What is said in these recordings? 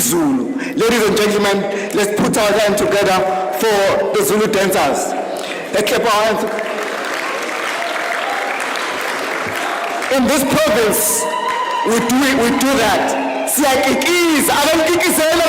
Zulu. Ladies and gentlemen, let's put our hands together for the Zulu dancers. Let's clap our hands. In this province, we do that. Siyakikiza, abakikizela.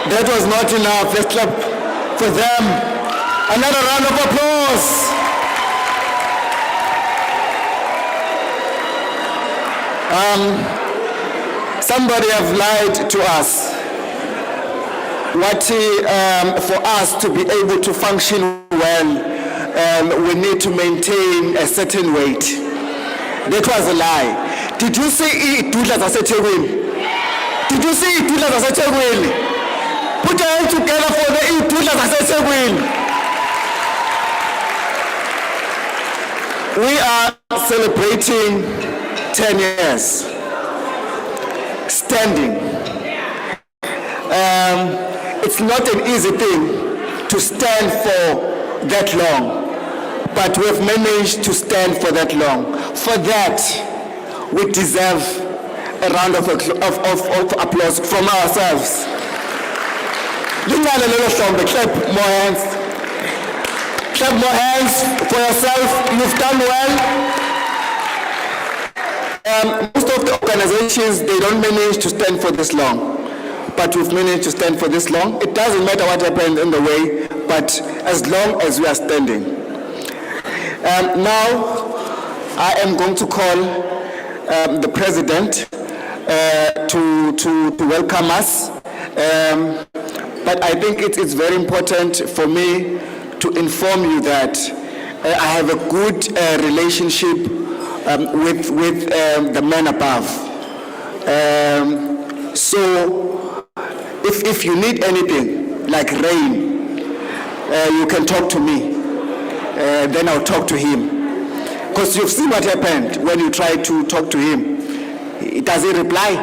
That was not enough. Let's clap for them. Another round of applause. Somebody have lied to us. For us to be able to function well, we need to maintain a certain weight. That was a lie. Did you see itudla zaseThekwini? Did you see itudla zaseThekwini? Put your hands together for the itudla zaseThekwini. We are celebrating 10 years. Standing. It's not an easy thing to stand for that long, but we've managed to stand for that long. For that, we deserve a round of applause from ourselves. Clap more hands. Clap more hands for yourself. You've done well. Most of the organizations, they don't manage to stand for this long, but we've managed to stand for this long. It doesn't matter what happens in the way, but as long as we are standing. Now, I am going to call the president to welcome us. But I think it's very important for me to inform you that I have a good relationship with the man above. So if you need anything like rain, you can talk to me. Then I'll talk to him. Because you've seen what happened when you try to talk to him. Does he reply?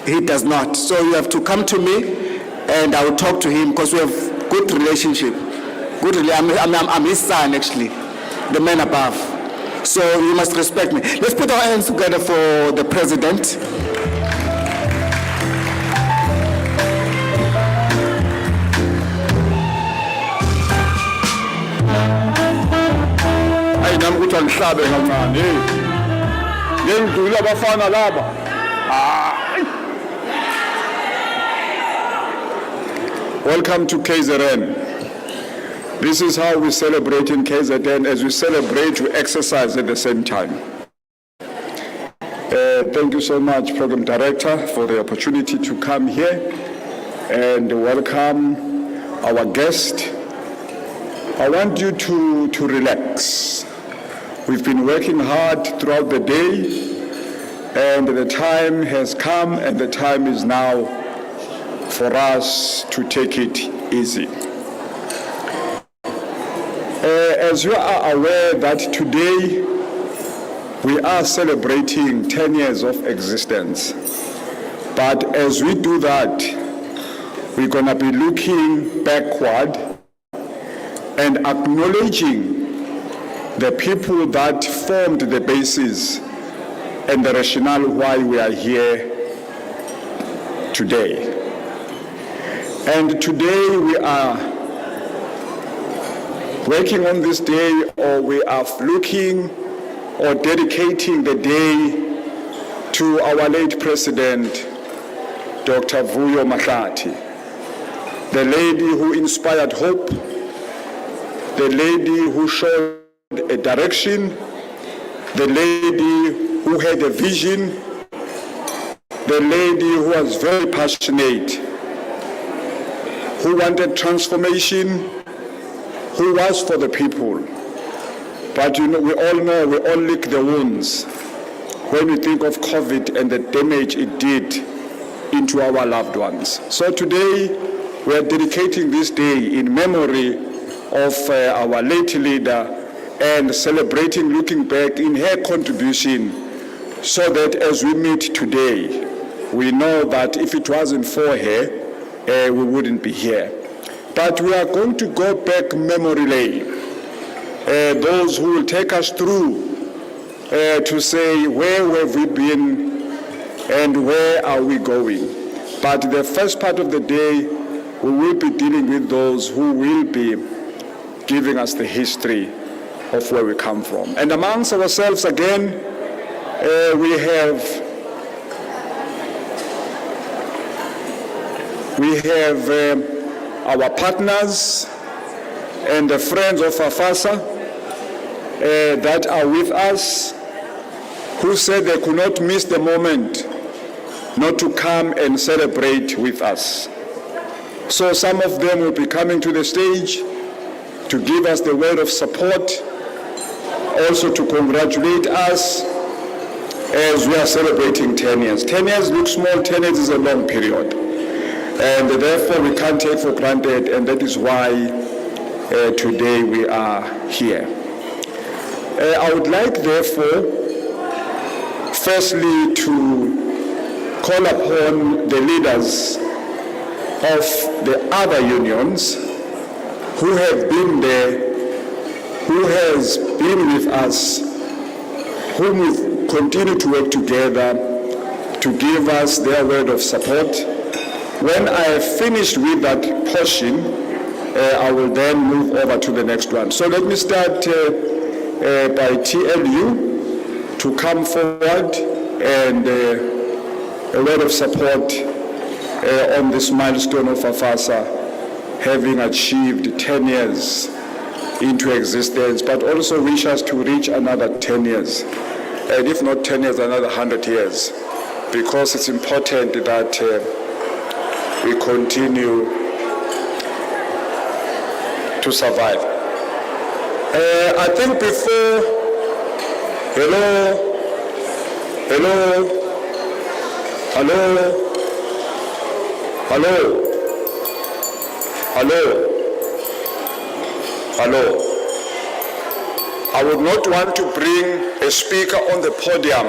He does not. So you have to come to me and I will talk to him because we have good relationship. I'm his son actually, the man above. So you must respect me. Let's put our hands together for the president. Welcome to KZN. This is how we celebrate in KZN. As we celebrate, we exercise at the same time. Thank you so much, Program Director, for the opportunity to come here and welcome our guest. I want you to relax. We've been working hard throughout the day, and the time has come, and the time is now for us to take it easy. As you are aware that today we are celebrating 10 years of existence, but as we do that, we're going to be looking backward and acknowledging the people that formed the basis and the rationale why we are here today. And today we are working on this day, or we are looking or dedicating the day to our late President, Dr. Vuyo Mahlati, the lady who inspired hope, the lady who showed a direction, the lady who had a vision, the lady who was very passionate, who wanted transformation, who was for the people. But we all know, we all lick the wounds when we think of COVID and the damage it did into our loved ones. So today, we are dedicating this day in memory of our late leader and celebrating, looking back in her contribution, so that as we meet today, we know that if it wasn't for her, we wouldn't be here. But we are going to go back memory lane. Those who will take us through to say where have we been and where are we going. But the first part of the day, we will be dealing with those who will be giving us the history of where we come from. And amongst ourselves again, we have We have our partners and the friends of Afasa that are with us, who said they could not miss the moment not to come and celebrate with us. So some of them will be coming to the stage to give us the word of support, also to congratulate us as we are celebrating 10 years. 10 years looks small, 10 years is a long period. And therefore we can't take for granted, and that is why today we are here. I would like, therefore, firstly to call upon the leaders of the other unions who have been there, who has been with us, whom we continue to work together to give us their word of support. When I have finished with that portion, I will then move over to the next one. So let me start by TLU to come forward and a word of support on this milestone of Afasa having achieved 10 years into existence, but also wish us to reach another 10 years. And if not 10 years, another 100 years, because it's important that we continue to survive. I think before, hello, I would not want to bring a speaker on the podium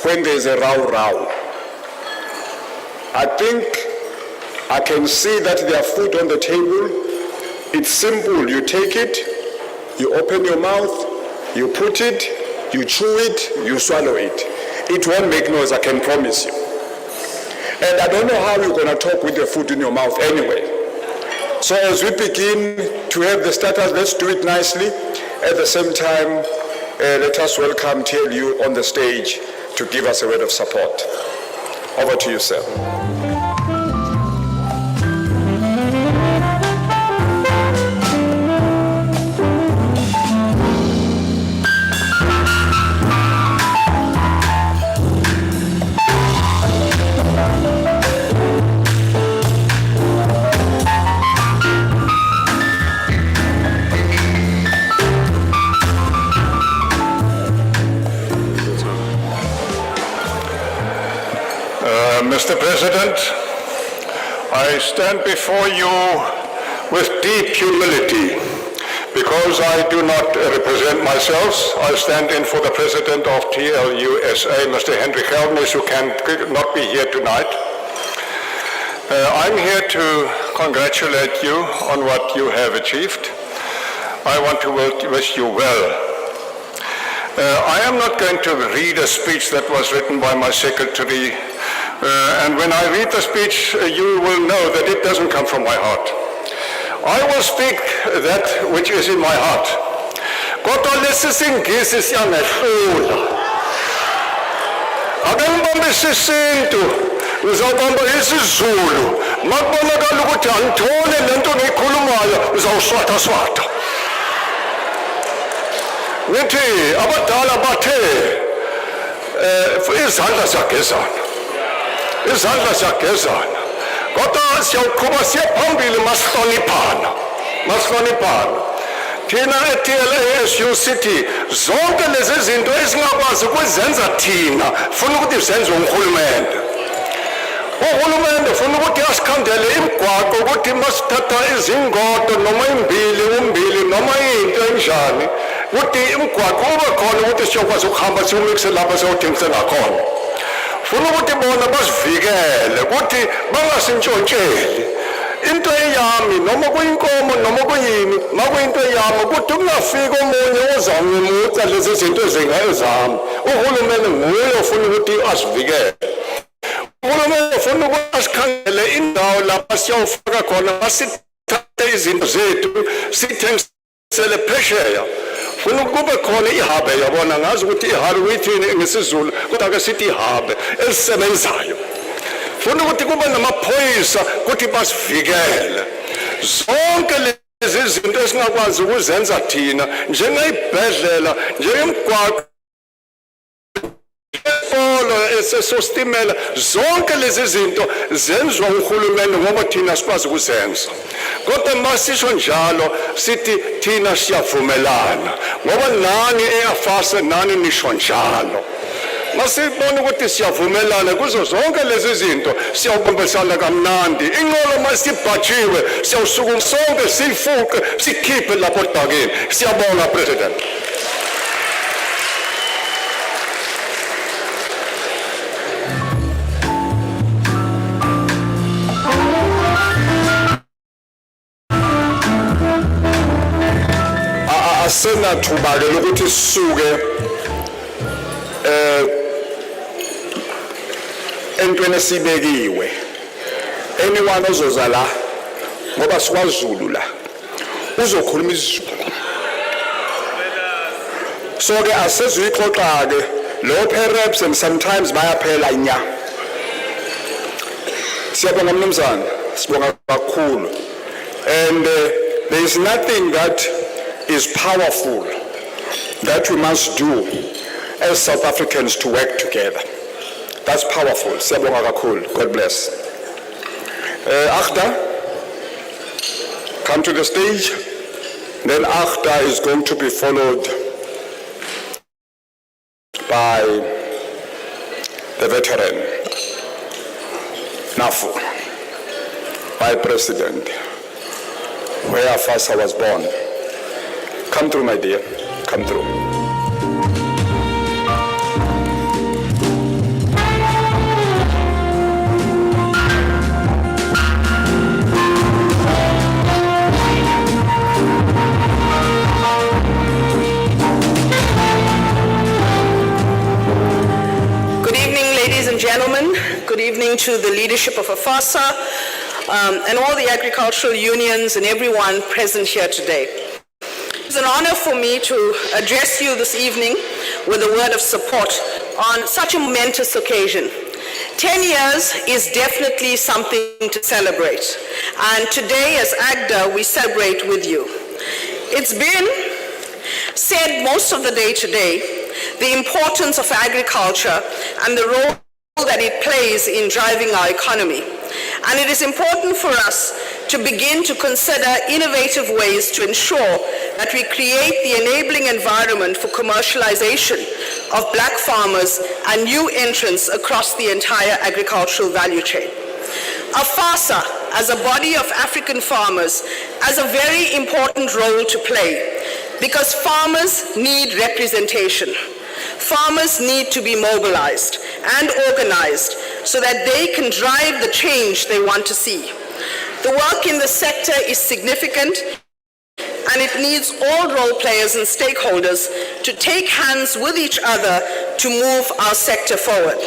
when there's a row. I think I can see that there are food on the table. It's simple. You take it, you open your mouth, you put it, you chew it, you swallow it. It won't make noise, I can promise you. And I don't know how you're going to talk with the food in your mouth anyway. So as we begin to have the starters, let's do it nicely. At the same time, let us welcome TLU on the stage to give us a word of support. Over to you, sir. Mr. President, I stand before you with deep humility because I do not represent myself. I stand in for the President of TLUSA, Mr. Henry Gelbnis, who cannot be here tonight. I'm here to congratulate you on what you have achieved. I want to wish you well. I am not going to read a speech that was written by my secretary. And when I read the speech, you will know that it doesn't come from my heart. I will speak that which is in my heart. Kodwa lesi singisi siyangehlula. Akengibambe isisintu, ngizobamba isiZulu. Makubonakala ukuthi angithole lento ngiyikhulumayo, ngizawuswatha. Nithi abadala bathe izandla ziyagezana. Izandla ziyagezana. Kodwa siyawuqhuba siye phambili masihloniphana. Thina eTLASU sithi zonke lezi zinto esingakwazi ukuzenza thina funa ukuthi zenziwe uRhulumente. uRhulumente funa ukuthi asikhandele imigwaqo ukuthi masithatha izingodo noma umbili noma into enjani ukuthi imigwaqo ube khona ukuthi siyokwazi ukuhamba siyomikise lapha siyothengisela khona. Funa ukuthi bona basivikele ukuthi bangasintshontsheli. Into eyami noma kuyinkomo noma kuyini makuyinto eyami ukuthi kungafika omunye ozangimuca lezi zinto ezingayezami. uRhulumente nguye ofuna ukuthi asivikele. uRhulumente ufuna ukuthi asikhangele indawo lapha siyawufaka khona masithathe izinto zethu sithengisele phesheya. Funa kube khona ihabe yabona ngazi ukuthi ihabe uyithini ngesiZulu kodwa ke sithi ihabe elisebenzayo. funa ukuthi kube namaphoyisa ukuthi basivikele zonke lezi zinto esingakwazi ukuzenza thina njengezibhedlela njengemigwaqo esesostimela zonke lezi zinto zenziwa uhulumeni ngoba thina sikwazi ukuzenza kodwa masisho njalo sithi thina siyavumelana ngoba nani eAfasa nani nisho njalo masibona ukuthi siyavumelana kuzo zonke lezi zinto siyawubambisana kamnandi inqolo masibhajiwe siyawusukuma sonke sifuqe sikhiphe lapho odakeni siyabonga president. Asenathuba-ke lokuthi sisuke entweni esibekiwe anyone ozoza la ngoba siKwaZulu la uzokhuluma isiZulu so-ke asezuyixoxa-ke lo perhaps and sometimes bayaphela inya siyabonga mnumzana sibonga kakhulu and there is nothing that is powerful that we must do as South Africans to work together. That's powerful. Siyabonga kakhulu. God bless. Akhda, come to the stage. Then Akhda is going to be followed by the veteran, Nafu, my president, where Afasa was born. Come through, my dear. Come through. Good evening, ladies and gentlemen. Good evening to the leadership of Afasa and all the agricultural unions and everyone present here today. It's an honor for me to address you this evening with a word of support on such a momentous occasion. 10 years is definitely something to celebrate, and today as AGDA we celebrate with you. It's been said most of the day today, the importance of agriculture and the role that it plays in driving our economy. And it is important for us to begin to consider innovative ways to ensure that we create the enabling environment for commercialization of black farmers and new entrants across the entire agricultural value chain. Afasa, as a body of African farmers, has a very important role to play because farmers need representation. Farmers need to be mobilized and organized so that they can drive the change they want to see. The work in the sector is significant, and it needs all role players and stakeholders to take hands with each other to move our sector forward.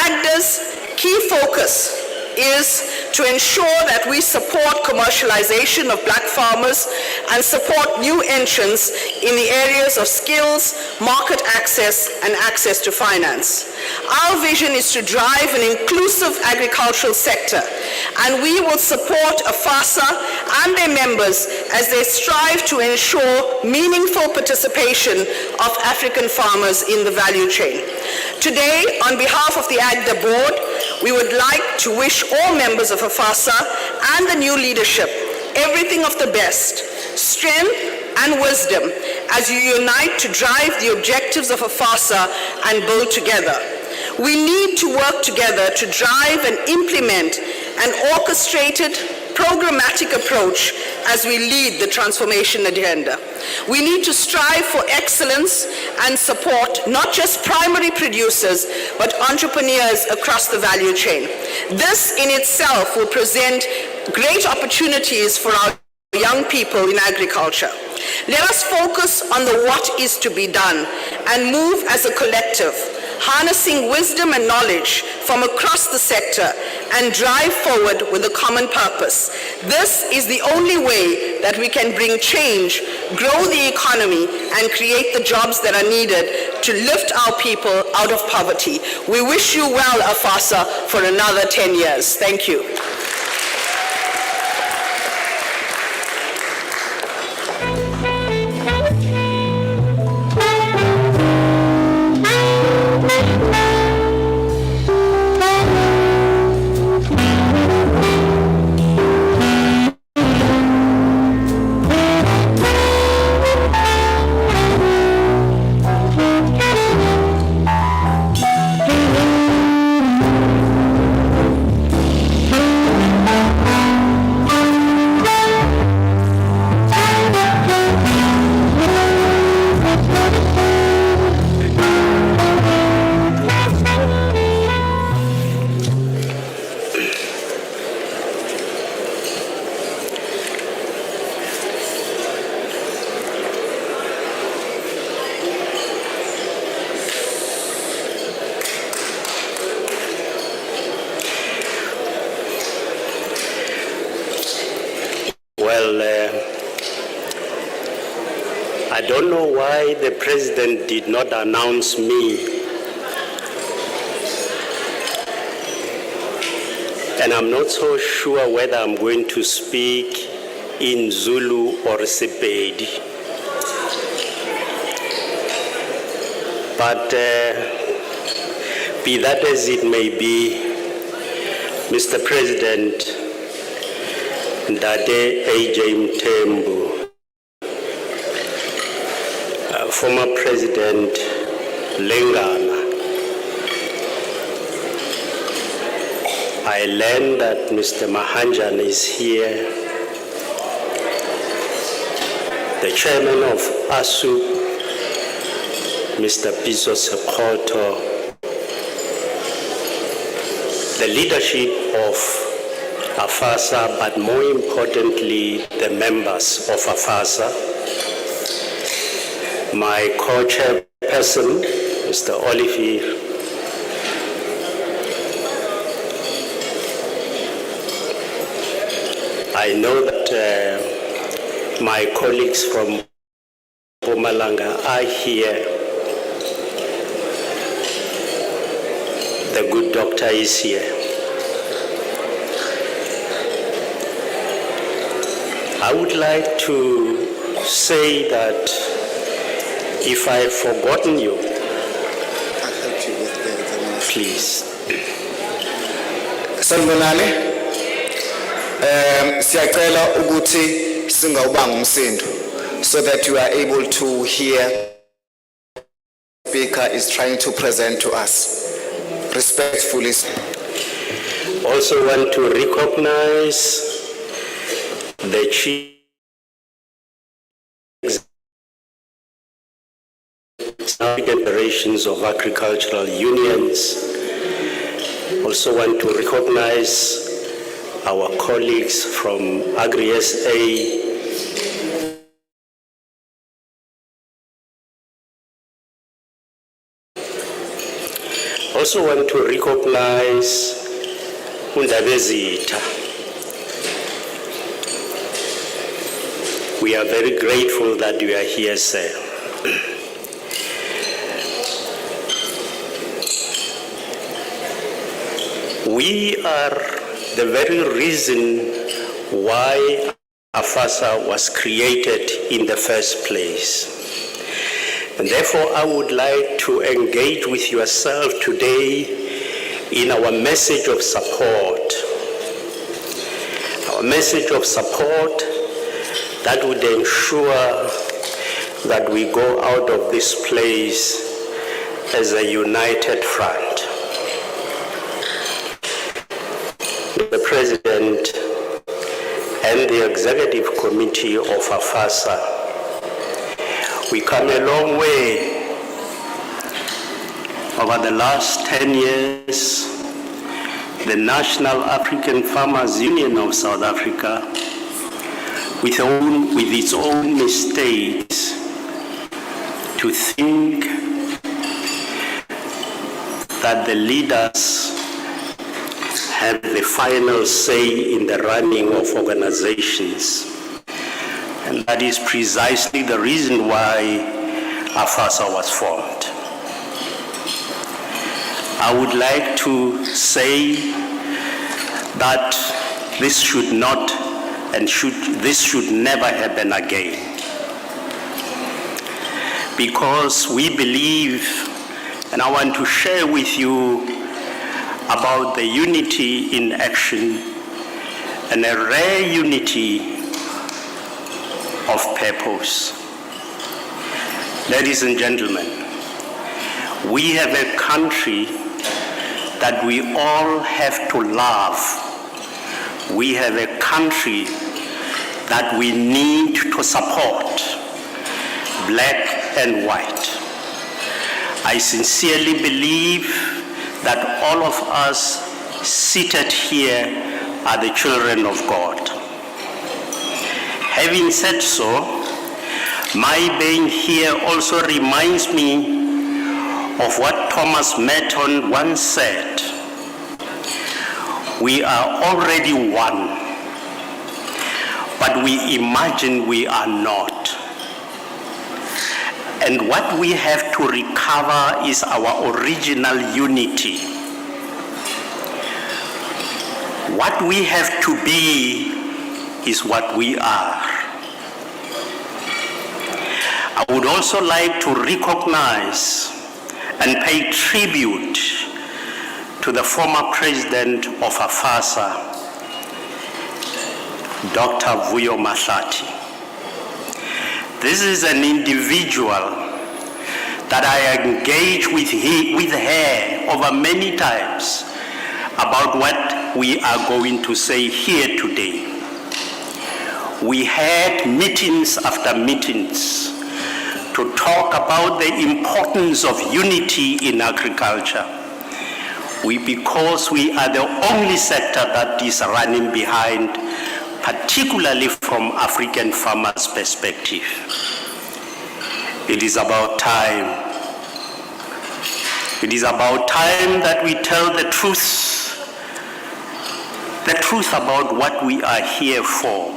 AGDA's key focus is to ensure that we support commercialization of black farmers and support new entrants in the areas of skills, market access, and access to finance. Our vision is to drive an inclusive agricultural sector, and we will support Afasa and their members as they strive to ensure meaningful participation of African farmers in the value chain. Today, on behalf of the AGDA board, we would like to wish all members of Afasa and the new leadership everything of the best, strength and wisdom as you unite to drive the objectives of Afasa and build together. We need to work together to drive and implement an orchestrated, programmatic approach as we lead the transformation agenda. We need to strive for excellence and support not just primary producers, but entrepreneurs across the value chain. This in itself will present great opportunities for our young people in agriculture. Let us focus on the what is to be done and move as a collective, harnessing wisdom and knowledge from across the sector and drive forward with a common purpose. This is the only way that we can bring change, grow the economy, and create the jobs that are needed to lift our people out of poverty. We wish you well, Afasa, for another 10 years. Thank you. I don't know why the president did not announce me. And I'm not so sure whether I'm going to speak in Zulu or Sepedi. But be that as it may be, Mr. President, Ndade A.J. Mthembu, former President Lengana, I learned that Mr. Mahanjan is here, the chairman of ASU, Mr. Piso Sekoto, the leadership of Afasa, but more importantly, the members of Afasa, my co-chairperson, Mr. Olivier, I know that my colleagues from Mpumalanga are here. The good doctor is here. I would like to say that if I have forgotten you, I'll help you with the please. Sanibonani. Siyacela ukuthi singawubanga umsindo so that you are able to hear what the speaker is trying to present to us. Respectfully. Also want to recognize the chief Federations of Agricultural Unions. Also want to recognize our colleagues from Agri-SA, also want to recognize Undabezita. We are very grateful that you are here, sir. We are the very reason why Afasa was created in the first place. And therefore, I would like to engage with yourself today in our message of support. Our message of support that would ensure that we go out of this place as a united front. The President and the Executive Committee of Afasa, we come a long way. Over the last 10 years, the National African Farmers Union of South Africa, with its own mistakes, to think that the leaders have the final say in the running of organizations. And that is precisely the reason why Afasa was formed. I would like to say that this should not and this should never happen again. Because we believe, and I want to share with you about the unity in action and a rare unity of purpose. Ladies and gentlemen, we have a country that we all have to love. We have a country that we need to support, black and white. I sincerely believe that all of us seated here are the children of God. Having said so, my being here also reminds me of what Thomas Merton once said. We are already one, but we imagine we are not. And what we have to recover is our original unity. What we have to be is what we are. I would also like to recognize and pay tribute to the former president of Afasa, Dr. Vuyo Mahlatsi. This is an individual that I engaged with her over many times about what we are going to say here today. We had meetings after meetings to talk about the importance of unity in agriculture. Because we are the only sector that is running behind, particularly from African farmers' perspective. It is about time. It is about time that we tell the truth about what we are here for,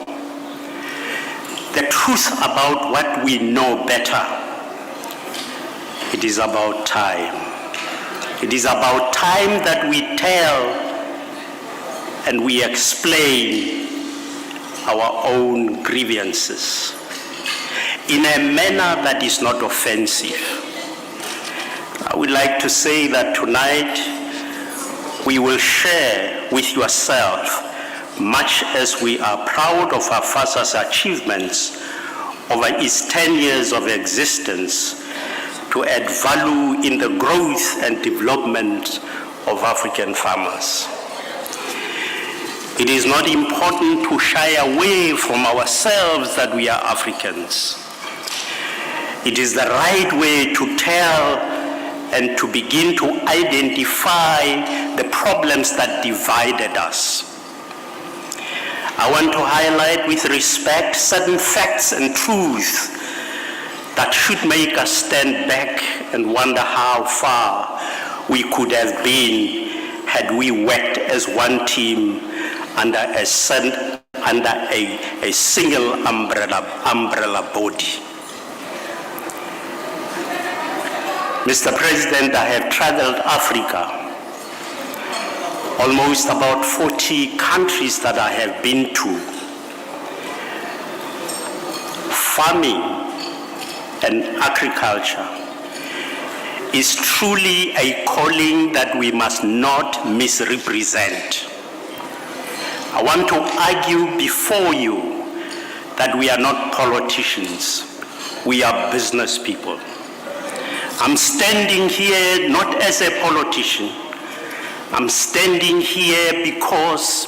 the truth about what we know better. It is about time. It is about time that we tell and we explain our own grievances in a manner that is not offensive. I would like to say that tonight we will share with yourself, much as we are proud of Afasa's achievements over its 10 years of existence, to add value in the growth and development of African farmers. It is not important to shy away from ourselves that we are Africans. It is the right way to tell and to begin to identify the problems that divided us. I want to highlight with respect certain facts and truths that should make us stand back and wonder how far we could have been had we worked as one team under a single umbrella body. Mr. President, I have traveled Africa, almost about 40 countries that I have been to. Farming and agriculture is truly a calling that we must not misrepresent. I want to argue before you that we are not politicians, we are business people. I'm standing here not as a politician, I'm standing here because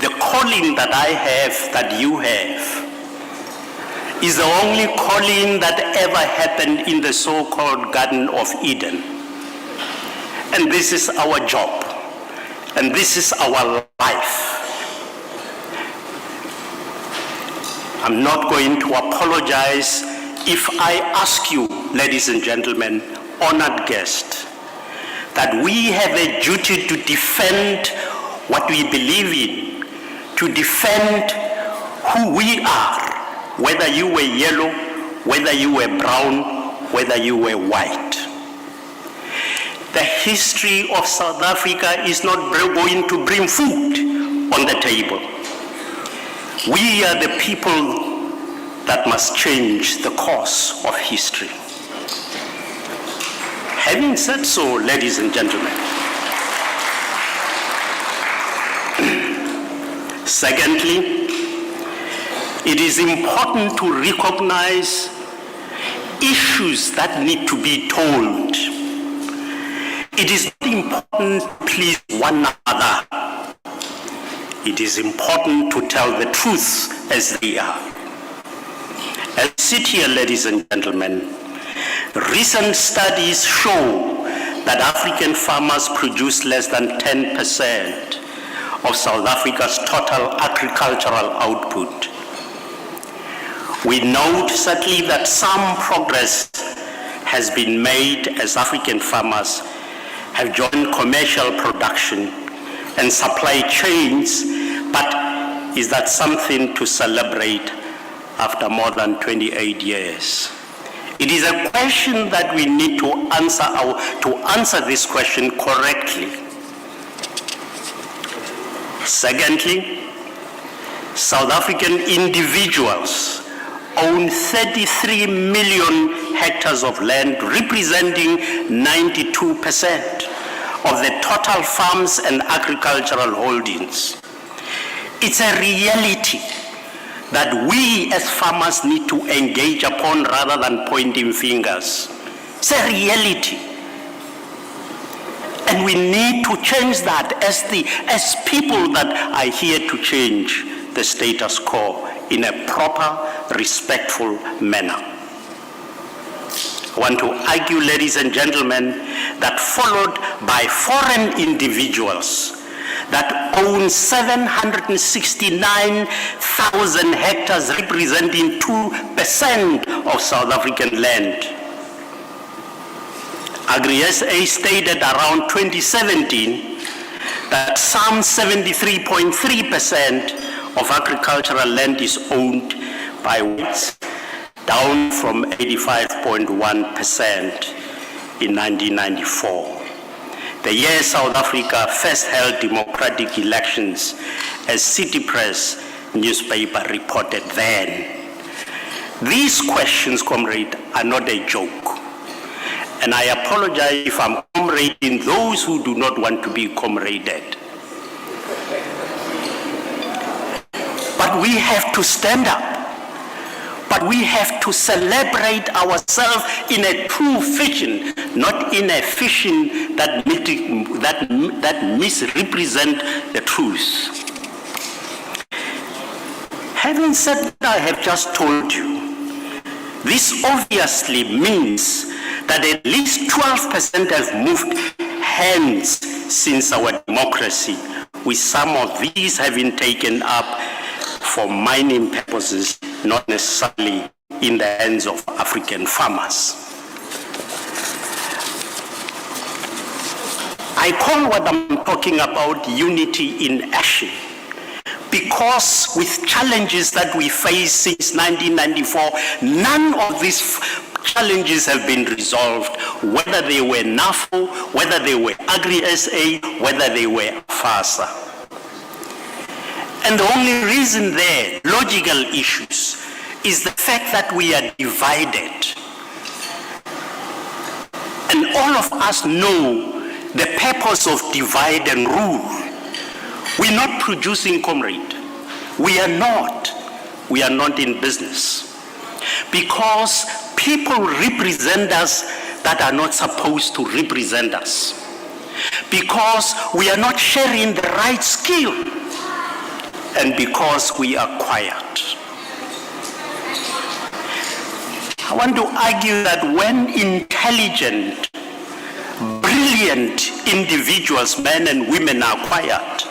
the calling that I have, that you have, is the only calling that ever happened in the so-called Garden of Eden. And this is our job, and this is our life. I'm not going to apologize if I ask you, ladies and gentlemen, honored guests, that we have a duty to defend what we believe in, to defend who we are, whether you were yellow, whether you were brown, whether you were white. The history of South Africa is not going to bring food on the table. We are the people that must change the course of history. Having said so, ladies and gentlemen, secondly, it is important to recognize issues that need to be told. It is not important to please one another. It is important to tell the truth as they are. As we sit here, ladies and gentlemen, recent studies show that African farmers produce less than 10% of South Africa's total agricultural output. We note certainly that some progress has been made as African farmers have joined commercial production and supply chains, but is that something to celebrate after more than 28 years? It is a question that we need to answer this question correctly. Secondly, South African individuals own 33 million hectares of land, representing 92% of the total farms and agricultural holdings. It's a reality that we as farmers need to engage upon rather than pointing fingers. It's a reality. And we need to change that as people that are here to change the status quo in a proper, respectful manner. I want to argue, ladies and gentlemen, that followed by foreign individuals that own 769,000 hectares, representing 2% of South African land. Agri-SA stated around 2017 that some 73.3% of agricultural land is owned by whites, down from 85.1% in 1994. The year South Africa first held democratic elections, as City Press newspaper reported then. These questions, comrade, are not a joke. And I apologize if I'm comrading those who do not want to be comraded. But we have to stand up. But we have to celebrate ourselves in a true fashion, not in a fashion that misrepresent the truth. Having said what I have just told you, this obviously means that at least 12% have moved hands since our democracy, with some of these having taken up for mining purposes, not necessarily in the hands of African farmers. I call what I'm talking about unity in action, because with challenges that we face since 1994, none of these challenges have been resolved, whether they were NAFO, whether they were Agri-SA, whether they were Afasa. And the only reason there, logical issues, is the fact that we are divided. And all of us know the purpose of divide and rule. We're not producing, comrade. We are not in business. Because people represent us that are not supposed to represent us. Because we are not sharing the right skill. And because we are quiet. I want to argue that when intelligent, brilliant individuals, men and women, are quiet,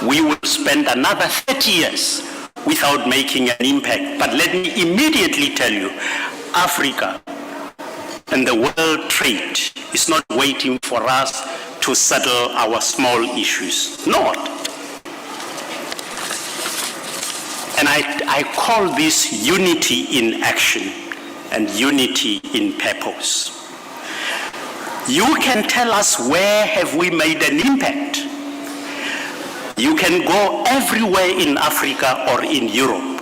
we will spend another 30 years without making an impact. But let me immediately tell you, Africa and the world trade is not waiting for us to settle our small issues. Not. And I call this unity in action and unity in purpose. You can tell us where have we made an impact. You can go everywhere in Africa or in Europe.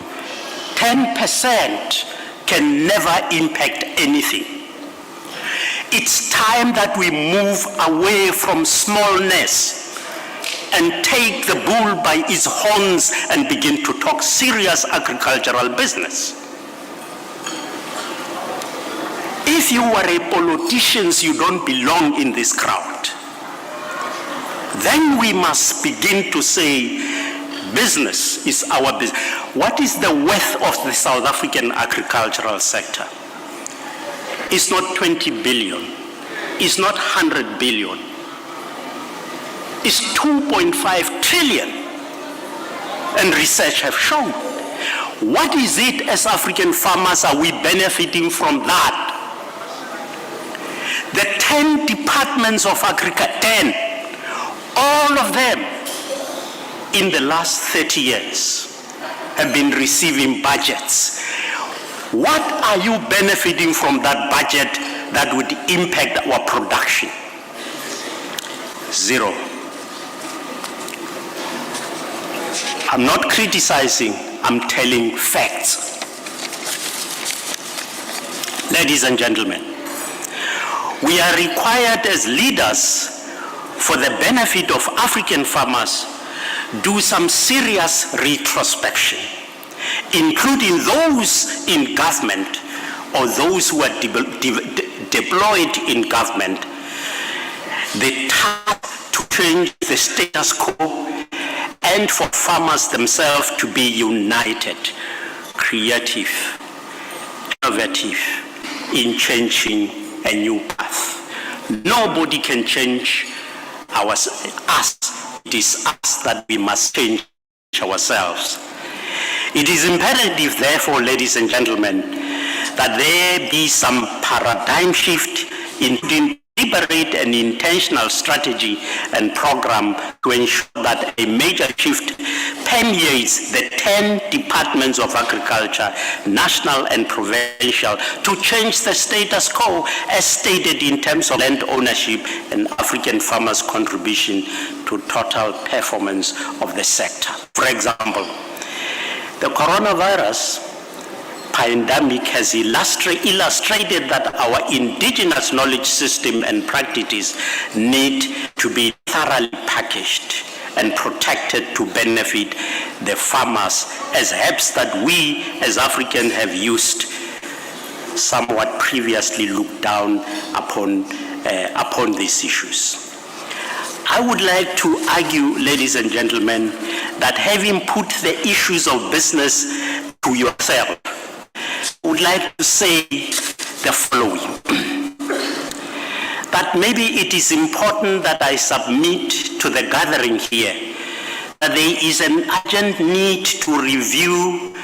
10% can never impact anything. It's time that we move away from smallness and take the bull by its horns and begin to talk serious agricultural business. If you are a politician, you don't belong in this crowd. Then we must begin to say, business is our business. What is the worth of the South African agricultural sector? It's not 20 billion. It's not 100 billion. It's 2.5 trillion. And research have shown. What is it as African farmers are we benefiting from that? The 10 departments of agriculture, 10, all of them in the last 30 years have been receiving budgets. What are you benefiting from that budget that would impact our production? Zero. I'm not criticizing, I'm telling facts. Ladies and gentlemen, we are required as leaders, for the benefit of African farmers, do some serious retrospection, including those in government or those who are deployed in government. The task to change the status quo and for farmers themselves to be united, creative, innovative in changing a new path. Nobody can change us. It is us that we must change ourselves. It is imperative, therefore, ladies and gentlemen, that there be some paradigm shift in deliberate and intentional strategy and program to ensure that a major shift permeates the 10 departments of agriculture, national and provincial, to change the status quo as stated in terms of land ownership and African farmers' contribution to total performance of the sector. For example, the coronavirus pandemic has illustrated that our indigenous knowledge system and practices need to be thoroughly packaged and protected to benefit the farmers as helps that we as Africans have used somewhat previously looked down upon these issues. I would like to argue, ladies and gentlemen, that having put the issues of business to yourself, I would like to say the following. That maybe it is important that I submit to the gathering here that there is an urgent need to review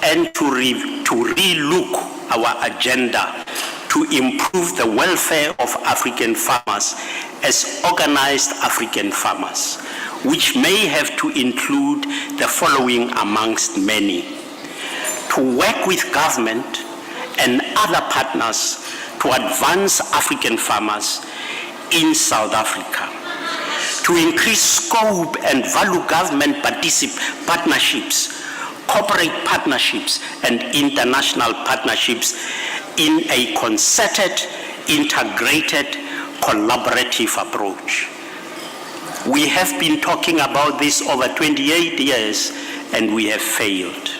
and to relook our agenda to improve the welfare of African farmers as organized African farmers, which may have to include the following amongst many: to work with government and other partners to advance African farmers in South Africa, to increase scope and value government partnerships, corporate partnerships, and international partnerships in a concerted, integrated, collaborative approach. We have been talking about this over 28 years and we have failed.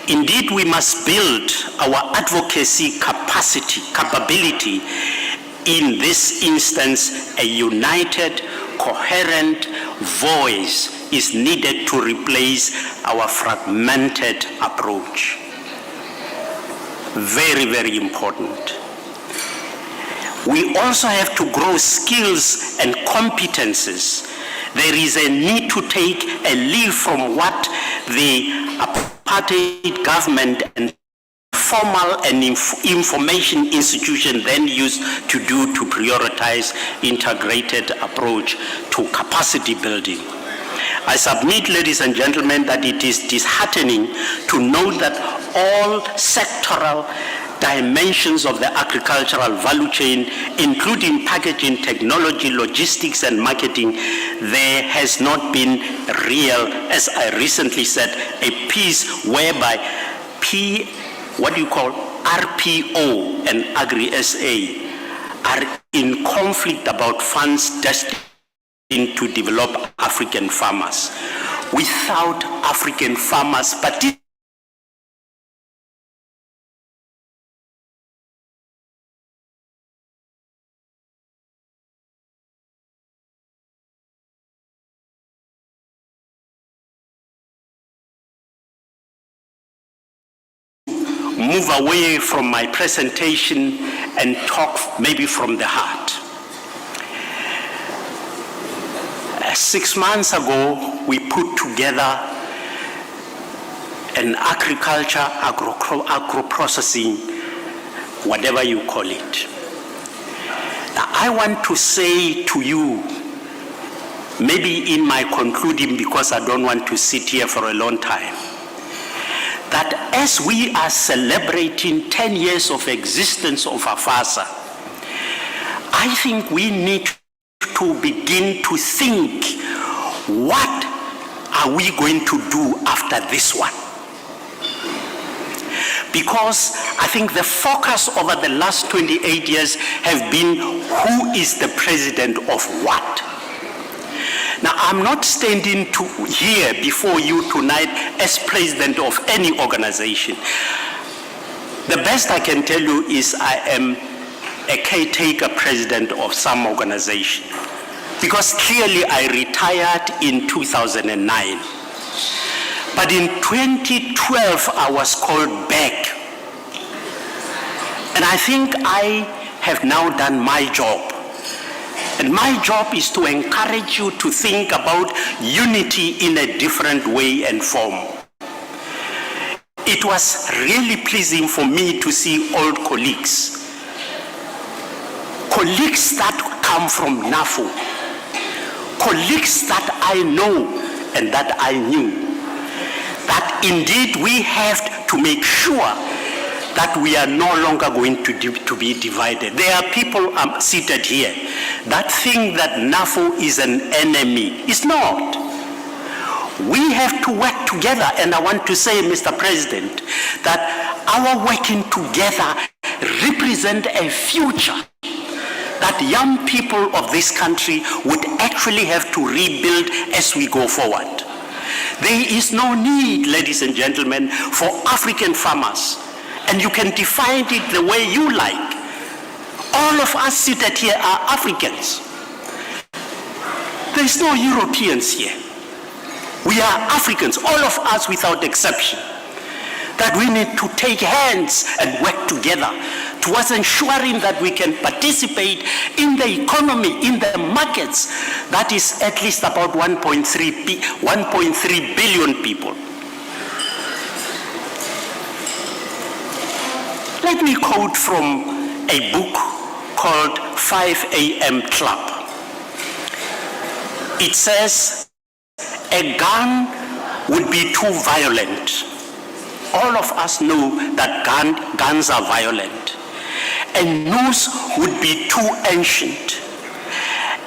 Indeed, we must build our advocacy capability. In this instance, a united, coherent voice is needed to replace our fragmented approach. Very, very important. We also have to grow skills and competences. There is a need to take a leaf from what the apartheid government and formal and information institution then used to do to prioritize integrated approach to capacity building. I submit, ladies and gentlemen, that it is disheartening to note that all sectoral dimensions of the agricultural value chain, including packaging, technology, logistics, and marketing, there has not been real, as I recently said, a peace whereby RPO and Agri-SA are in conflict about funds destined to develop African farmers. Without African farmers, move away from my presentation and talk maybe from the heart. 6 months ago, we put together an agriculture, agro-processing, whatever you call it. Now, I want to say to you, maybe in my concluding, because I don't want to sit here for a long time, that as we are celebrating 10 years of existence of Afasa, I think we need to begin to think, what are we going to do after this one? Because I think the focus over the last 28 years have been who is the president of what. Now, I'm not standing here before you tonight as president of any organization. The best I can tell you is I am a caretaker president of some organization, because clearly I retired in 2009. But in 2012, I was called back. And I think I have now done my job. And my job is to encourage you to think about unity in a different way and form. It was really pleasing for me to see old colleagues that come from NAFO, colleagues that I know and that I knew, that indeed we have to make sure that we are no longer going to be divided. There are people seated here that think that NAFO is an enemy. It's not. We have to work together, and I want to say, Mr. President, that our working together represent a future that young people of this country would actually have to rebuild as we go forward. There is no need, ladies and gentlemen, for African farmers, and you can define it the way you like. All of us seated here are Africans. There is no Europeans here. We are Africans, all of us without exception, that we need to take hands and work together towards ensuring that we can participate in the economy, in the markets, that is at least about 1.3 billion people. Let me quote from a book called 5 a.m. Club. It says, a gun would be too violent. All of us know that guns are violent. A noose would be too ancient.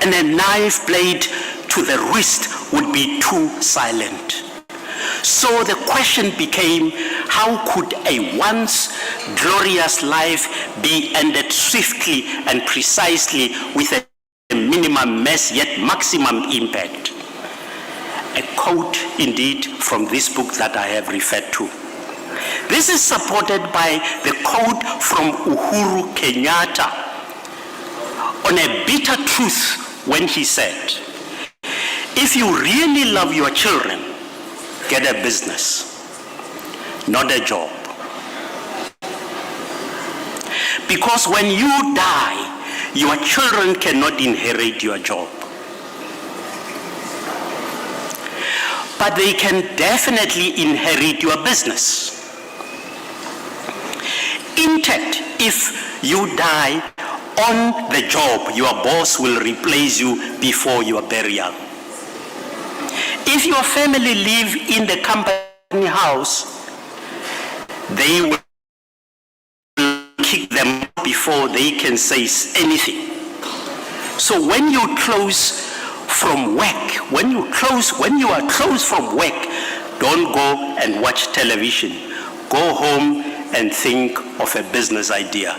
And a knife blade to the wrist would be too silent. So the question became, how could a once glorious life be ended swiftly and precisely with a minimum mess yet maximum impact? A quote indeed from this book that I have referred to. This is supported by the quote from Uhuru Kenyatta on a bitter truth when he said, if you really love your children, get a business, not a job. Because when you die, your children cannot inherit your job. But they can definitely inherit your business. intact. If you die on the job, your boss will replace you before your burial. If your family live in the company house, they will kick them before they can say anything. So when you close from work, when you are closed from work, don't go and watch television. Go home and think of a business idea.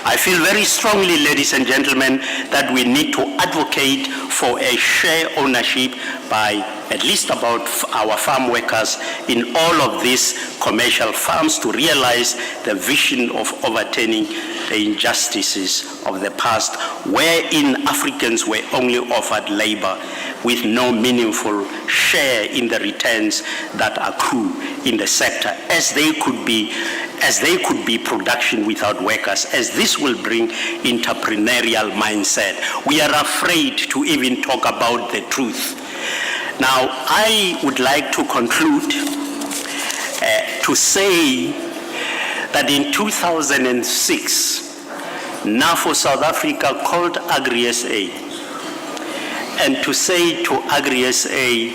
I feel very strongly, ladies and gentlemen, that we need to advocate for a share ownership by at least about our farm workers in all of these commercial farms to realize the vision of overturning the injustices of the past, wherein Africans were only offered labor with no meaningful share in the returns that accrue in the sector, as they could be production without workers, as this will bring entrepreneurial mindset. We are afraid to even talk about the truth. Now, I would like to conclude to say that in 2006, NAFO South Africa called Agri-SA and to say to Agri-SA,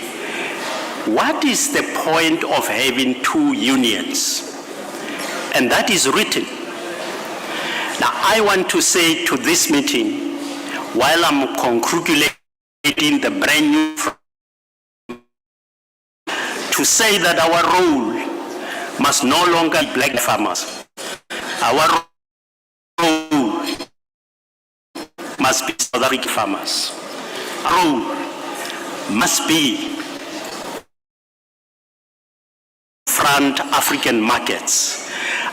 what is the point of having two unions? And that is written. Now, I want to say to this meeting, while I'm congratulating the brand new, to say that our role must no longer be black farmers. Our role must be South African farmers. Our role must be front African markets.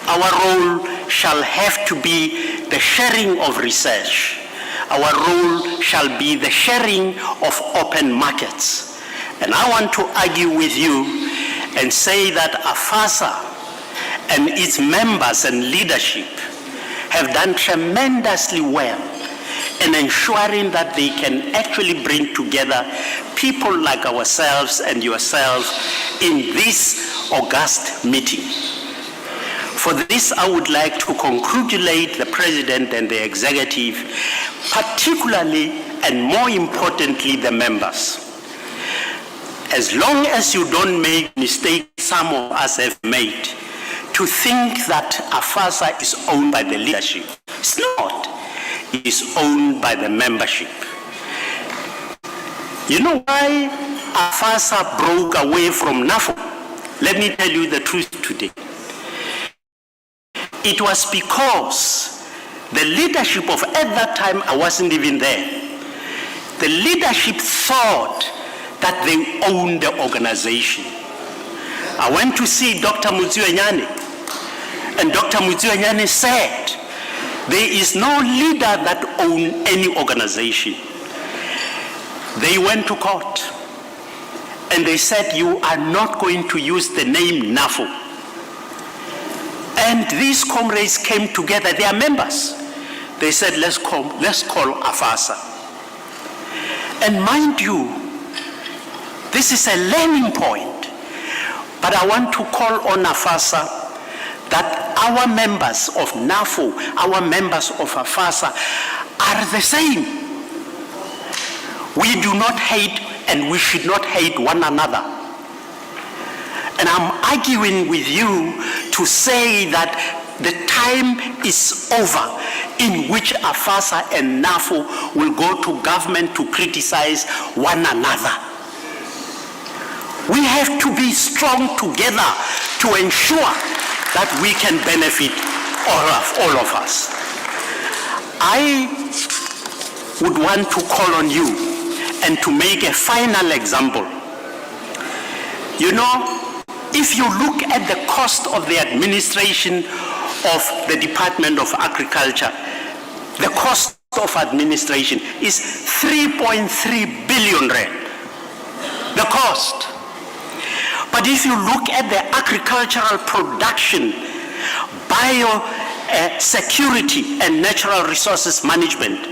Our role shall have to be the sharing of research. Our role shall be the sharing of open markets. And I want to argue with you and say that Afasa and its members and leadership have done tremendously well in ensuring that they can actually bring together people like ourselves and yourself in this august meeting. For this, I would like to congratulate the President and the Executive, particularly and more importantly, the members. As long as you don't make mistakes some of us have made, to think that Afasa is owned by the leadership. It's not. It is owned by the membership. You know why Afasa broke away from NAFO? Let me tell you the truth today. It was because the leadership of, at that time, I wasn't even there. The leadership thought that they owned the organization. I went to see Dr. Mudziwenyane, and Dr. Mudziwenyane said, there is no leader that owns any organization. They went to court, and they said, you are not going to use the name NAFO. And these comrades came together, they are members. They said, let's call Afasa. And mind you, this is a learning point, but I want to call on Afasa that our members of NAFO, our members of Afasa are the same. We do not hate and we should not hate one another. And I'm arguing with you to say that the time is over in which Afasa and NAFO will go to government to criticize one another. We have to be strong together to ensure that we can benefit all of us. I would want to call on you and to make a final example. You know, if you look at the cost of the administration of the Department of Agriculture, the cost of administration is 3.3 billion rand. The cost. But if you look at the agricultural production, security and natural resources management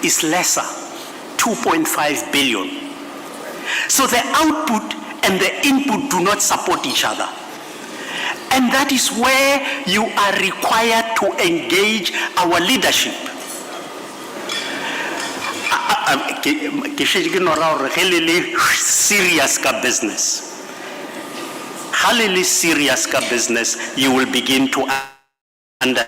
is lesser, 2.5 billion. So the output and the input do not support each other. And that is where you are required to engage our leadership. Serious business. Highly serious business, you will begin to understand.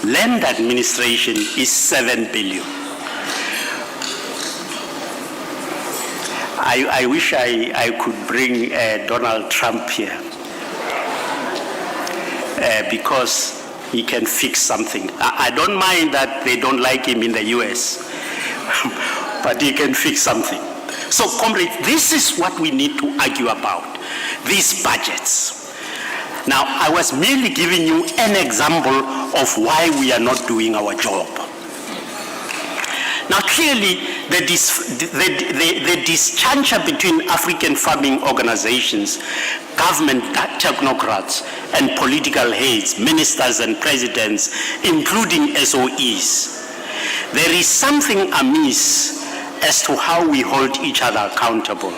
Land administration is 7 billion. I wish I could bring Donald Trump here because he can fix something. I don't mind that they don't like him in the US, but he can fix something. So, comrades, this is what we need to argue about, these budgets. Now, I was merely giving you an example of why we are not doing our job. Now, clearly, the disjuncture between African farming organizations, government technocrats, and political heads, ministers and presidents, including SOEs, there is something amiss as to how we hold each other accountable.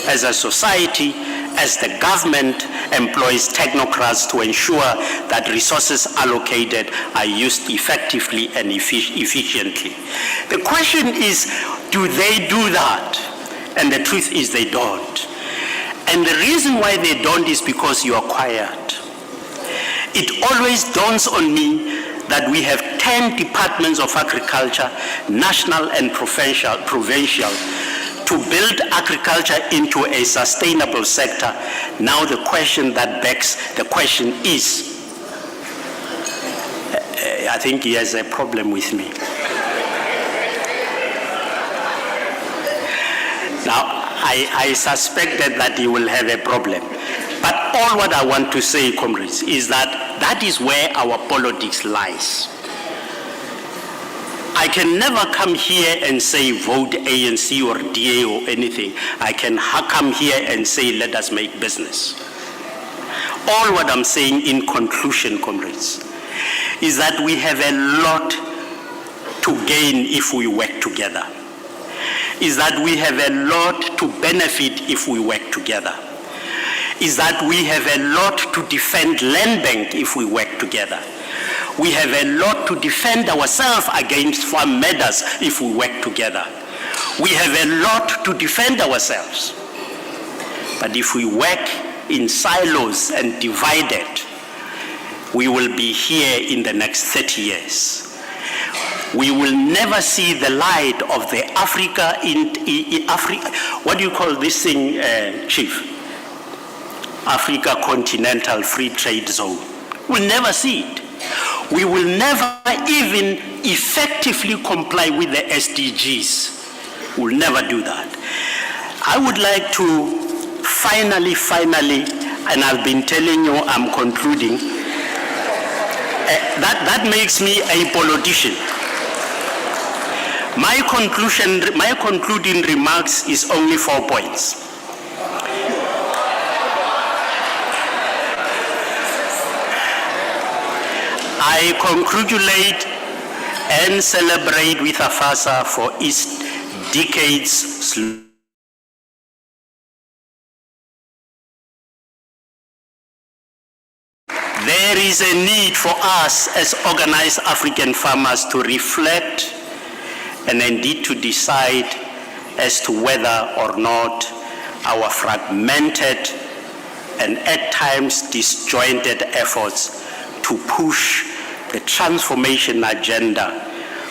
As a society, as the government employs technocrats to ensure that resources allocated are used effectively and efficiently. The question is, do they do that? And the truth is they don't. And the reason why they don't is because you are quiet. It always dawns on me that we have 10 departments of agriculture, national and provincial, to build agriculture into a sustainable sector. Now the question that begs the question is, I think he has a problem with me. Now, I suspected that he will have a problem. But all what I want to say, comrades, is that that is where our politics lies. I can never come here and say vote ANC or DA or anything. I can come here and say let us make business. All what I'm saying in conclusion, comrades, is that we have a lot to gain if we work together. Is that we have a lot to benefit if we work together. Is that we have a lot to defend land bank if we work together. We have a lot to defend ourselves against farm matters if we work together. We have a lot to defend ourselves. But if we work in silos and divided, we will be here in the next 30 years. We will never see the light of the Africa, what do you call this thing, Chief? Africa Continental Free Trade Zone. We'll never see it. We will never even effectively comply with the SDGs. We'll never do that. I would like to finally, and I've been telling you I'm concluding, that makes me a politician. My concluding remarks is only 4 points. I congratulate and celebrate with Afasa for its decades. There is a need for us as organized African farmers to reflect and indeed to decide as to whether or not our fragmented and at times disjointed efforts to push the transformation agenda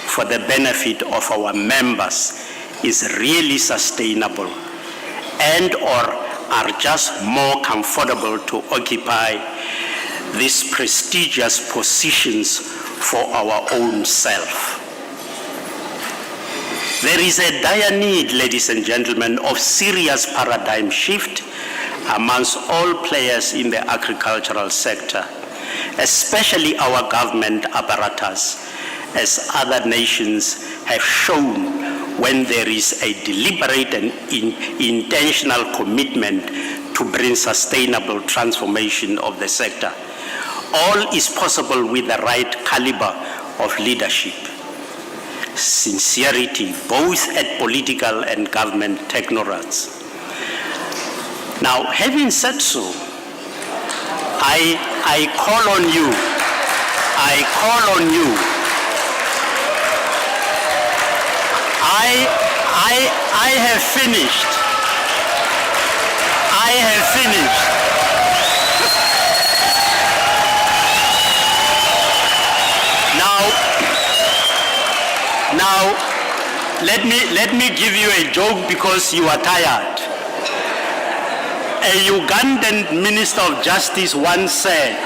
for the benefit of our members is really sustainable and or are just more comfortable to occupy these prestigious positions for our own self. There is a dire need, ladies and gentlemen, of serious paradigm shift amongst all players in the agricultural sector, especially our government apparatus, as other nations have shown when there is a deliberate and intentional commitment to bring sustainable transformation of the sector. All is possible with the right caliber of leadership. Sincerity, both at political and government technocrats. Now, having said so, I call on you, I have finished. Now, let me give you a joke because you are tired. A Ugandan Minister of Justice once said,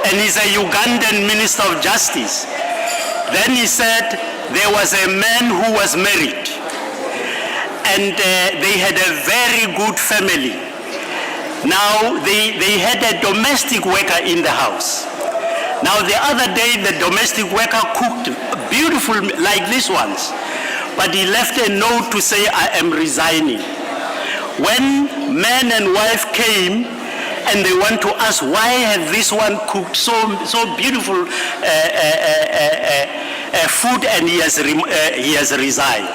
and he's a Ugandan Minister of Justice, then he said there was a man who was married and they had a very good family. Now they had a domestic worker in the house. Now the other day the domestic worker cooked beautiful like these ones, but he left a note to say, I am resigning. When man and wife came and they want to ask why has this one cooked so beautiful food and he has resigned.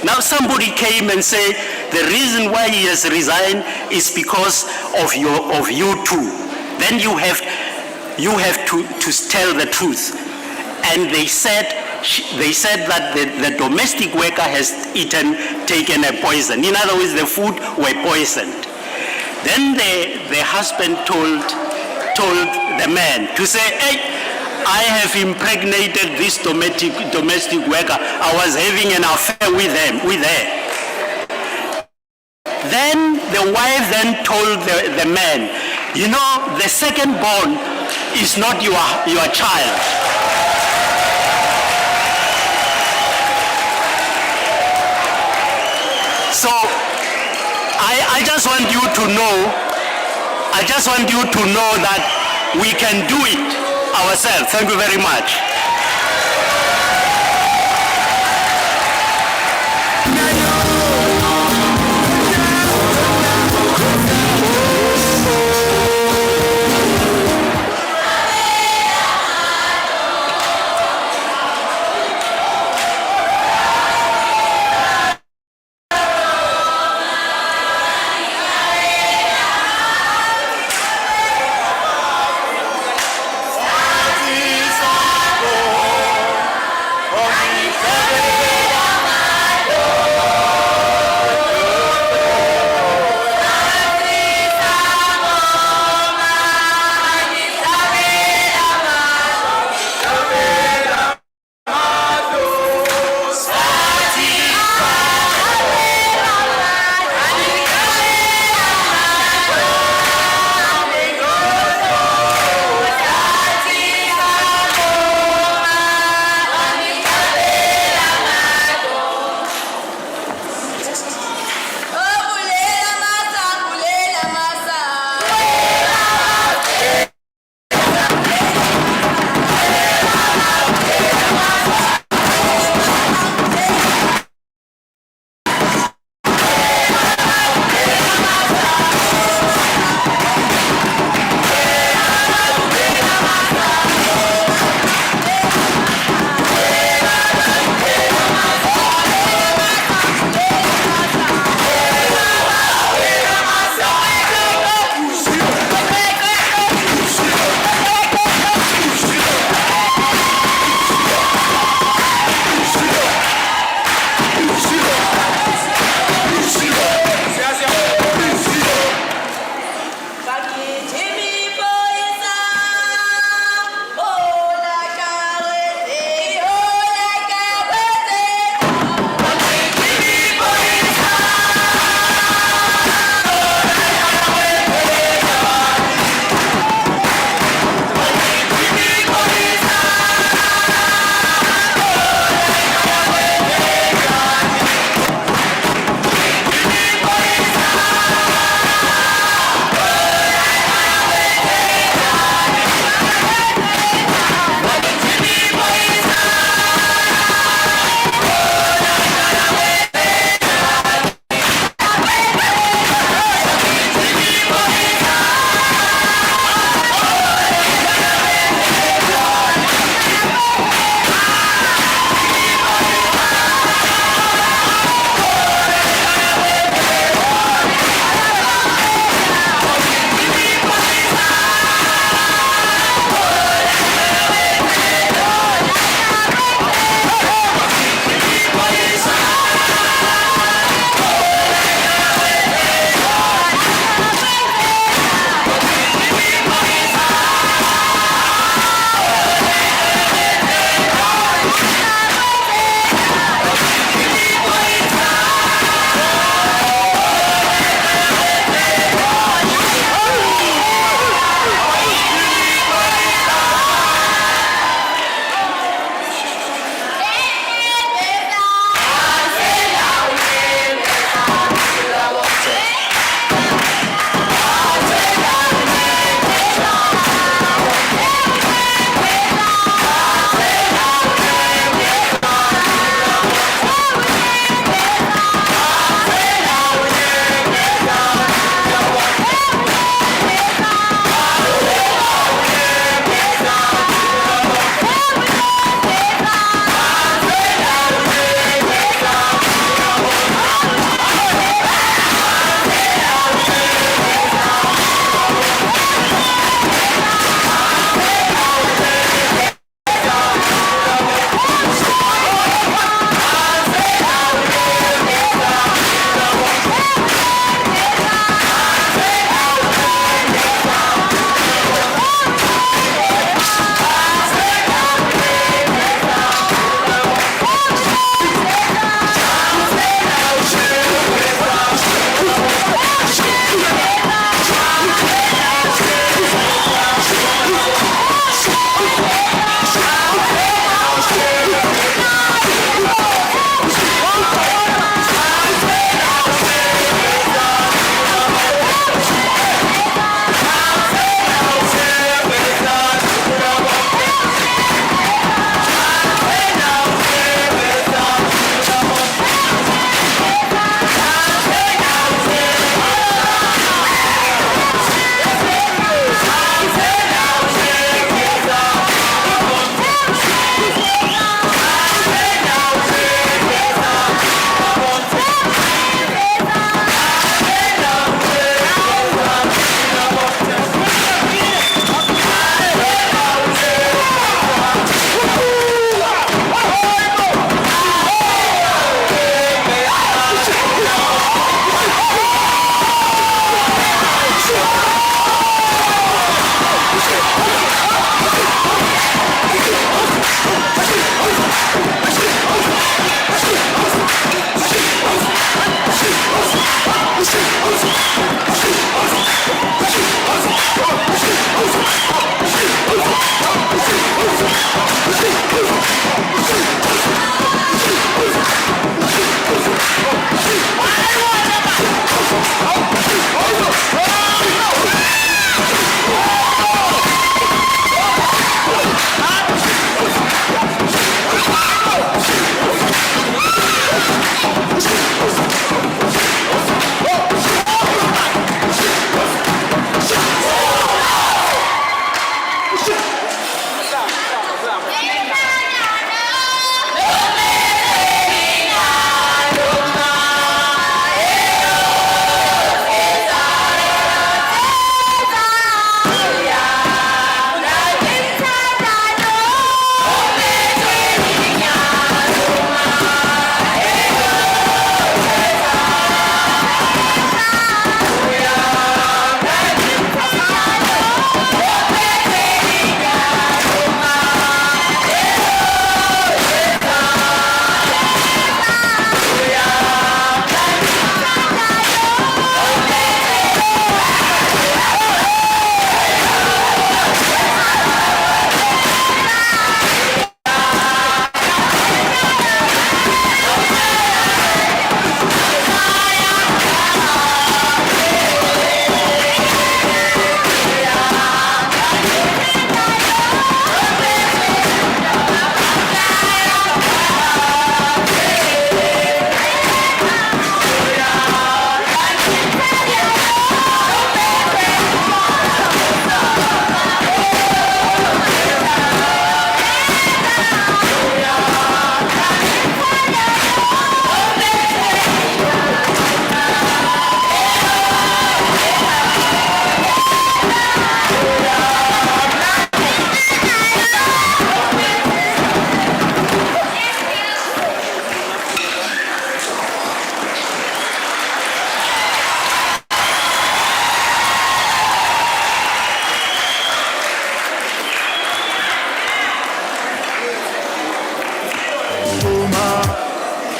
Now somebody came and said the reason why he has resigned is because of you two. Then you have to tell the truth. And they said that the domestic worker has taken a poison. In other words, the food were poisoned. Then the husband told the man to say, hey, I have impregnated this domestic worker. I was having an affair with her. Then the wife then told the man, you know, the second born is not your child. So I just want you to know, that we can do it ourselves. Thank you very much.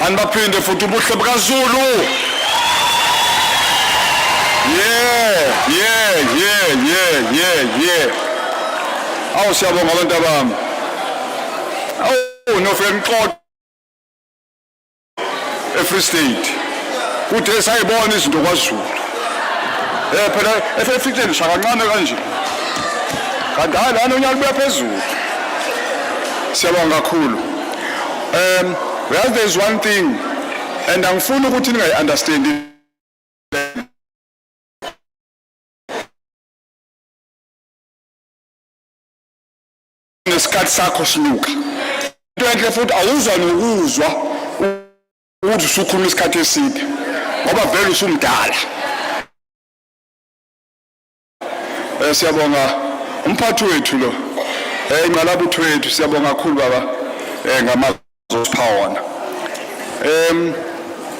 Anibaphinde futhi ubuhle bukaZulu. Yeah. Awu siyabonga abantu abami. Awu nofika nixoxa eFree State. Kuthe sayibona izinto kwaZulu. Phela efikile shaka kancane kanje. Kanti hayi lana unyaka buya phezulu. Siyabonga kakhulu. Well, there's one thing, and angifuni ukuthi ningayi-understand nesikhathi sakho sinuka. Into enhle futhi awuzwa nokuzwa ukuthi usukhuluma isikhathi eside ngoba vele usumdala. Siyabonga umphathi wethu lo. Ingqalabutho wethu siyabonga kakhulu baba ngamazosiphawana.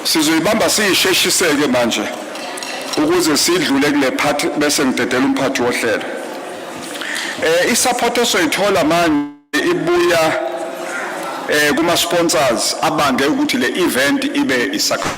Sizoyibamba siyisheshiseke manje ukuze sidlule kule part bese ngidedela umphathi wohlelo. Isupport esoyithola manje ibuya kuma sponsors abange ukuthi le event ibe isakho.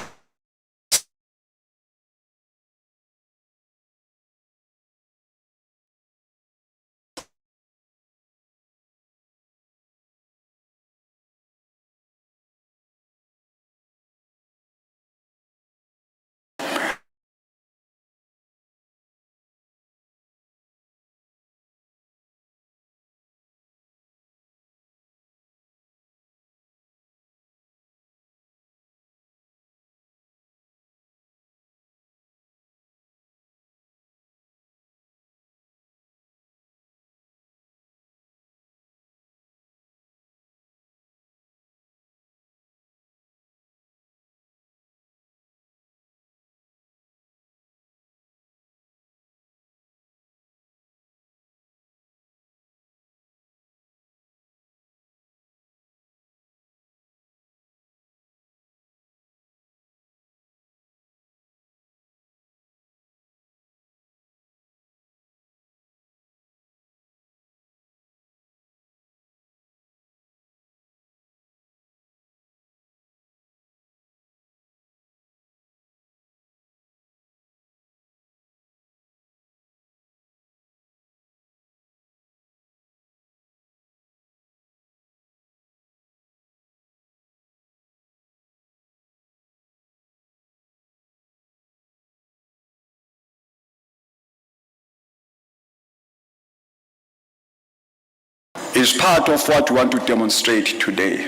Is part of what we want to demonstrate today,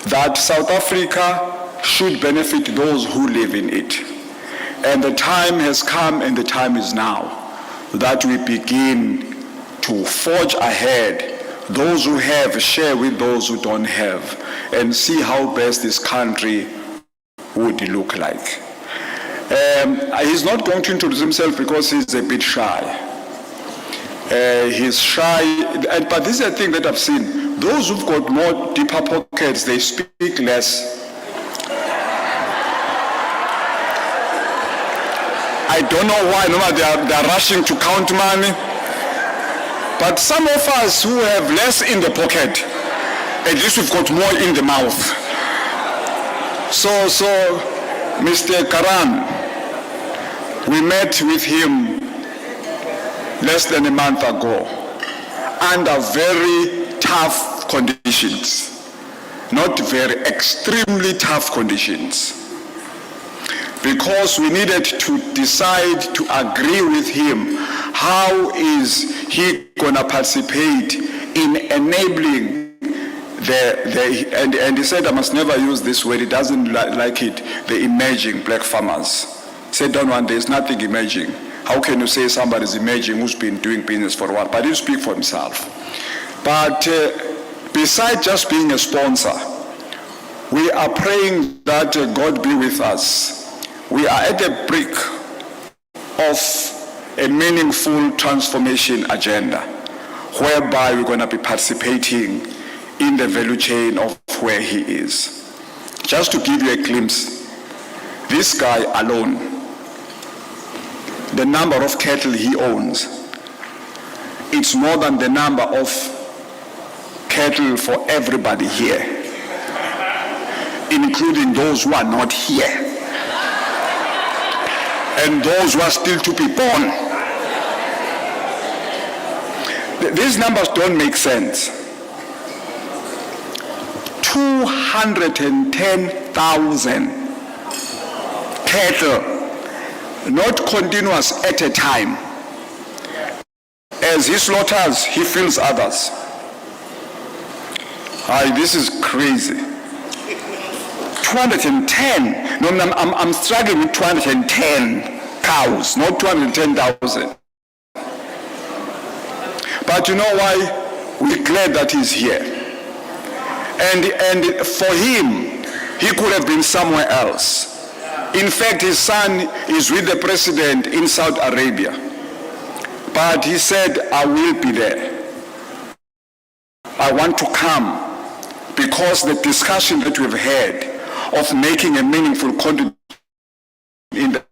that South Africa should benefit those who live in it. And the time has come and the time is now that we begin to forge ahead. Those who have share with those who don't have and see how best this country would look like. He's not going to introduce himself because he's a bit shy. He's shy, but this is a thing that I've seen. Those who've got more deeper pockets, they speak less. I don't know why, they're rushing to count money. But some of us who have less in the pocket, at least we've got more in the mouth. So Mr. Karan, we met with him less than a month ago under very tough conditions, not very extremely tough conditions, because we needed to decide to agree with him how is he going to participate in enabling and he said I must never use this word, he doesn't like it, the emerging black farmers. He said, don't want, there's nothing emerging. How can you say somebody's emerging who's been doing business for a while? But he'll speak for himself. But besides just being a sponsor, we are praying that God be with us. We are at the brink of a meaningful transformation agenda, whereby we're going to be participating in the value chain of where he is. Just to give you a glimpse, this guy alone, the number of cattle he owns, it's more than the number of cattle for everybody here. including those who are not here, and those who are still to be born. These numbers don't make sense. 210,000 cattle, not continuous at a time. As he slaughters, he fills others. This is crazy. 210. No, I'm struggling with 210 cows, not 210,000. But you know why? We're glad that he's here. And for him, he could have been somewhere else. In fact, his son is with the president in Saudi Arabia. But he said, I will be there. I want to come because the discussion that we've had of making a meaningful contribution in the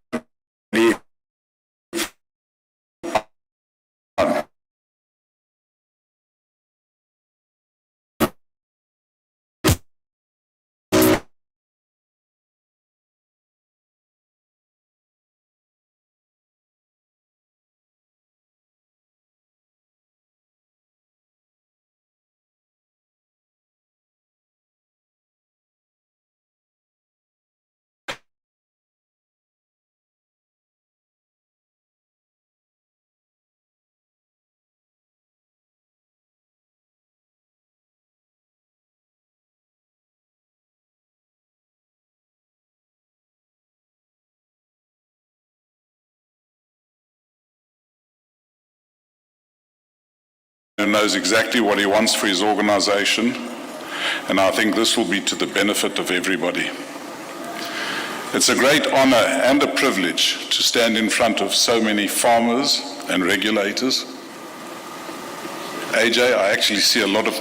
who knows exactly what he wants for his organization, and I think this will be to the benefit of everybody. It's a great honor and a privilege to stand in front of so many farmers and regulators. AJ, I actually see a lot of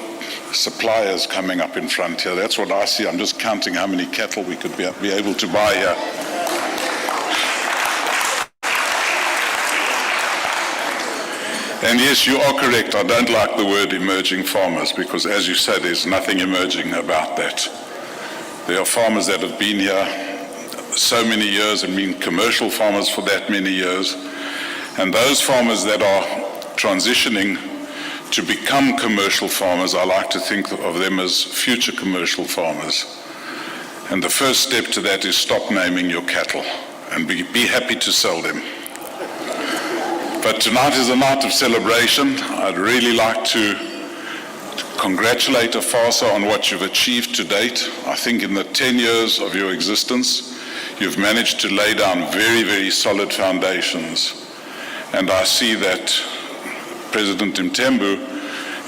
suppliers coming up in front here. That's what I see. I'm just counting how many cattle we could be able to buy here. And yes, you are correct. I don't like the word emerging farmers because, as you said, there's nothing emerging about that. There are farmers that have been here so many years and been commercial farmers for that many years. And those farmers that are transitioning to become commercial farmers, I like to think of them as future commercial farmers. And the first step to that is stop naming your cattle and be happy to sell them. But tonight is a night of celebration. I'd really like to congratulate Afasa on what you've achieved to date. I think in the 10 years of your existence, you've managed to lay down very, very solid foundations. And I see that President Mthembu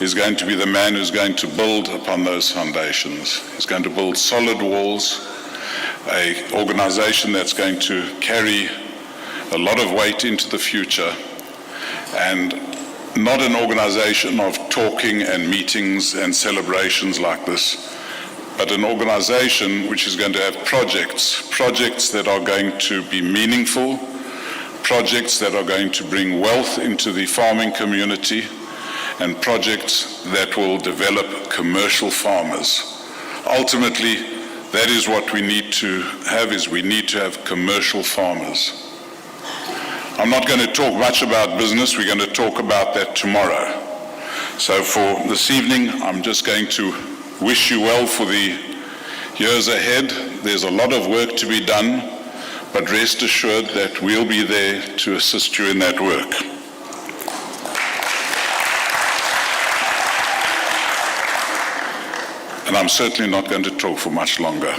is going to be the man who's going to build upon those foundations. He's going to build solid walls, an organization that's going to carry a lot of weight into the future, and not an organization of talking and meetings and celebrations like this, but an organization which is going to have projects that are going to be meaningful, projects that are going to bring wealth into the farming community, and projects that will develop commercial farmers. Ultimately, that is what we need to have, is we need to have commercial farmers. I'm not going to talk much about business. We're going to talk about that tomorrow. So for this evening, I'm just going to wish you well for the years ahead. There's a lot of work to be done, but rest assured that we'll be there to assist you in that work. And I'm certainly not going to talk for much longer.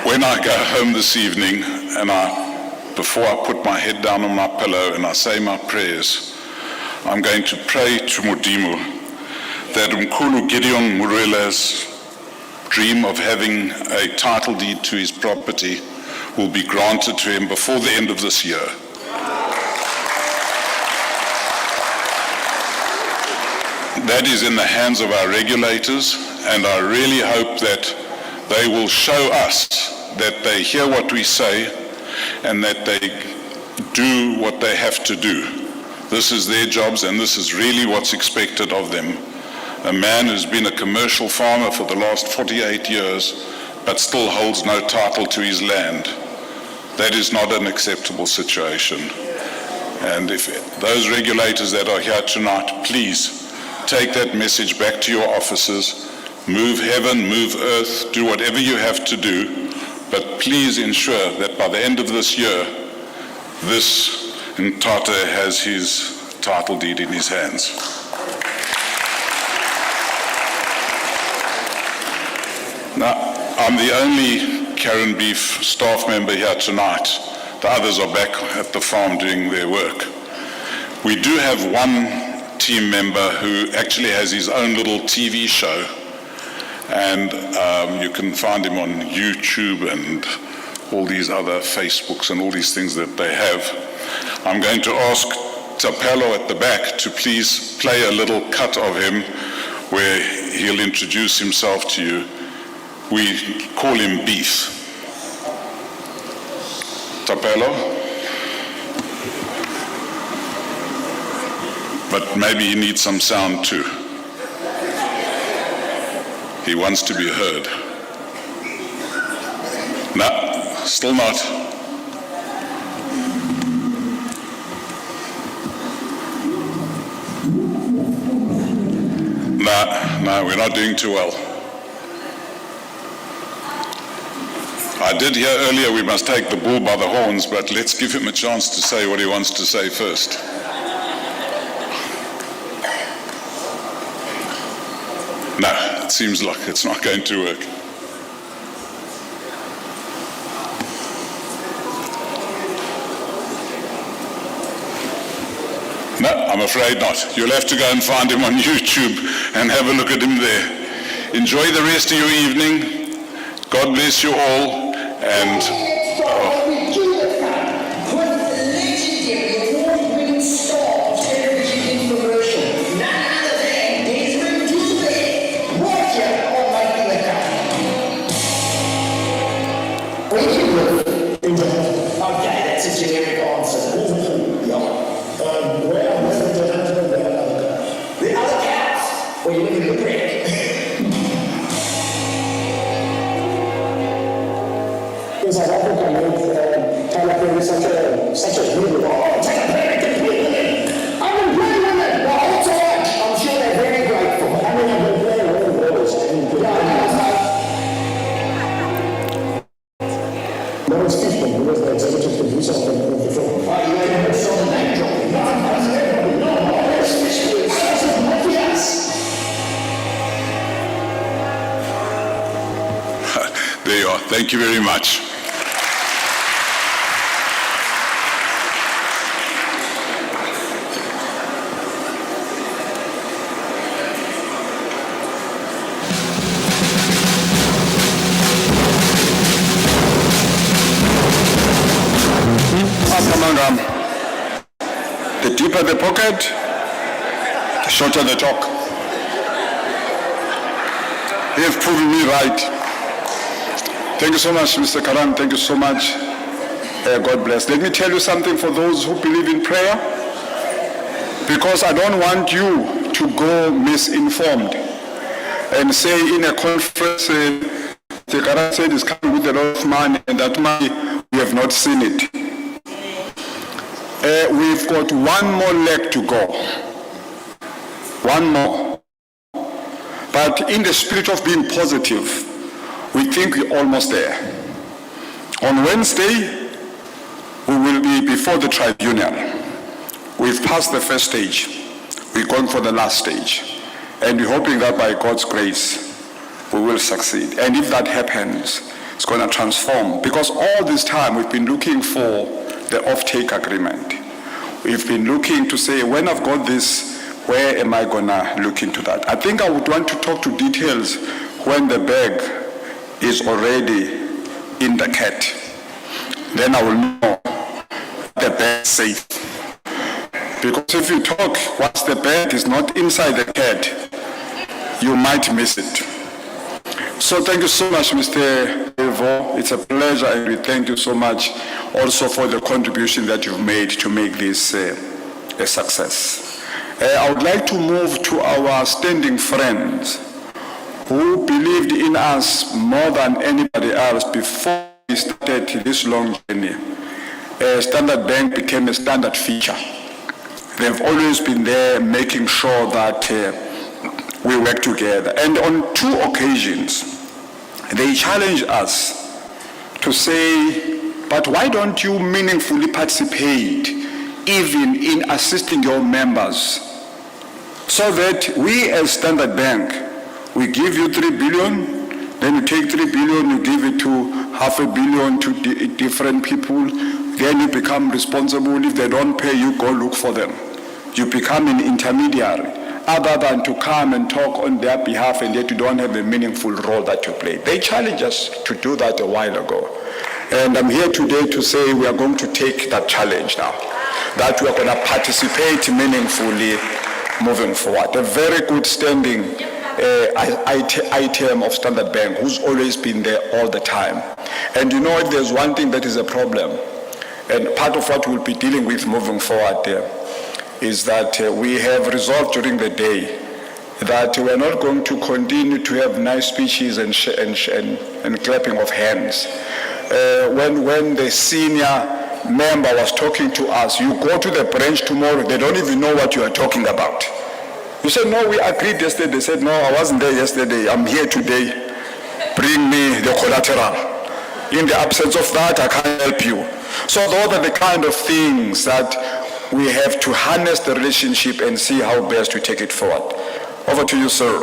When I go home this evening and before I put my head down on my pillow and I say my prayers, I'm going to pray to Modimo that Mkhulu Gideon Murela's dream of having a title deed to his property will be granted to him before the end of this year. That is in the hands of our regulators, and I really hope that they will show us that they hear what we say and that they do what they have to do. This is their jobs, and this is really what's expected of them. A man who's been a commercial farmer for the last 48 years but still holds no title to his land. That is not an acceptable situation. And if those regulators that are here tonight, please take that message back to your officers. Move heaven, move earth, do whatever you have to do, but please ensure that by the end of this year, this Ntate has his title deed in his hands. Now, I'm the only Karen Beef staff member here tonight. The others are back at the farm doing their work. We do have one team member who actually has his own little TV show, and you can find him on YouTube and all these other Facebooks and all these things that they have. I'm going to ask Tapelo at the back to please play a little cut of him where he'll introduce himself to you. We call him Beef. Tapelo? But maybe he needs some sound too. He wants to be heard. No, still not. No, we're not doing too well. I did hear earlier we must take the bull by the horns, but let's give him a chance to say what he wants to say first. No, it seems like it's not going to work. No, I'm afraid not. You'll have to go and find him on YouTube and have a look at him there. Enjoy the rest of your evening. God bless you all, and Okay, that's a generic answer. The other cows, or you live in the brick. In South Africa, Tyler is such a good oh, take a break, take a break. I'm in play with it the whole time. I'm sure they're very grateful. I mean, I've been playing all the words. No, it's people because the executive producer of the film. Oh, you ain't so name dropping. there you are. Thank you very much. The deeper the pocket, the shorter the talk. They have proven me right. Thank you so much, Mr. Karan. Thank you so much. God bless. Let me tell you something for those who believe in prayer, because I don't want you to go misinformed and say in a conference, the Karan said is coming with a lot of money, and that money, we have not seen it. We've got one more leg to go. One more. But in the spirit of being positive, we think we're almost there. On Wednesday, we will be before the tribunal. We've passed the first stage. We're going for the last stage. And we're hoping that by God's grace, we will succeed. And if that happens, it's going to transform. Because all this time, we've been looking for the off-take agreement. We've been looking to say, when I've got this, where am I gonna look into that? I think I would want to talk to details when the bag is already in the cat. Then I will know the bag is safe. Because if you talk once the bag is not inside the cat, you might miss it. So thank you so much, Mr. Evo. It's a pleasure, and we thank you so much also for the contribution that you've made to make this a success. I would like to move to our standing friends who believed in us more than anybody else before we started this long journey. Standard Bank became a standard feature. They've always been there making sure that we work together. And on 2 occasions, they challenged us to say, but why don't you meaningfully participate even in assisting your members, so that we as Standard Bank, we give you 3 billion, then you take 3 billion, you give it to $500 million to different people, then you become responsible. If they don't pay, you go look for them. You become an intermediary, other than to come and talk on their behalf, and yet you don't have a meaningful role that you play. They challenged us to do that a while ago. And I'm here today to say we are going to take that challenge now, that we are going to participate meaningfully moving forward. A very good standing item of Standard Bank, who's always been there all the time. And you know, if there's one thing that is a problem, and part of what we'll be dealing with moving forward there, is that we have resolved during the day that we are not going to continue to have nice speeches and clapping of hands. When the senior member was talking to us, you go to the branch tomorrow, they don't even know what you are talking about. You said, no, we agreed yesterday. They said, no, I wasn't there yesterday. I'm here today. Bring me the collateral. In the absence of that, I can't help you. So those are the kind of things that we have to harness the relationship and see how best to take it forward. Over to you, sir.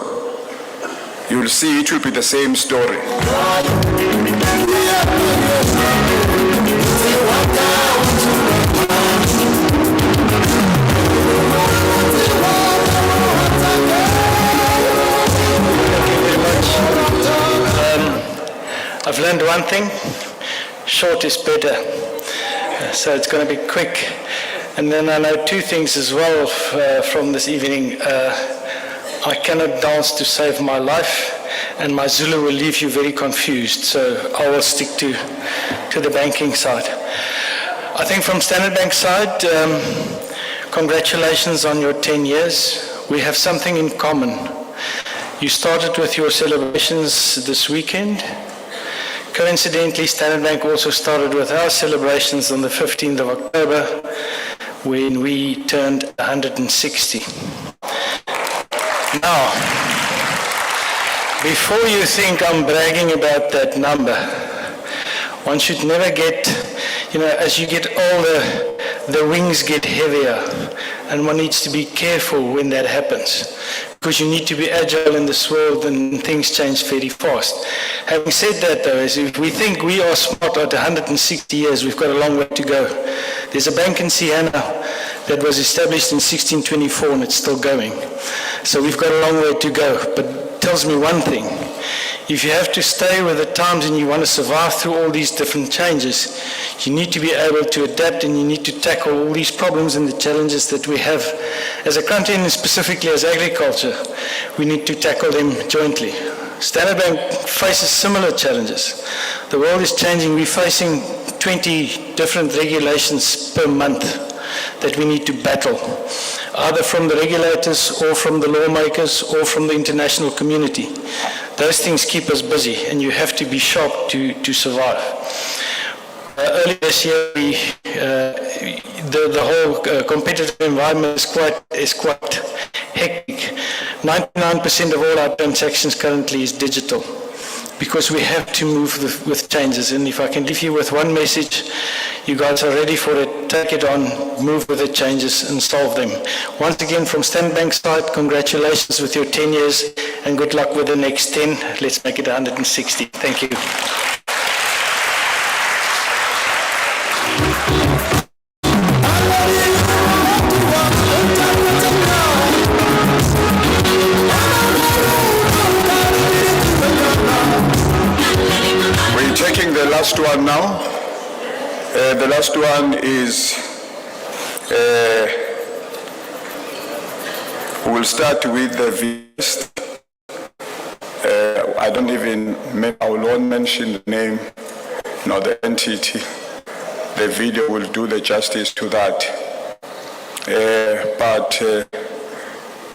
You will see it will be the same story. I've learned one thing: short is better. So it's going to be quick. And then I know 2 things as well from this evening. I cannot dance to save my life, and my Zulu will leave you very confused. So I will stick to the banking side. I think from Standard Bank side, congratulations on your 10 years. We have something in common. You started with your celebrations this weekend. Coincidentally, Standard Bank also started with our celebrations on the 15th of October, when we turned 160. Now, before you think I'm bragging about that number, one should never get, as you get older, the wings get heavier, and one needs to be careful when that happens, because you need to be agile in this world and things change very fast. Having said that, though, is if we think we are smart at 160 years, we've got a long way to go. There's a bank in Siena that was established in 1624 and it's still going. So we've got a long way to go, but it tells me one thing. If you have to stay with the times and you want to survive through all these different changes, you need to be able to adapt, and you need to tackle all these problems and the challenges that we have as a country, and specifically as agriculture. We need to tackle them jointly. Standard Bank faces similar challenges. The world is changing. We're facing 20 different regulations per month that we need to battle, either from the regulators or from the lawmakers or from the international community. Those things keep us busy, and you have to be sharp to survive. Earlier this year, the whole competitive environment is quite hectic. 99% of all our transactions currently is digital, because we have to move with changes. And if I can leave you with one message, you guys are ready for it, take it on, move with the changes and solve them. Once again, from Standard Bank side, congratulations with your 10 years and good luck with the next 10. Let's make it 160. Thank you. We're taking the last one now. The last one is, we'll start with the VS. I don't even, I will not mention the name, nor the entity. The video will do the justice to that. But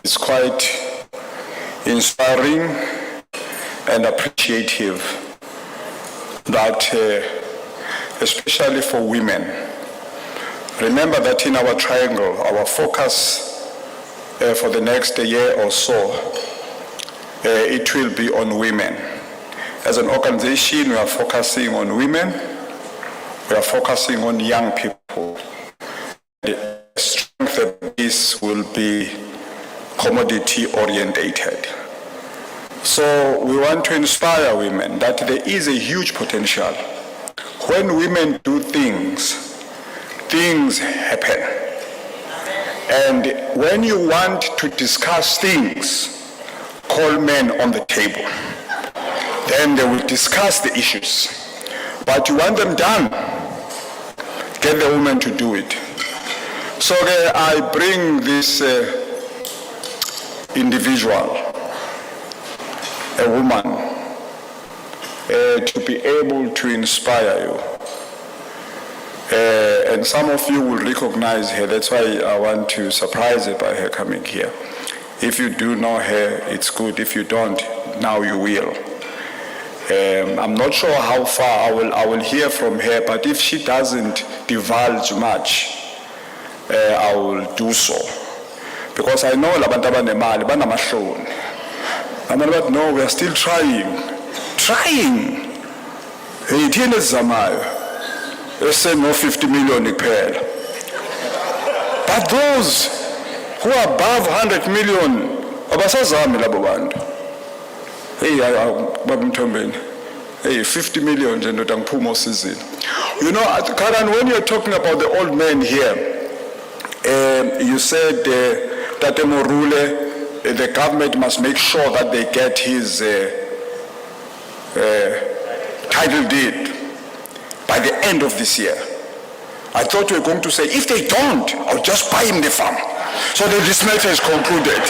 it's quite inspiring and appreciative that, especially for women, remember that in our triangle, our focus for the next year or so, it will be on women. As an organization, we are focusing on women, we are focusing on young people. The strength of this will be commodity orientated. So we want to inspire women that there is a huge potential. When women do things, things happen. And when you want to discuss things, call men on the table. Then they will discuss the issues. But you want them done, get the woman to do it. So I bring this individual, a woman, to be able to inspire you. And some of you will recognize her. That's why I want to surprise her by her coming here. If you do know her, it's good. If you don't, now you will. I'm not sure how far I will hear from her, but if she doesn't divulge much, I will do so. Because I know labantu abanemali banamahloni. But no, we are still trying. Trying. Hey, thina esizamayo. Ese no 50 million kuphela. But those who are above 100 million, abasazami labo bantu. Hey, babamthombeni. Hey, 50 million nje ndoda ngiphuma osizini. You know, Karan, when you're talking about the old men here, you said that the Morule, the government must make sure that they get his title deed by the end of this year. I thought you were going to say, if they don't, I'll just buy him the farm. So that this matter is concluded.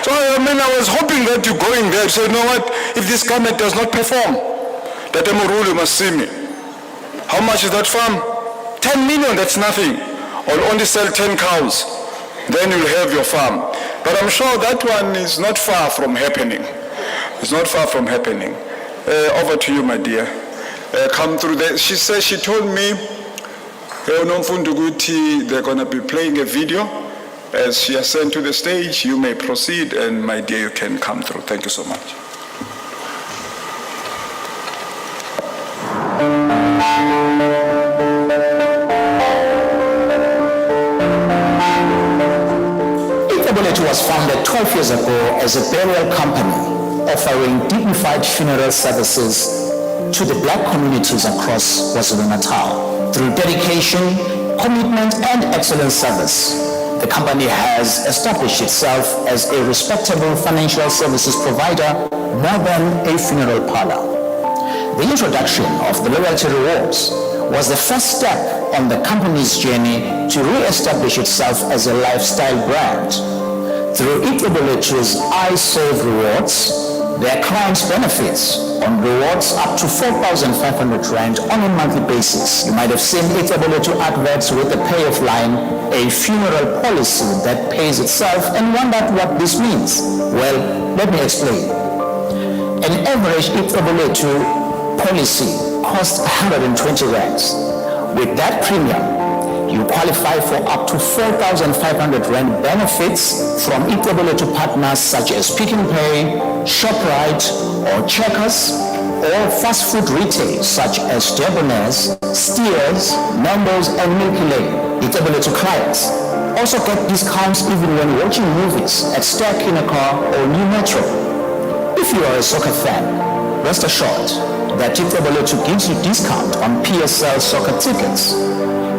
So I was hoping that you go in there and say, you know what, if this government does not perform, that the Morule must see me. How much is that farm? 10 million, that's nothing. I'll only sell 10 cows. Then you'll have your farm. But I'm sure that one is not far from happening. It's not far from happening. Over to you, my dear. Come through there. She said, she told me, they're going to be playing a video. As she has sent to the stage, you may proceed, and my dear, you can come through. Thank you so much. Was founded 12 years ago as a burial company offering dignified funeral services to the black communities across KwaZulu-Natal. Through dedication, commitment, and excellent service, the company has established itself as a respectable financial services provider more than a funeral parlor. The introduction of the loyalty rewards was the first step on the company's journey to re-establish itself as a lifestyle brand. Through Iteboleto's I Save Rewards, their clients benefits on rewards up to 4,500 Rand on a monthly basis. You might have seen Iteboleto adverts with the payoff line, a funeral policy that pays itself, and wondered what this means. Well, let me explain. An average Iteboleto policy costs 120 Rands. With that premium, you qualify for up to 4,500 Rand benefits from Iteboleto partners such as Pick n Pay, ShopRite, or Checkers, or fast food retail such as DURBAN, Steers, Nando's, and Milky Lane. Iteboleto clients also get discounts even when watching movies at Star Kinocar or New Metro. If you are a soccer fan, rest assured that Iteboleto gives you discount on PSL soccer tickets.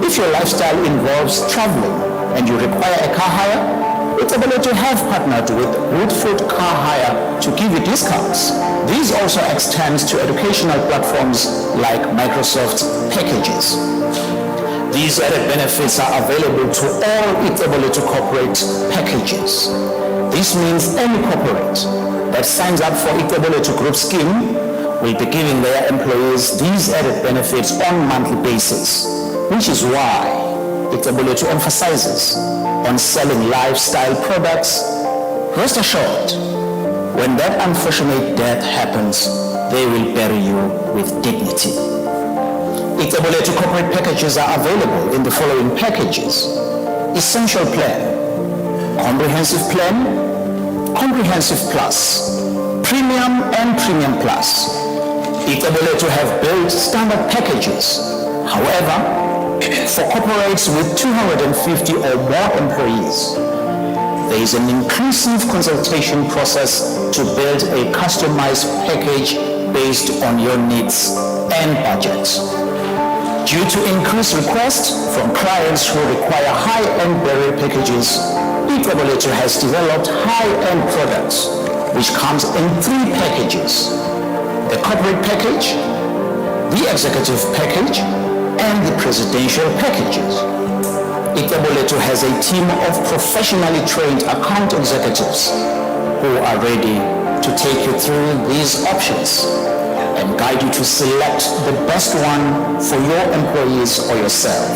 If your lifestyle involves traveling and you require a car hire, Iteboleto have partnered with Woodfoot Car Hire to give you discounts. These also extend to educational platforms like Microsoft Packages. These added benefits are available to all Iteboleto corporate packages. This means any corporate that signs up for Iteboleto Group scheme will be giving their employees these added benefits on a monthly basis, which is why Iteboleto emphasizes on selling lifestyle products. Rest assured, When that unfortunate death happens, they will bury you with dignity. Itaboletu corporate packages are available in the following packages: Essential Plan, Comprehensive Plan, Comprehensive Plus, Premium and Premium Plus. Itaboletu have built standard packages. However, for corporates with 250 or more employees, there is an inclusive consultation process to build a customized package based on your needs and budget. Due to increased requests from clients who require high-end burial packages, Itaboletu has developed high-end products, which comes in 3 packages: the corporate package, the executive package, and the presidential packages. Itaboletu has a team of professionally trained account executives who are ready to take you through these options and guide you to select the best one for your employees or yourself.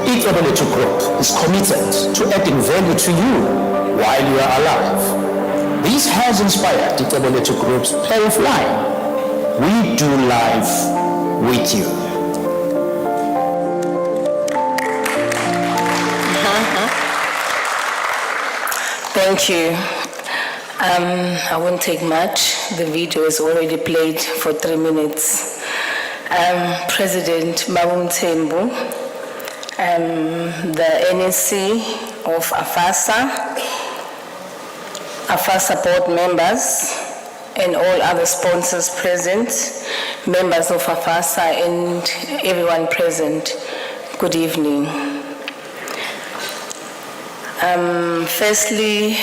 Itaboletu Group is committed to adding value to you while you are alive. This has inspired Itaboletu Group's tariff line: we do life with you. Thank you. I won't take much. The video is already played for 3 minutes. President Mabum Tembu, the NEC of Afasa board members, and all other sponsors present, members of Afasa and everyone present, good evening. Firstly,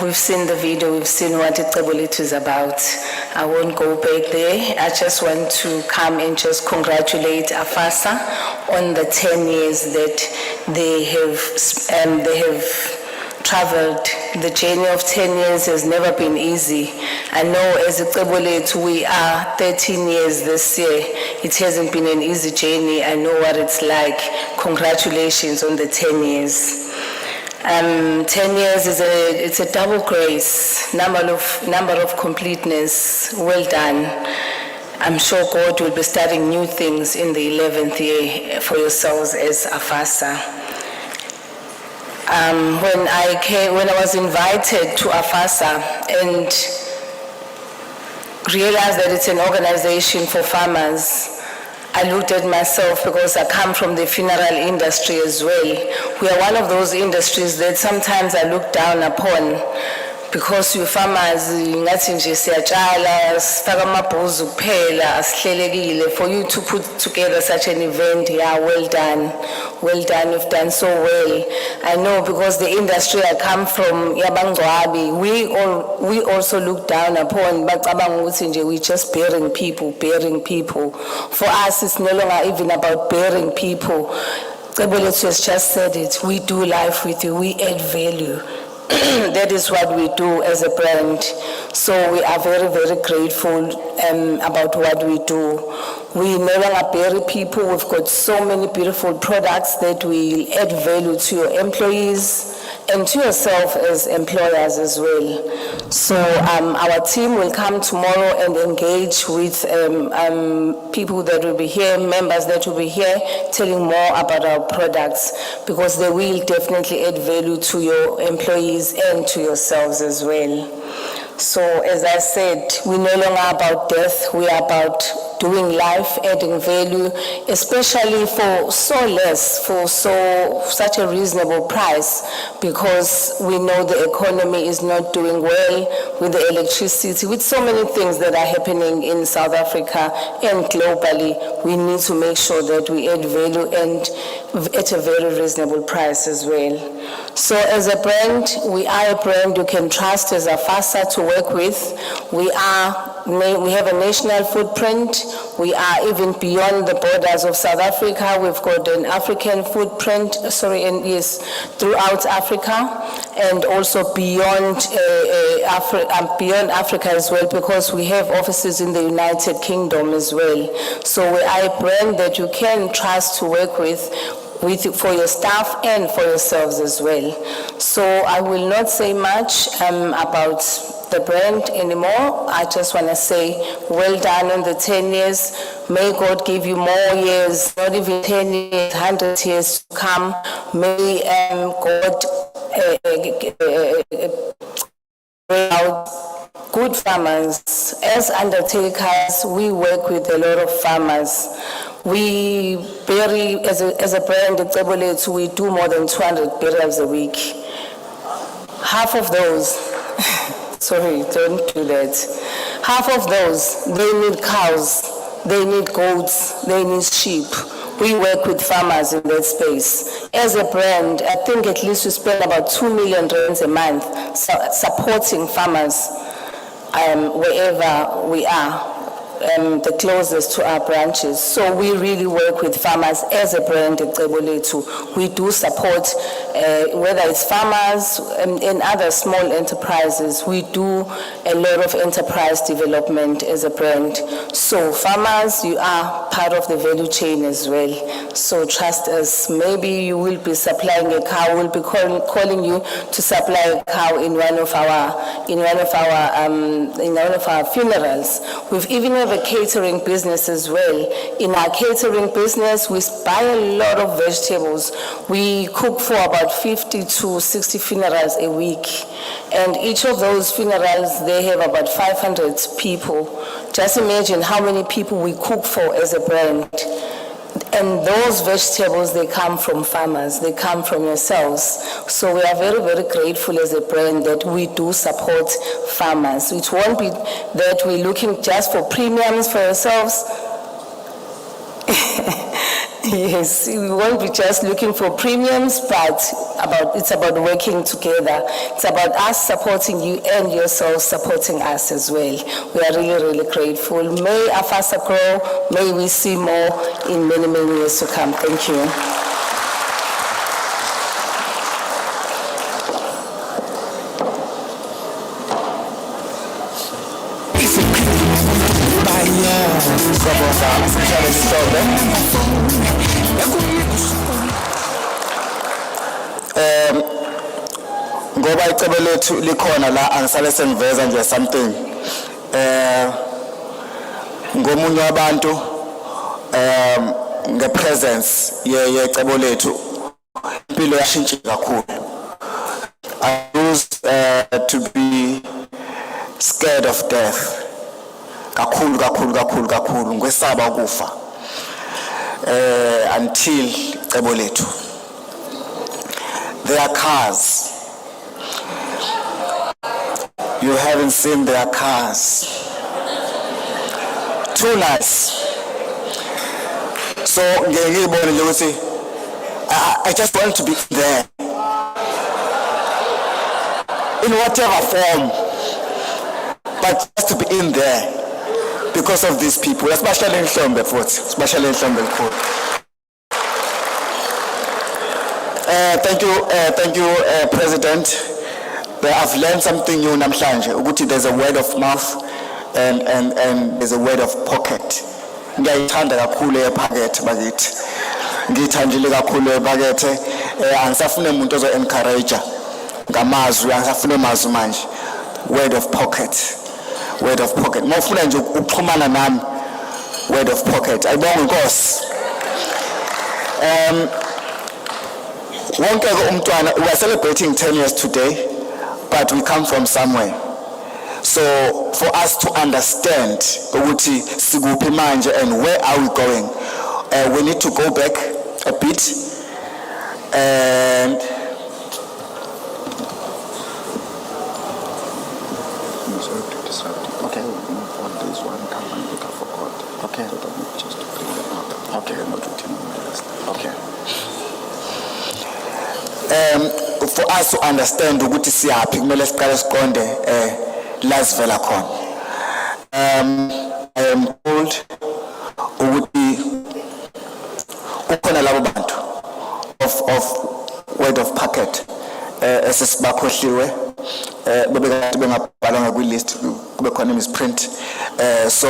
we've seen the video, we've seen what Itaboletu is about. I won't go back there. I just want to come and just congratulate Afasa on the 10 years that they have traveled. The journey of 10 years has never been easy. I know as Itaboletu, we are 13 years this year. It hasn't been an easy journey. I know what it's like. Congratulations on the 10 years. 10 years it's a double grace, number of completeness. Well done. I'm sure God will be starting new things in the 11th year for yourselves as Afasa. When I was invited to Afasa and realized that it's an organization for farmers, I looked at myself because I come from the funeral industry as well. We are one of those industries that sometimes I look down upon because we farmers, ngathi nje siyatshala, sifaka amabhuzu kuphela, asihlelekile. For you to put together such an event, yeah, well done, you've done so well. I know because the industry I come from, yabangcwabi, we also look down upon, bacabanga ukuthi nje we just burying people. For us, it's no longer even about burying people. Itaboletu has just said it, we do life with you, we add value. That is what we do as a brand. So we are very, very grateful about what we do. We no longer bury people. We've got so many beautiful products that will add value to your employees and to yourself as employers as well. So our team will come tomorrow and engage with people that will be here, members that will be here, telling more about our products, because they will definitely add value to your employees and to yourselves as well. So as I said, we're no longer about death, we are about doing life, adding value, especially for such a reasonable price, because we know the economy is not doing well with the electricity, with so many things that are happening in South Africa and globally. We need to make sure that we add value and at a very reasonable price as well. So as a brand, we are a brand you can trust as Afasa to work with. We have a national footprint. We are even beyond the borders of South Africa. We've got an African footprint, throughout Africa, and also beyond Africa as well, because we have offices in the United Kingdom as well. So we are a brand that you can trust to work with. for your staff and for yourselves as well. So I will not say much about the brand anymore. I just want to say well done on the 10 years. May God give you more years, not even 10 years, 100 years to come. May God bring out good farmers. As undertakers, we work with a lot of farmers. We bury, as a brand at KWAZULU, we do more than 200 burials a week. Half of those, sorry, don't do that. Half of those, they need cows, they need goats, they need sheep. We work with farmers in that space. As a brand, I think at least we spend about 2 million rands a month supporting farmers wherever we are. The closest to our branches. So we really work with farmers as a brand at KWAZULU. We do support, whether it's farmers and other small enterprises, we do a lot of enterprise development as a brand. So farmers, you are part of the value chain as well. So trust us. Maybe you will be supplying a cow. We'll be calling you to supply a cow in one of our funerals. We've even have a catering business as well. In our catering business, we buy a lot of vegetables. We cook for about 50 to 60 funerals a week. And each of those funerals, they have about 500 people. Just imagine how many people we cook for as a brand. And those vegetables, they come from farmers, they come from yourselves. So we are very, very grateful as a brand that we do support farmers. It won't be that we're looking just for premiums for ourselves. Yes, we won't be just looking for premiums, but it's about working together. It's about us supporting you and yourselves supporting us as well. We are really, really grateful. May Afasa grow. May we see more in many, many years to come. Thank you. Ngoba icebo lethu likhona la angisale sengiveza nje something ngomunye wabantu ngepresence yecebo lethu impilo yashintsha kakhulu. I used to be scared of death kakhulu ngesaba ukufa until icebo lethu. There are cars. You haven't seen their cars. Too nice. So I just want to be there. In whatever form. But just to be in there. Because of these people. Especially in Hlombe futhi. Especially in Hlombe Court. Thank you, President. I've learned something new namhlanje. Ukuthi there's a word of mouth and there's a word of pocket. Ngiyayithanda kakhulu epocket bakithi. Ngiyithandile kakhulu epocket. Angisafune umuntu ozo encourage ngamazwi, angisafune amazwi manje. Word of pocket. Word of pocket. Mawufuna nje ukuxhumana nami. Word of pocket. Ayibonge Nkosi. We are celebrating 10 years today, but we come from somewhere. So for us to understand ukuthi sikuphi manje and where are we going, we need to go back a bit and sorry to disrupt. Okay, on this one company I forgot. Okay, just to bring it up. Okay, not written on my list. Okay. For us to understand ukuthi siyaphi kumele siqale siqonde la sivela khona. I am told ukuthi ukhona labo bantu of word of pocket esesibakhohliwe bebekade bengabhalanga kwi list kube khona misprint. So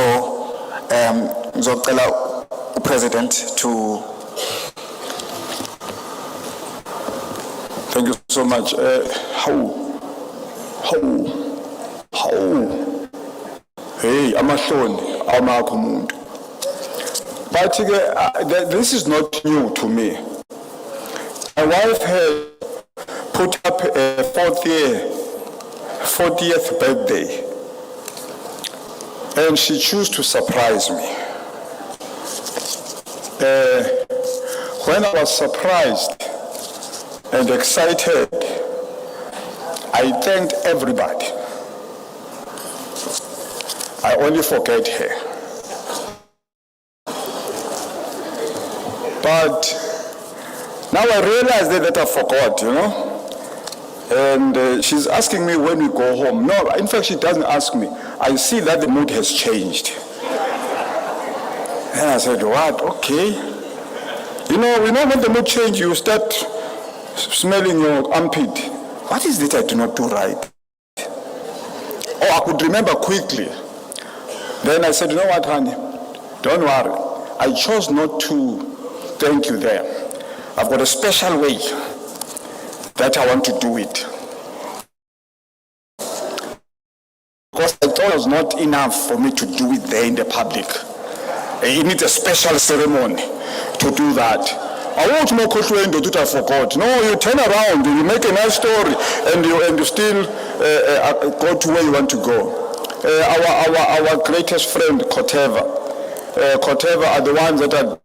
ngizocela upresident to Thank you so much. Hey, amahloni amakho umuntu. But this is not new to me. My wife had put up a 40th birthday, and she chose to surprise me. When I was surprised and excited, I thanked everybody. I only forget her. But now I realize that I forgot, you know. And she's asking me when we go home. No, in fact, she doesn't ask me. I see that the mood has changed. And I said, what? Okay. You know when the mood changes, you start smelling your armpit. What is it I do not do right? Oh, I could remember quickly. Then I said, you know what, honey? Don't worry. I chose not to thank you there. I've got a special way that I want to do it. Because I thought it was not enough for me to do it there in the public. You need a special ceremony to do that. I won't make I forgot. No, you turn around, you make a nice story, and you still go to where you want to go. Our greatest friend, Koteva are the ones that are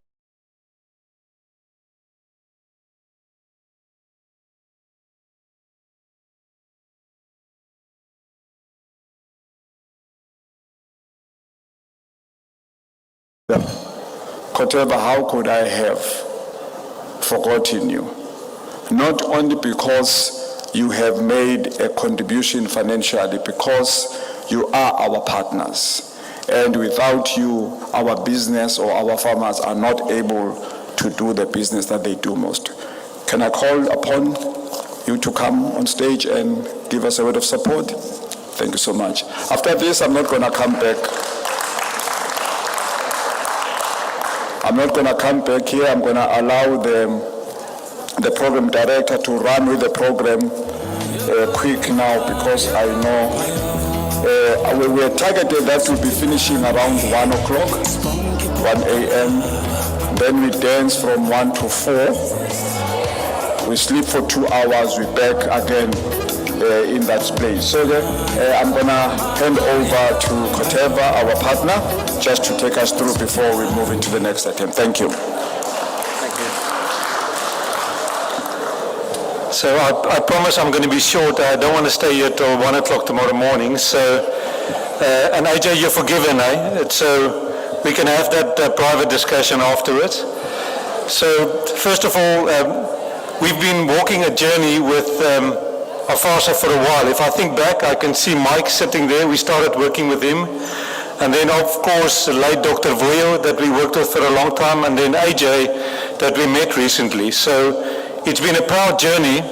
Koteva, how could I have forgotten you? Not only because you have made a contribution financially, because you are our partners. And without you, our business or our farmers are not able to do the business that they do most. Can I call upon you to come on stage and give us a word of support? Thank you so much. After this, I'm not going to come back. I'm not going to come back here. I'm going to allow the program director to run with the program quick now, because I know we are targeted that we'll be finishing around 1 o'clock, 1 a.m. Then we dance from 1 to 4. We sleep for 2 hours. We back again in that place. So I'm going to hand over to Koteva, our partner, just to take us through before we move into the next item. Thank you. So I promise I'm going to be short. I don't want to stay here till 1 o'clock tomorrow morning. So, and AJ, you're forgiven, eh? So we can have that private discussion afterwards. So first of all, we've been walking a journey with Afasa for a while. If I think back, I can see Mike sitting there. We started working with him. And then, of course, the late Dr. Vuyo that we worked with for a long time, and then AJ that we met recently. So it's been a proud journey.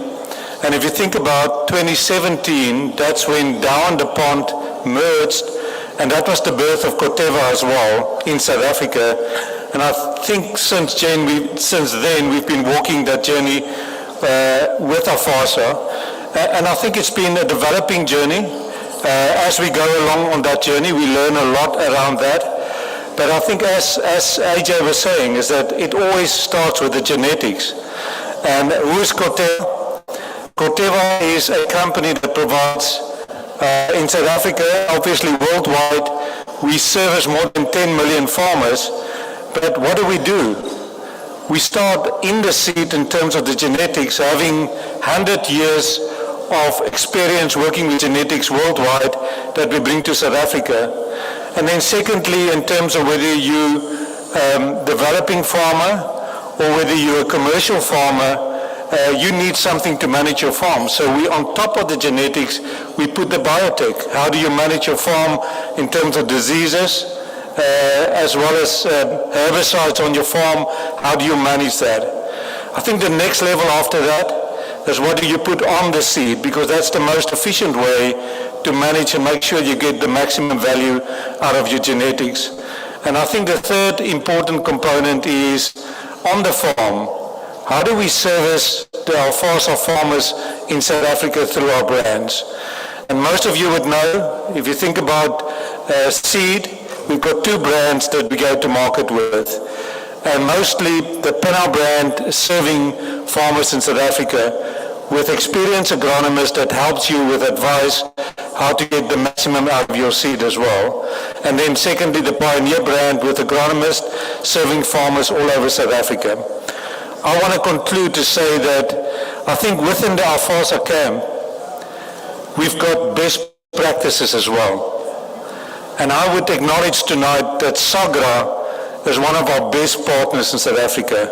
And if you think about 2017, that's when Down the Pond merged, and that was the birth of Koteva as well in South Africa. And I think since then we've been walking that journey with Afasa. And I think it's been a developing journey. As we go along on that journey, we learn a lot around that. But I think as AJ was saying, is that it always starts with the genetics. And who is Koteva? Koteva is a company that provides, in South Africa, obviously worldwide, we service more than 10 million farmers. But what do? We start in the seed in terms of the genetics, having 100 years of experience working with genetics worldwide that we bring to South Africa. And then secondly, in terms of whether you developing farmer or whether you're a commercial farmer, you need something to manage your farm. So we, on top of the genetics, we put the biotech. How do you manage your farm in terms of diseases, as well as herbicides on your farm? How do you manage that? I think the next level after that is what do you put on the seed, because that's the most efficient way to manage and make sure you get the maximum value out of your genetics. And I think the third important component is on the farm, how do we service the Afasa farmers in South Africa through our brands? And most of you would know, if you think about seed, we've got 2 brands that we go to market with. And mostly the Penna brand is serving farmers in South Africa with experienced agronomists that helps you with advice how to get the maximum out of your seed as well. And then secondly, the Pioneer brand with agronomists serving farmers all over South Africa. I want to conclude to say that I think within the Afasa camp, we've got best practices as well. And I would acknowledge tonight that SAGRA is one of our best partners in South Africa.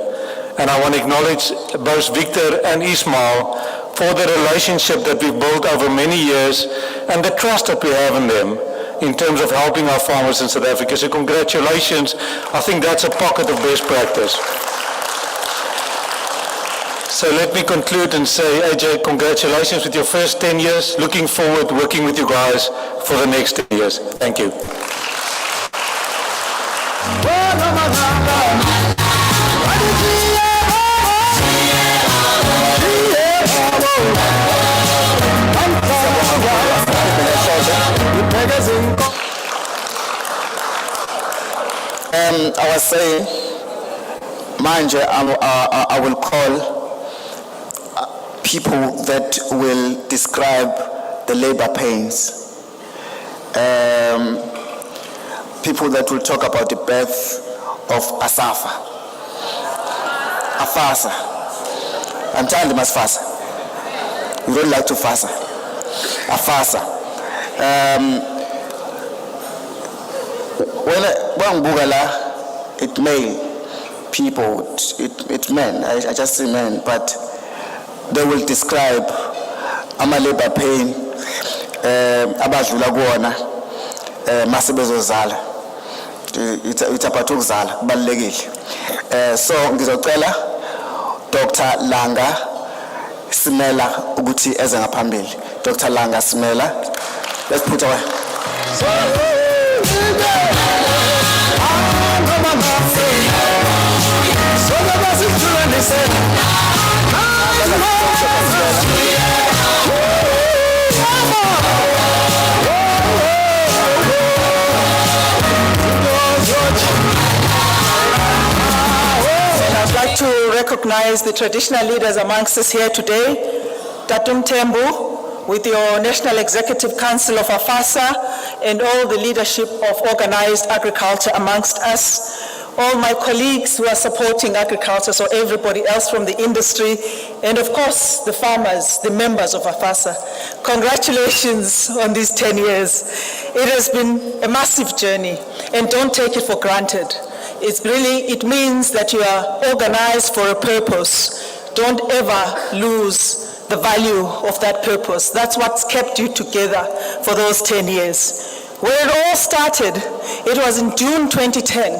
And I want to acknowledge both Victor and Ismail for the relationship that we've built over many years and the trust that we have in them in terms of helping our farmers in South Africa. So congratulations. I think that's a pocket of best practice. So let me conclude and say, AJ, congratulations with your first 10 years. Looking forward to working with you guys for the next 10 years. Thank you. I was saying, manje, I will call people that will describe the labor pains. People that will talk about the birth of Afasa. I'm telling them as Fasa. We don't like to Fasa. Afasa. When Bugala, it male people, it men, I just say men, but they will describe ama labor pain, abadlula kuwona, mase bezozala. Itaphatha ukuzala kubalekile. So ngizocela Dr. Langa Simela ukuthi eze ngaphambili. Dr. Langa Simela, let's put away. I'd like to recognize the traditional leaders amongst us here today. Tatum Tembu, with your National Executive Council of Afasa and all the leadership of organized agriculture amongst us. All my colleagues who are supporting agriculture, so everybody else from the industry, and of course the farmers, the members of Afasa. Congratulations on these 10 years. It has been a massive journey, and don't take it for granted. It means that you are organized for a purpose. Don't ever lose the value of that purpose. That's what's kept you together for those 10 years. Where it all started, it was in June 2010.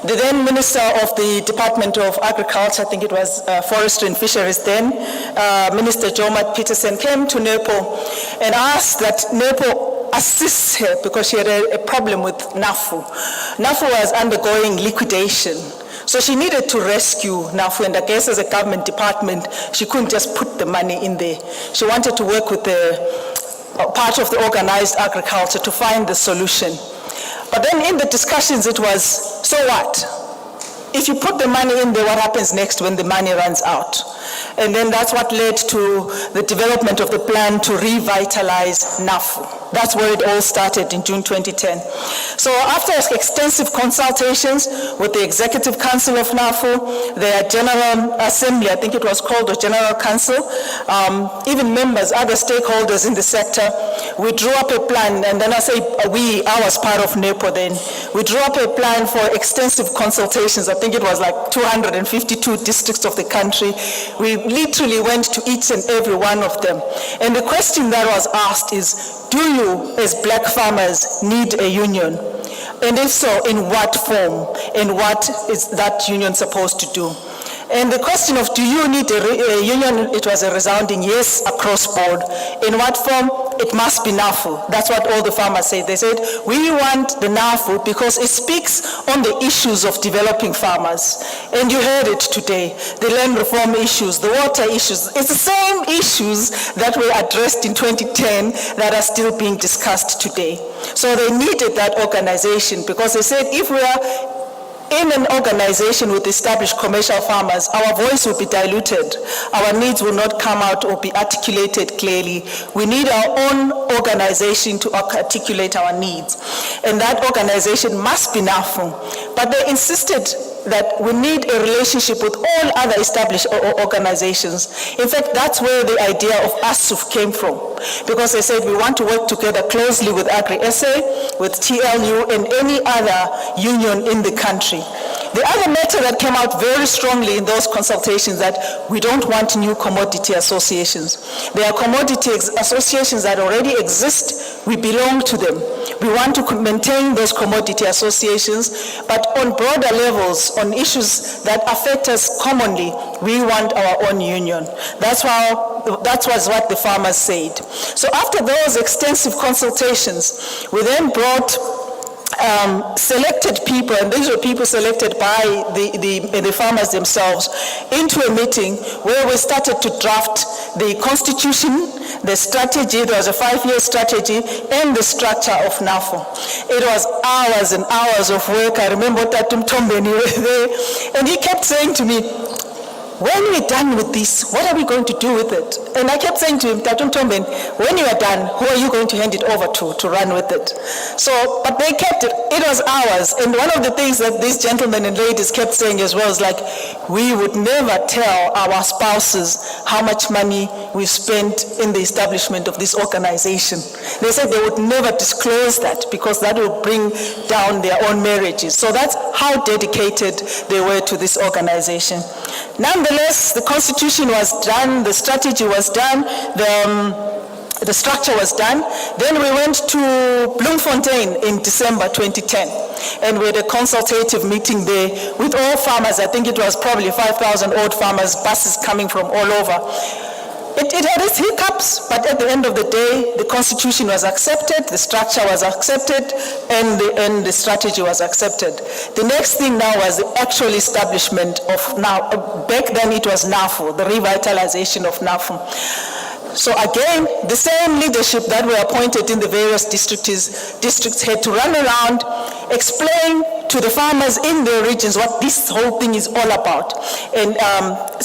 The then Minister of the Department of Agriculture, I think it was Forestry and Fisheries then, Minister Jomat Peterson, came to NEPO and asked that NEPO assist her because she had a problem with NAFU. NAFU was undergoing liquidation. So she needed to rescue NAFU, and I guess as a government department, she couldn't just put the money in there. She wanted to work with the part of the organized agriculture to find the solution. But then in the discussions it was, so what? If you put the money in there, what happens next when the money runs out? And then that's what led to the development of the plan to revitalize NAFU. That's where it all started in June 2010. So after extensive consultations with the Executive Council of NAFU, their General Assembly, I think it was called the General Council, even members, other stakeholders in the sector, we drew up a plan, and then I say I was part of NEPO then, we drew up a plan for extensive consultations. I think it was like 252 districts of the country. We literally went to each and every one of them. And the question that was asked is, do you, as black farmers, need a union? And if so, in what form? And what is that union supposed to do? And the question of do you need a union, it was a resounding yes across board. In what form? it must be NAFU. That's what all the farmers said. They said, we want the NAFU because it speaks on the issues of developing farmers. And you heard it today, the land reform issues, the water issues. It's the same issues that were addressed in 2010 that are still being discussed today. So they needed that organization because they said if we are in an organization with established commercial farmers, our voice will be diluted. Our needs will not come out or be articulated clearly. We need our own organization to articulate our needs. And that organization must be NAFU. But they insisted that we need a relationship with all other established organizations. In fact, that's where the idea of ASUF came from, because they said we want to work together closely with Agri-SA, with TLU, and any other union in the country. The other matter that came out very strongly in those consultations that we don't want new commodity associations. There are commodity associations that already exist. We belong to them. We want to maintain those commodity associations, but on broader levels, on issues that affect us commonly, we want our own union. That was what the farmers said. So after those extensive consultations, we then brought selected people, and these were people selected by the farmers themselves, into a meeting where we started to draft the constitution, the strategy. There was a 5-year strategy, and the structure of NAFU. It was hours and hours of work. I remember Tatum Tombeni was there, and he kept saying to me, when we're done with this, what are we going to do with it? And I kept saying to him, Tatum Tomben, when you are done, who are you going to hand it over to run with it? So, but they kept it. It was ours. And one of the things that these gentlemen and ladies kept saying as well is like, we would never tell our spouses how much money we spent in the establishment of this organization. They said they would never disclose that because that will bring down their own marriages. So that's how dedicated they were to this organization. Nonetheless, the constitution was done, the strategy was done, the structure was done. Then we went to Bloemfontein in December 2010, and we had a consultative meeting there with all farmers. I think it was probably 5,000 odd farmers, buses coming from all over. It had its hiccups, but at the end of the day, the constitution was accepted, the structure was accepted, and the strategy was accepted. The next thing now was the actual establishment of back then it was NAFU, the revitalization of NAFU. So again, the same leadership that were appointed in the various districts had to run around, explain to the farmers in their regions what this whole thing is all about, and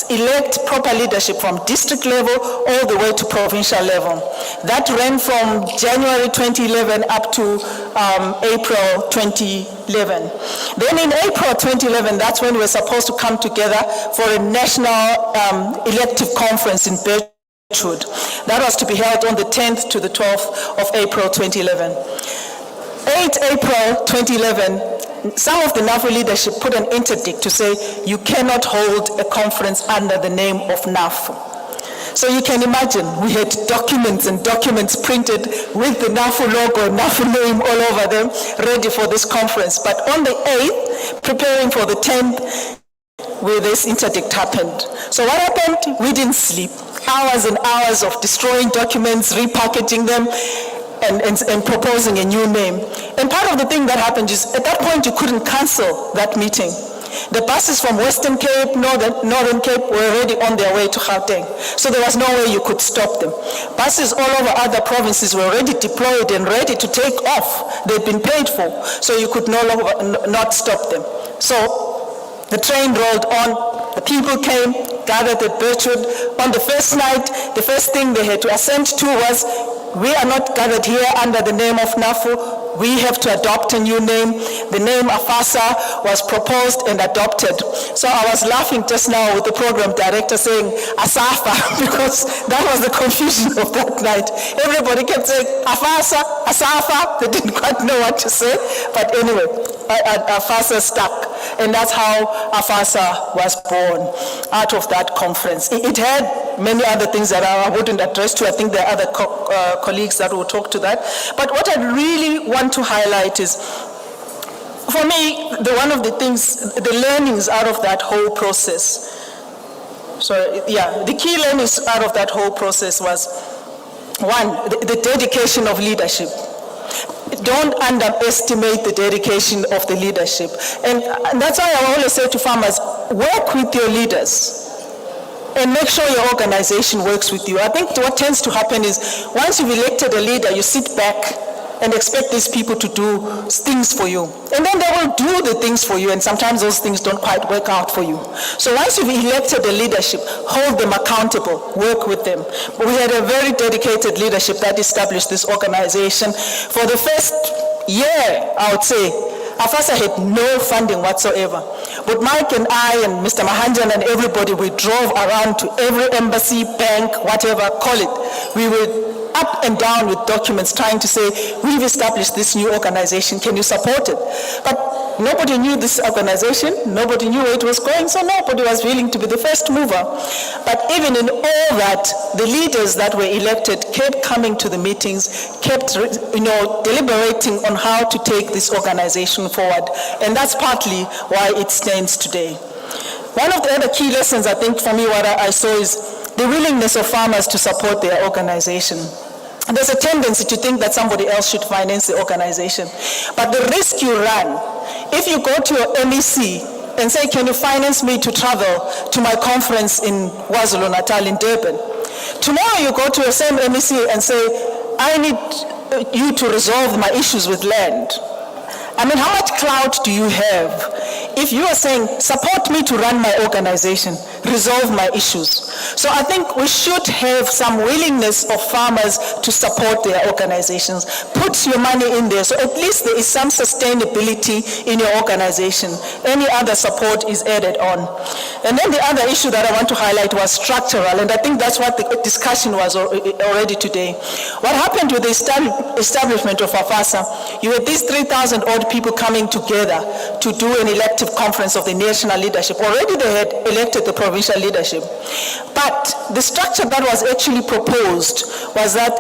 elect proper leadership from district level all the way to provincial level. That ran from January 2011 up to April 2011. Then in April 2011, that's when we were supposed to come together for a national elective conference in Birchwood. That was to be held on the 10th to the 12th of April 2011. 8 April 2011, some of the NAFU leadership put an interdict to say you cannot hold a conference under the name of NAFU. So you can imagine, we had documents and documents printed with the NAFU logo and NAFU name all over them, ready for this conference. But on the 8th, preparing for the 10th, where this interdict happened. So what happened? We didn't sleep. Hours and hours of destroying documents, repackaging them, and proposing a new name. And part of the thing that happened is, at that point, you couldn't cancel that meeting. The buses from Western Cape, Northern Cape were already on their way to Gauteng. So there was no way you could stop them. Buses all over other provinces were already deployed and ready to take off. They'd been paid for, so you could not stop them. So the train rolled on. The people came, gathered at Birchwood. On the first night, the first thing they had to assent to was, we are not gathered here under the name of NAFU. We have to adopt a new name. The name Afasa was proposed and adopted. So I was laughing just now with the program director saying Asafa, because that was the confusion of that night. Everybody kept saying Afasa, Asafa. They didn't quite know what to say. But anyway, Afasa stuck. And that's how Afasa was born, out of that conference. It had many other things that I wouldn't address to. I think there are other colleagues that will talk to that. But what I really want to highlight is, for me, one of the things, the learnings out of that whole process. So yeah, the key learnings out of that whole process was, One, the dedication of leadership. Don't underestimate the dedication of the leadership. And that's why I always say to farmers, work with your leaders and make sure your organization works with you. I think what tends to happen is once you've elected a leader, you sit back and expect these people to do things for you. And then they will do the things for you, and sometimes those things don't quite work out for you. So once you've elected the leadership, hold them accountable, work with them. We had a very dedicated leadership that established this organization. For the first year, I would say, Afasa had no funding whatsoever. But Mike and I and Mr. Mahanjan and everybody, we drove around to every embassy, bank, whatever, call it. We were up and down with documents trying to say, we've established this new organization, can you support it? But nobody knew this organization, nobody knew where it was going, so nobody was willing to be the first mover. But even in all that, the leaders that were elected kept coming to the meetings, kept deliberating on how to take this organization forward. And that's partly why it stands today. One of the other key lessons, I think, for me, what I saw is the willingness of farmers to support their organization. There's a tendency to think that somebody else should finance the organization. But the risk you run, if you go to your MEC and say, can you finance me to travel to my conference in KwaZulu, Natal, in Durban? Tomorrow you go to your same MEC and say, I need you to resolve my issues with land. I mean, how much clout do you have if you are saying, support me to run my organization, resolve my issues? So I think we should have some willingness of farmers to support their organizations. Put your money in there, so at least there is some sustainability in your organization. Any other support is added on. And then the other issue that I want to highlight was structural, and I think that's what the discussion was already today. What happened with the establishment of Afasa, you had these 3,000 odd people coming together to do an elective conference of the national leadership. Already they had elected the provincial leadership. But the structure that was actually proposed was that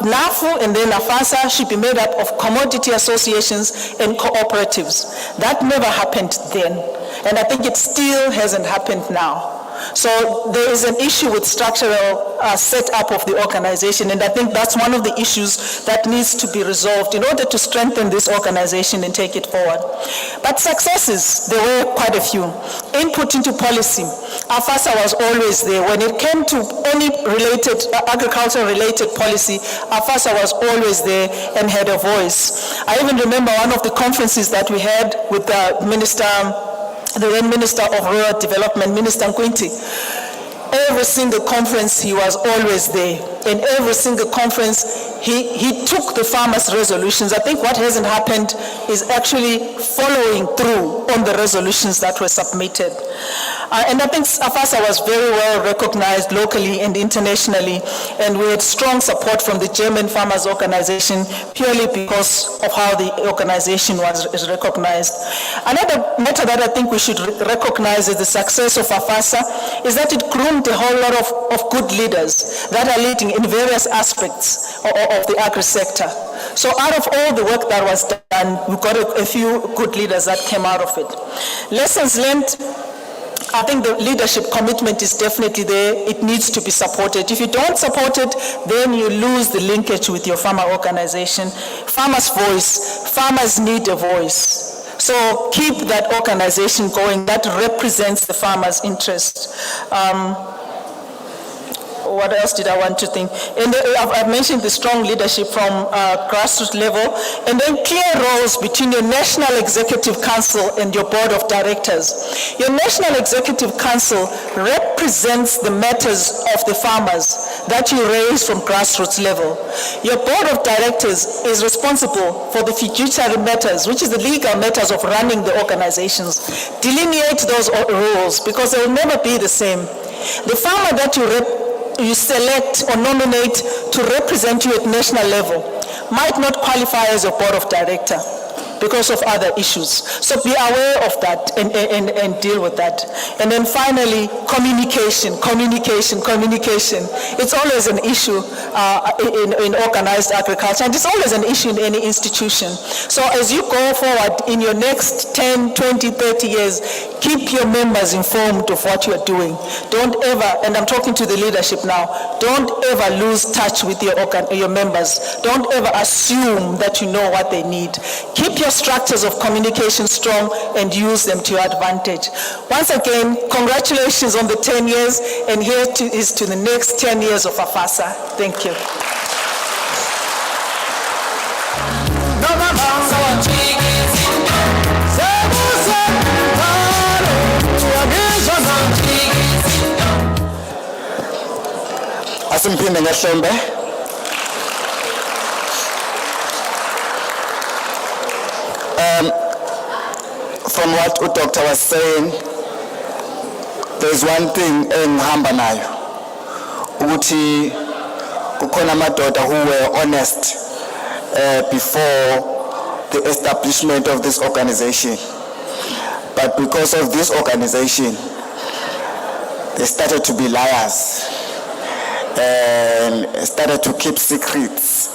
NAFU and then Afasa should be made up of commodity associations and cooperatives. That never happened then. And I think it still hasn't happened now. So there is an issue with structural setup of the organization, and I think that's one of the issues that needs to be resolved in order to strengthen this organization and take it forward. But successes, there were quite a few. Input into policy, Afasa was always there. When it came to any related, agriculture-related policy, Afasa was always there and had a voice. I even remember one of the conferences that we had with the then Minister of Rural Development, Minister Nkwinti. Every single conference he was always there. In every single conference he took the farmers' resolutions. I think what hasn't happened is actually following through on the resolutions that were submitted. And I think Afasa was very well recognized locally and internationally, and we had strong support from the German Farmers Organization purely because of how the organization is recognized. Another matter that I think we should recognize is the success of Afasa is that it groomed a whole lot of good leaders that are leading in various aspects of the agri-sector. So out of all the work that was done, we got a few good leaders that came out of it. Lessons learned, I think the leadership commitment is definitely there. It needs to be supported. If you don't support it, then you lose the linkage with your farmer organization. Farmers' voice, farmers need a voice. So keep that organization going. That represents the farmers' interest. What else did I want to think? And I've mentioned the strong leadership from grassroots level, and then clear roles between your National Executive Council and your Board of Directors. Your National Executive Council represents the matters of the farmers that you raise from grassroots level. Your Board of Directors is responsible for the fiduciary matters, which is the legal matters of running the organizations. Delineate those rules, because they will never be the same. The farmer that you select or nominate to represent you at national level might not qualify as a board of director, because of other issues. So be aware of that and deal with that. And then finally, communication. It's always an issue in organized agriculture, and it's always an issue in any institution. So as you go forward in your next 10, 20, 30 years, keep your members informed of what you're doing. Don't ever, and I'm talking to the leadership now, don't ever lose touch with your members. Don't ever assume that you know what they need. Keep your structures of communication strong and use them to your advantage. Once again, congratulations on the 10 years, and here is to the next 10 years of Afasa. Thank you. Asimphinde ngehlombe. From what Dr. was saying, there's one thing engihamba nayo ukuthi kukhona amadoda who were honest before the establishment of this organization, but because of this organization they started to be liars and started to keep secrets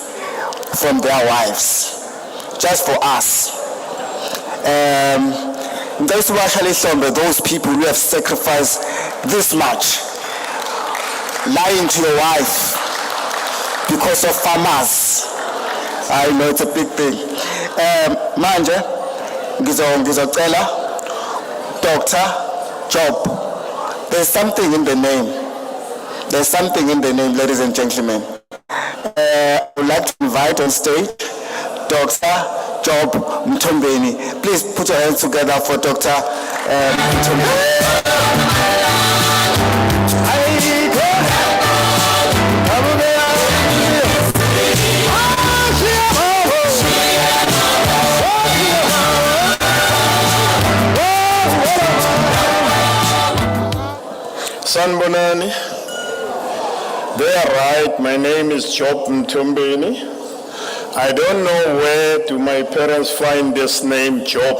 from their wives just for us. Those people who have sacrificed this much, lying to your wife because of farmers. I know it's a big thing. Manje, ngizocela Dr. Job. There's something in the name. There's something in the name, ladies and gentlemen. I would like to invite on stage Dr. Job Mtombeni. Please put your hands together for Dr. Mtombeni. Sanbonani, they are right. My name is Job Mtombeni. I don't know where do my parents find this name Job,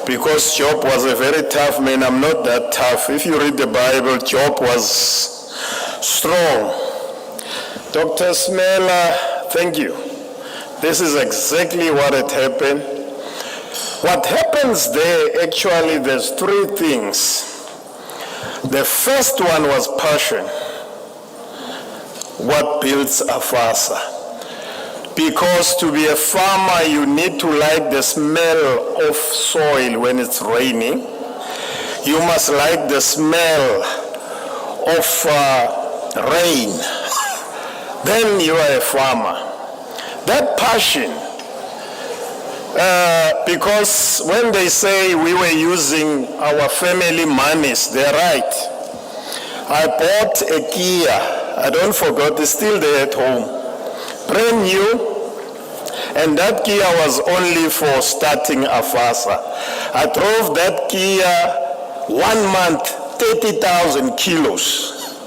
because Job was a very tough man. I'm not that tough. If you read the Bible, Job was strong. Dr. Smela, thank you. This is exactly what had happened. What happens there, actually, there's three things. The first one was passion. What builds Afasa? Because to be a farmer, you need to like the smell of soil when it's raining. You must like the smell of rain. Then you are a farmer. That passion, because when they say we were using our family monies, they're right. I bought a Kia. I don't forget, it's still there at home. Brand new, and that Kia was only for starting Afasa. I drove that Kia 1 month, 30,000 kilos,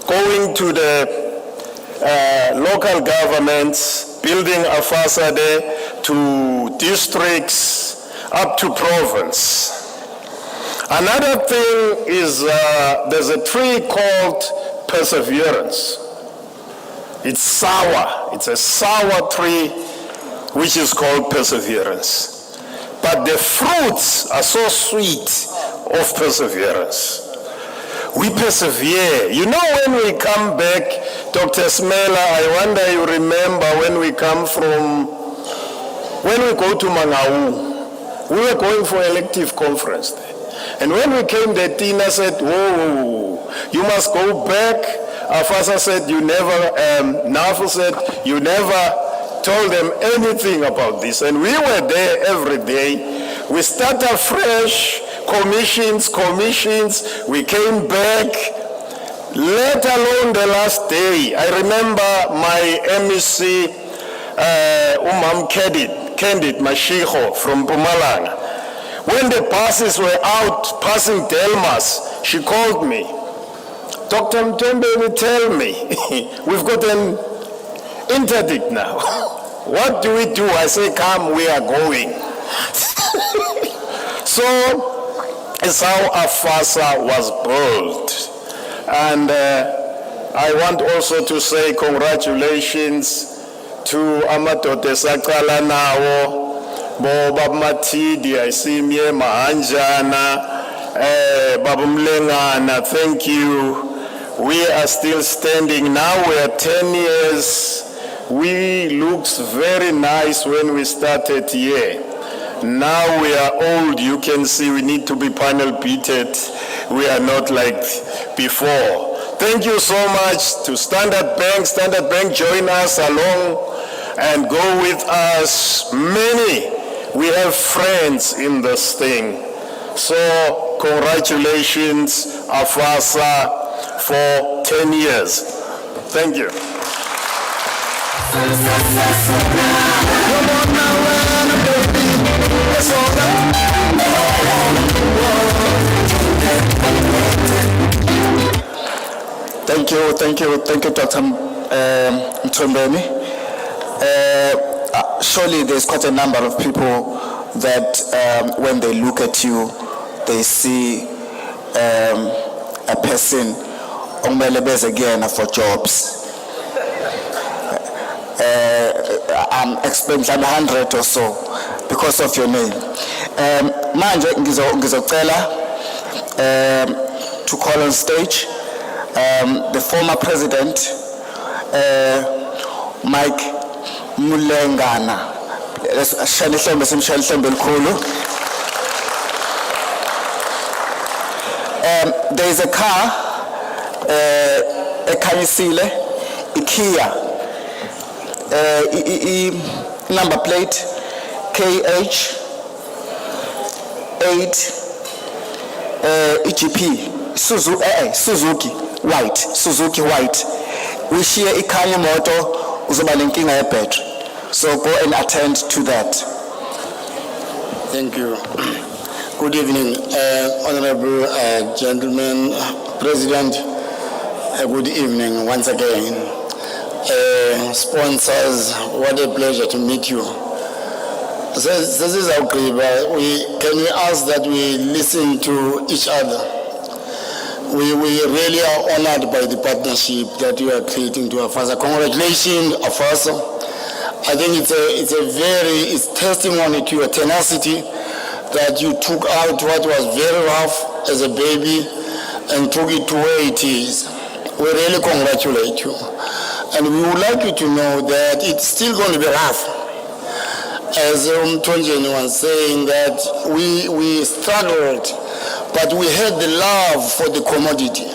going to the local governments, building Afasa there, to districts, up to province. Another thing is there's a tree called perseverance. It's sour. It's a sour tree which is called perseverance. But the fruits are so sweet of perseverance. We persevere. You know, when we come back, Dr. Smela, I wonder you remember when we go to Mangaung, we were going for elective conference there. And when we came there, Tina said, whoa, you must go back. Afasa said, you never, Nafu said, you never told them anything about this. And we were there every day. We started afresh, commissions. We came back, let alone the last day. I remember my MEC, Umam Candid Mashiho from Pumalanga. When the buses were out passing Delmas, she called me. Dr. Mtombe, tell me, we've got an interdict now. what do we do? I say, come, we are going. So, it's how Afasa was built. And I want also to say congratulations to Amadote Sakala Nawo, Boba Matidi, I see me, Mahanjana, Babumlengana, thank you. We are still standing. Now we are 10 years. We looked very nice when we started here. Now we are old. You can see we need to be panel beated. We are not like before. Thank you so much to Standard Bank. Standard Bank, join us along and go with us. Many, we have friends in this thing. So congratulations, Afasa, for 10 years. Thank you. Thank you, Dr. Mtombeni. Surely there's quite a number of people that when they look at you, they see a person again for jobs. I'm expecting 100 or so because of your name. Manje ngizocela to call on stage the former president, Mike Mulengana. There is a car, a Kanyisile, a Kia, number plate KH8 EGP Suzuki white. We share a Kanye motor uzoba nenkinga ye battery. So go and attend to that. Thank you. Good evening, honorable gentlemen, President. Good evening once again. Sponsors, what a pleasure to meet you. This is our Can we ask that we listen to each other? We really are honored by the partnership that you are creating to Afasa. Congratulations, Afasa. I think it's testimony to your tenacity that you took out what was very rough as a baby and took it to where it is. We really congratulate you. And we would like you to know that it's still going to be rough. As Tonjeni was saying, that we struggled, but we had the love for the commodity.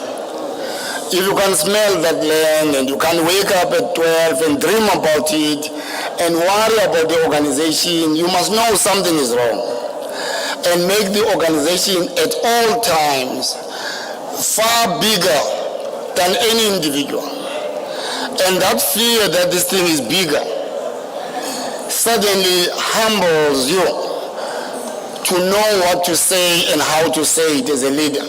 If you can smell that land and you can wake up at 12 and dream about it and worry about the organization, you must know something is wrong. And make the organization at all times far bigger than any individual. And that fear that this thing is bigger suddenly humbles you to know what to say and how to say it as a leader.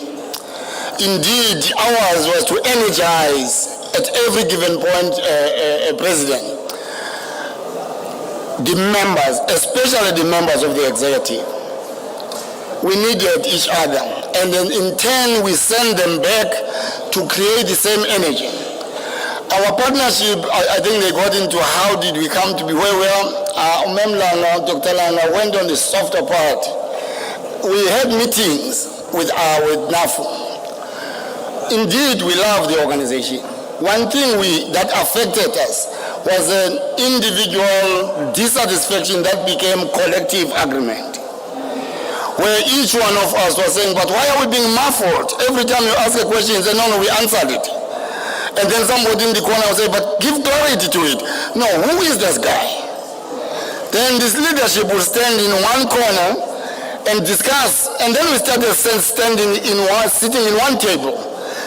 Indeed, ours was to energize at every given point President, the members, especially the members of the executive. We needed each other, and then in turn we send them back to create the same energy. Our partnership, I think they got into how did we come to be where we are. Dr. Lana went on the softer part. We had meetings with NAFU. Indeed, we love the organization. One thing that affected us was an individual dissatisfaction that became collective agreement, where each one of us was saying, but why are we being muffled? Every time you ask a question, you say, no, we answered it. And then somebody in the corner will say, but give clarity to it. No, who is this guy? Then this leadership will stand in one corner and discuss, and then we started sitting in one table,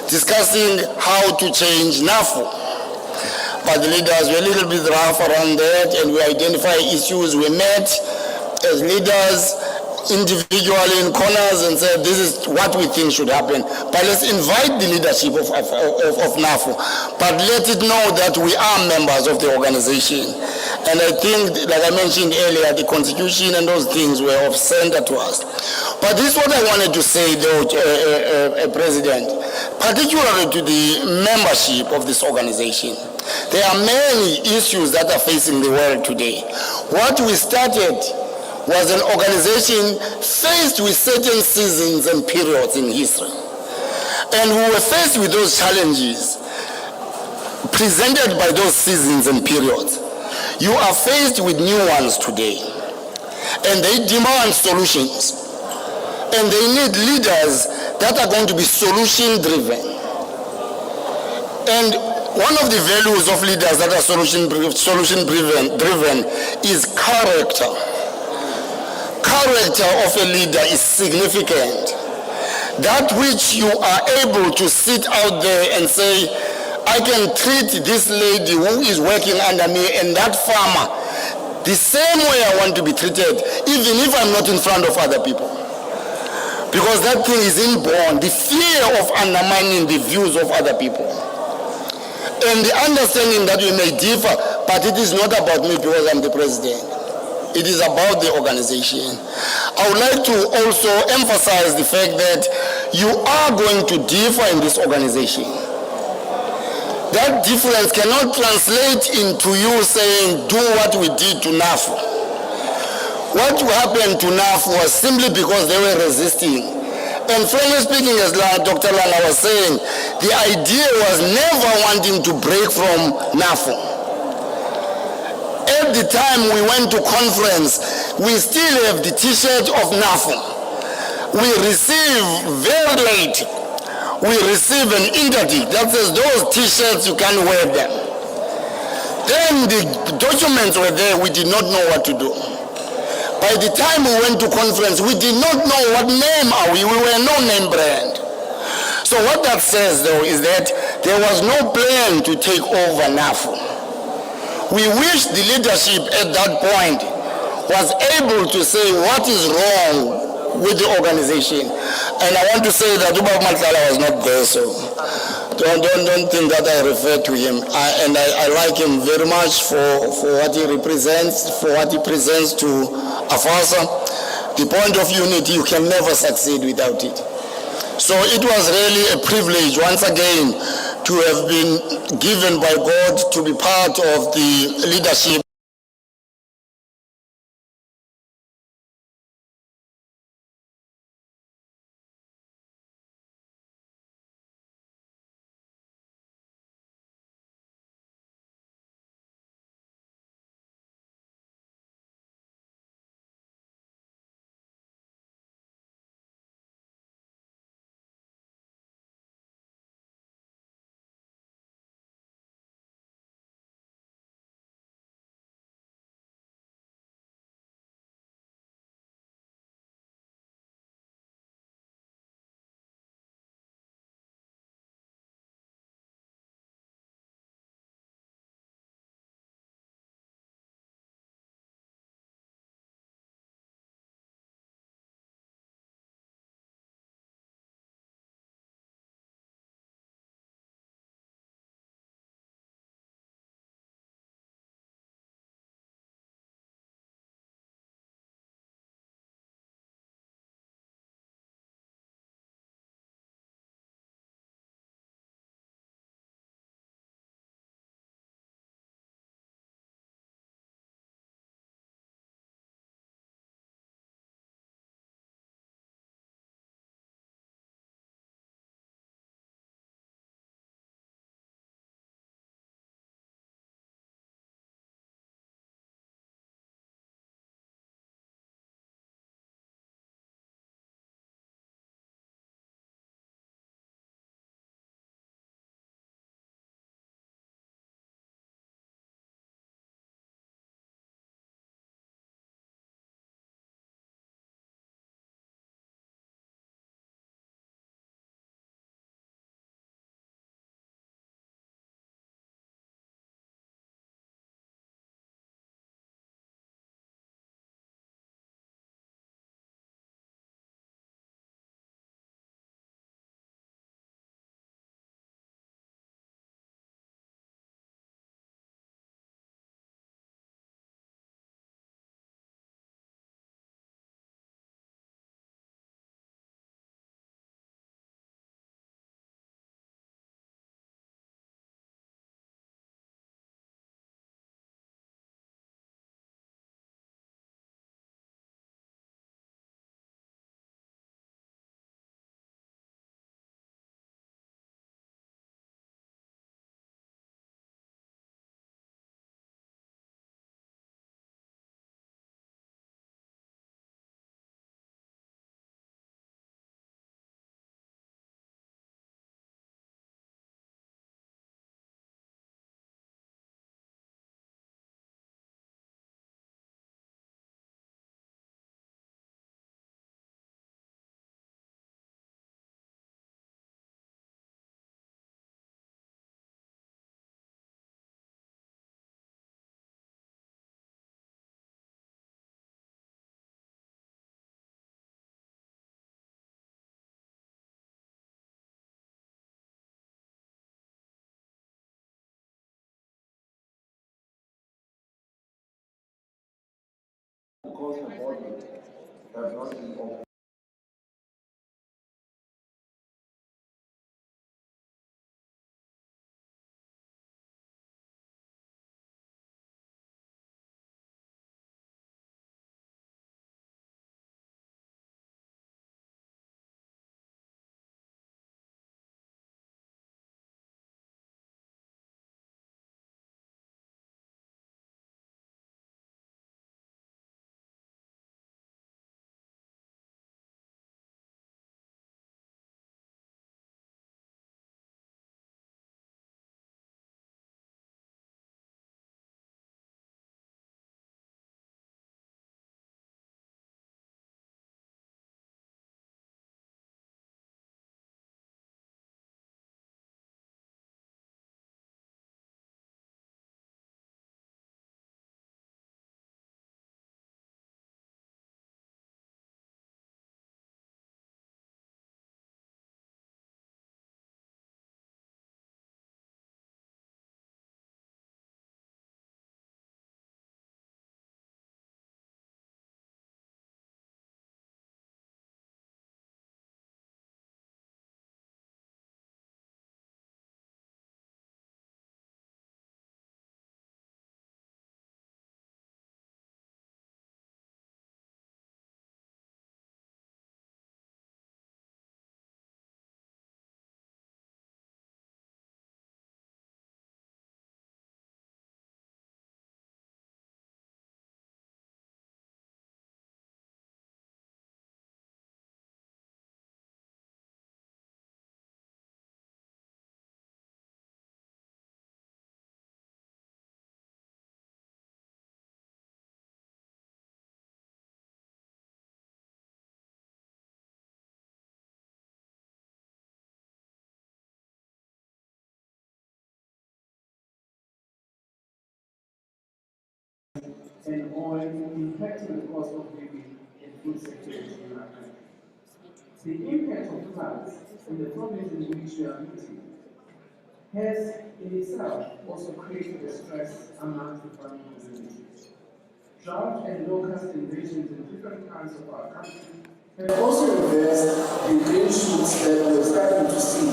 discussing how to change NAFU. But the leaders were a little bit rough around that, and we identified issues. We met as leaders individually in corners and said, this is what we think should happen. But let's invite the leadership of NAFU. But let it know that we are members of the organization. And I think, like I mentioned earlier, the constitution and those things were of center to us. But this is what I wanted to say, though, President, particularly to the membership of this organization. There are many issues that are facing the world today. What we started was an organization faced with certain seasons and periods in history. And we were faced with those challenges presented by those seasons and periods. You are faced with new ones today, and they demand solutions, and they need leaders that are going to be solution-driven. And one of the values of leaders that are solution-driven is character. Character of a leader is significant. That which you are able to sit out there and say, I can treat this lady who is working under me and that farmer the same way I want to be treated, even if I'm not in front of other people. Because that thing is inborn, the fear of undermining the views of other people. And the understanding that we may differ, but it is not about me because I'm the president. It is about the organization. I would like to also emphasize the fact that you are going to differ in this organization. That difference cannot translate into you saying, do what we did to NAFU. What happened to NAFU was simply because they were resisting. And frankly speaking, as Dr. Lana was saying, the idea was never wanting to break from NAFU. At the time we went to conference, we still have the t-shirt of NAFU. We received very late. We received an interdict that says those t-shirts, you can't wear them. Then the documents were there, we did not know what to do. By the time we went to conference, we did not know what name are we were no name brand. So what that says though is that there was no plan to take over NAFU. We wish the leadership at that point was able to say what is wrong with the organization. And I want to say that Uba Matlala was not there, so don't think that I refer to him. I like him very much for what he represents, for what he presents to Afasa. The point of unity, you can never succeed without it. So it was really a privilege, once again, to have been given by God to be part of the leadership because the body does not involve. And on impacting the cost of living in food security in our country. The impact of floods in the province in which we are meeting has in itself also created a stress amongst the farming community. Drought and locust invasions in different parts of our country have also reversed the green shoots that we were starting to see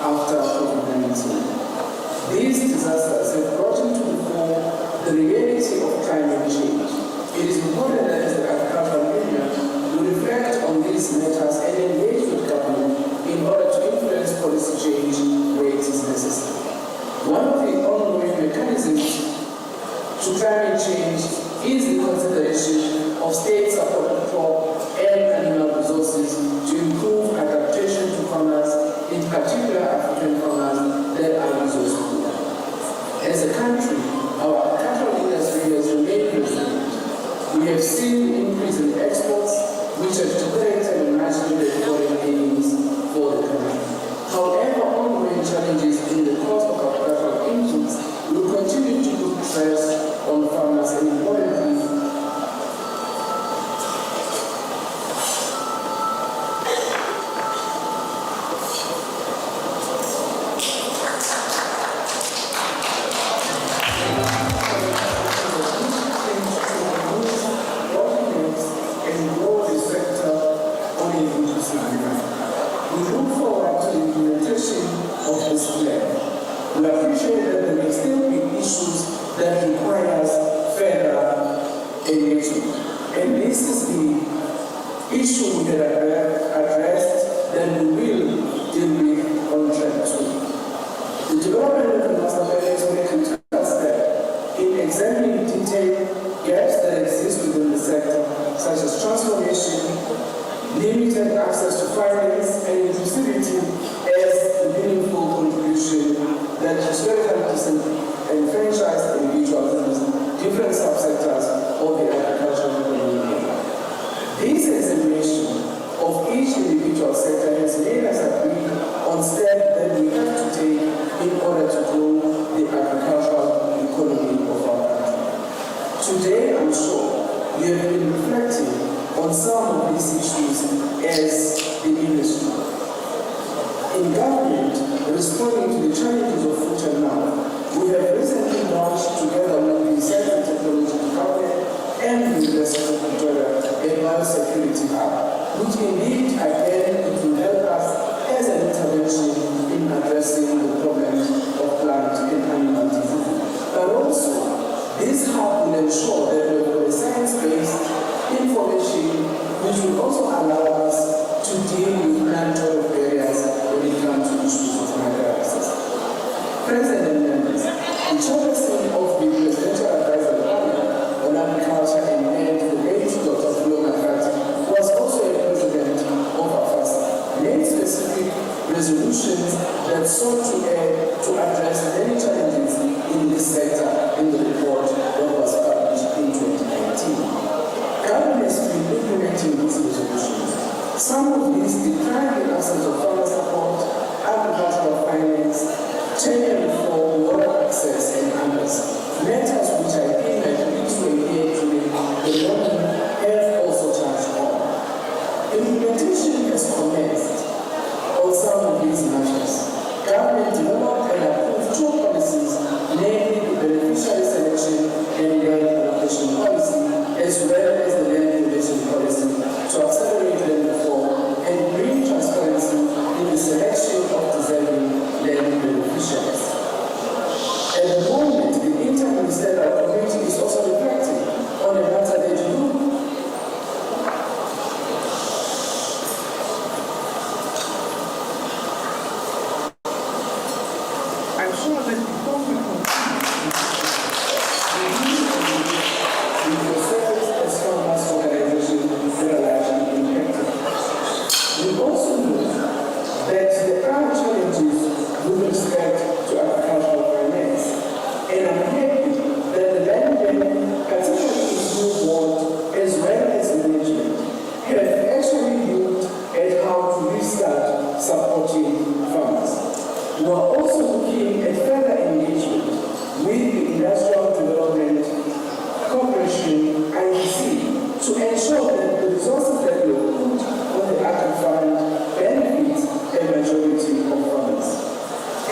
after COVID-19. These disasters have brought into the fore the reality of climate change. It is important that as the agricultural union we reflect on these matters and engage with government in order to influence policy change where it is necessary. One of the ongoing mechanisms to climate change is the consideration of state support for and animal resources to improve adaptation to farmers, in particular African farmers that are resource poor. As a country, our agricultural industry has remained resilient. We have seen an increase in exports, which have generated a marginal foreign earnings for the country. However, ongoing challenges in the cost of agricultural inputs will continue to put stress on farmers and importantly, we look forward to the implementation of this plan. We appreciate that there may still be issues that requires further engagement. And this is the issue we have addressed that we will deal with on track 2. The development of the master plan is on a critical step in examining detailed gaps that exist within the sector, such as transformation, limited access to finance, and inclusivity as a meaningful contribution that historically disenfranchised individuals in different subsectors of the agricultural community. This examination of each individual sector has made us agree on steps that we have to take in order to grow the agricultural economy of our country. Today, I'm sure we have been reflecting on some of these issues as the industry. In government, responding to the challenges of food and mouth, we have recently launched together with the Center for Technology Development and the University of This hub will ensure that we have a science-based information which will also allow us to deal with non-total barriers when it comes to issues of market access. President and members, the chairperson of the Presidential Advisory Panel on Agriculture and Land, the late Dr. Vuyo Makati, was also a president of Afasa, made specific resolutions that sought to address many challenges in this sector in the report that was published in 2019. Government has been implementing these resolutions. Some of these decline the absence of farmer support, agricultural finance, tenure reform, water access, and others. Matters which I think that leads to a year today, the government have also touched on. Implementation has commenced on some of these measures. Government developed and approved two policies, namely the beneficiary selection and land allocation policy, as well as the land regulation policy, to accelerate land reform and bring transparency in the selection of deserving land beneficiaries. At the moment, the Interministerial Committee is also reflecting on the matter that you I'm sure that before we continue, with yourselves as farmers organizations that are largely impacted. We also know that there are challenges with respect to agricultural finance, and I'm happy that the land bank, particularly its new board, as well as management, have actually looked at how to restart supporting farmers. We are also looking at further engagement with the Industrial Development Corporation, IDC, to ensure that the resources that we have put on the Agri Fund benefit a majority of farmers.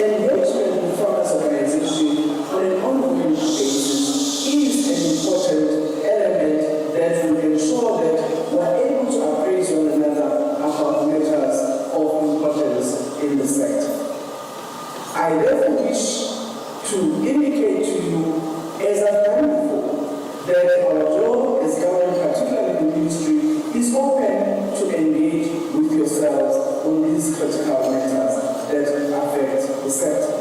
Engagement with farmers' organization on an ongoing basis is an important element that will ensure that we are able to appraise one another about matters of importance in the sector. I therefore wish to indicate to you, as I've done before, that our job as government, particularly the ministry, is open to engage with yourselves on these critical matters that affect the sector.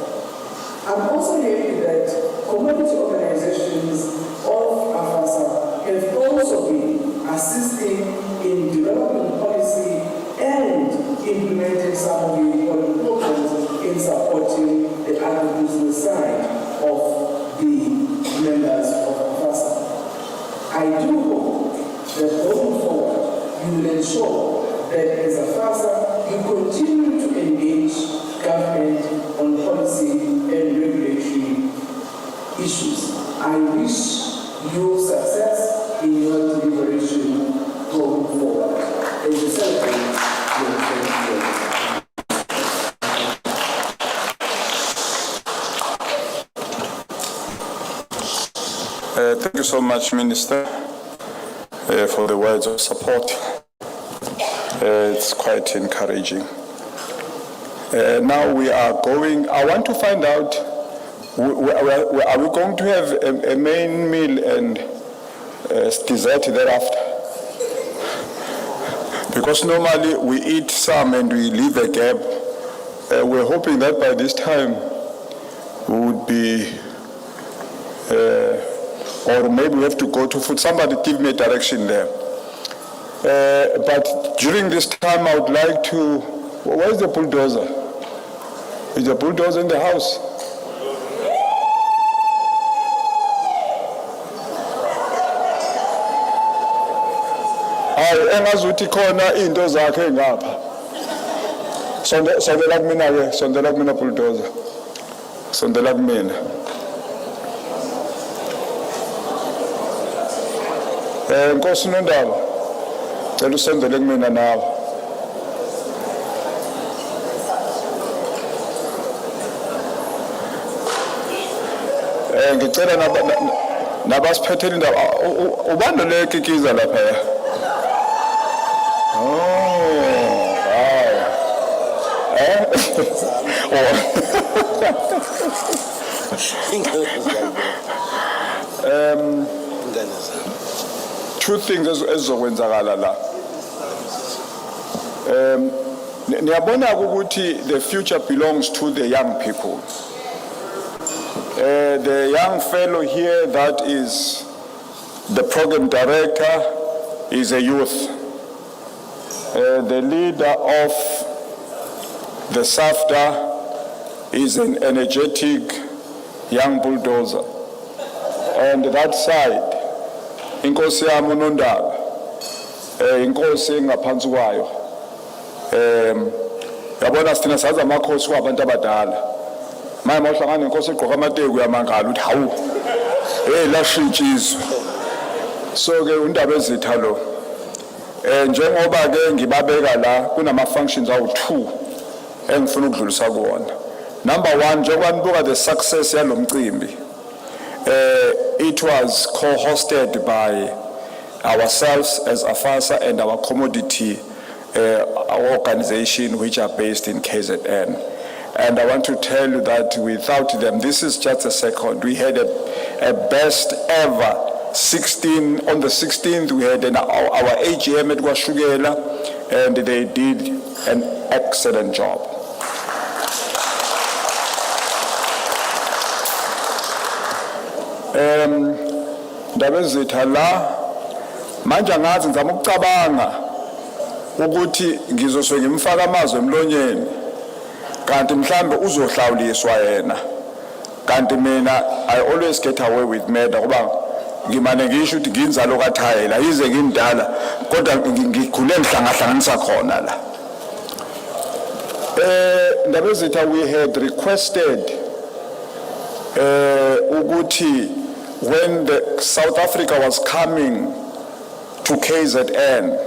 I'm also happy that community organizations of Afasa have also been assisting in developing policy and implementing some of the important programs in supporting the agribusiness side of the members of Afasa. I do hope that going forward, you will ensure that as Afasa, you continue to engage government on policy and regulatory issues. I wish you success in your deliberation going forward. As you celebrate your 20th year. Thank you so much, Minister, for the words of support. It's quite encouraging. Now we are going, I want to find out, are we going to have a main meal and dessert thereafter? Because normally we eat some and we leave a gap. We're hoping that by this time we would be or maybe we have to go to food. Somebody give me a direction there. But during this time, I would like to, where's the bulldozer? Is the bulldozer in the house? Hayi engazuthi khona into zakhe ngapha. Sondela kumina ke, sondela kumina bulldozer. Sondela kumina. Nkosi Nondaba, cela usendele kumina nawe. Ngicela nabasiphethela indaba, ubani le kikiza lapha ya? two things ezizokwenzakala la. Niyabona ukuthi the future belongs to the young people. The young fellow here that is the program director is a youth. The leader of the SAFTA is an energetic young bulldozer. And that side, inkosi yami uNondaba, inkosi engaphansi kwayo. Yabona sithina sazi amakhosi kwabantu abadala. Manje mawuhlangana nenkosi egqoka amateku yamangala uthi hawu. Lashintshizwe. So ke uNdaba ezitha lo. Njengoba ke ngibabeka la kunama functions awu2 engifuna ukudlulisa kuona. Number 1, njengoba nibuka the success yalomcimbi. It was co-hosted by ourselves as Afasa and our commodity our organization which are based in KZN. And I want to tell you that without them, this is just a second, we had a best ever 16, on the 16th we had our AGM at KwaZulu, and they did an excellent job. Ndaba ezitha la manje angazi ngizama ukucabanga ukuthi ngizosuke ngimfaka amazwi emlonyeni kanti mhlambe uzohlawuliswa yena kanti mina I always get away with murder ngoba ngimane ngisho ukuthi nginzalo kaThayela yize ngimdala kodwa ngikhule ngihlangahlanganisa khona la. Ndaba ezitha we had requested ukuthi when the South Africa was coming to KZN,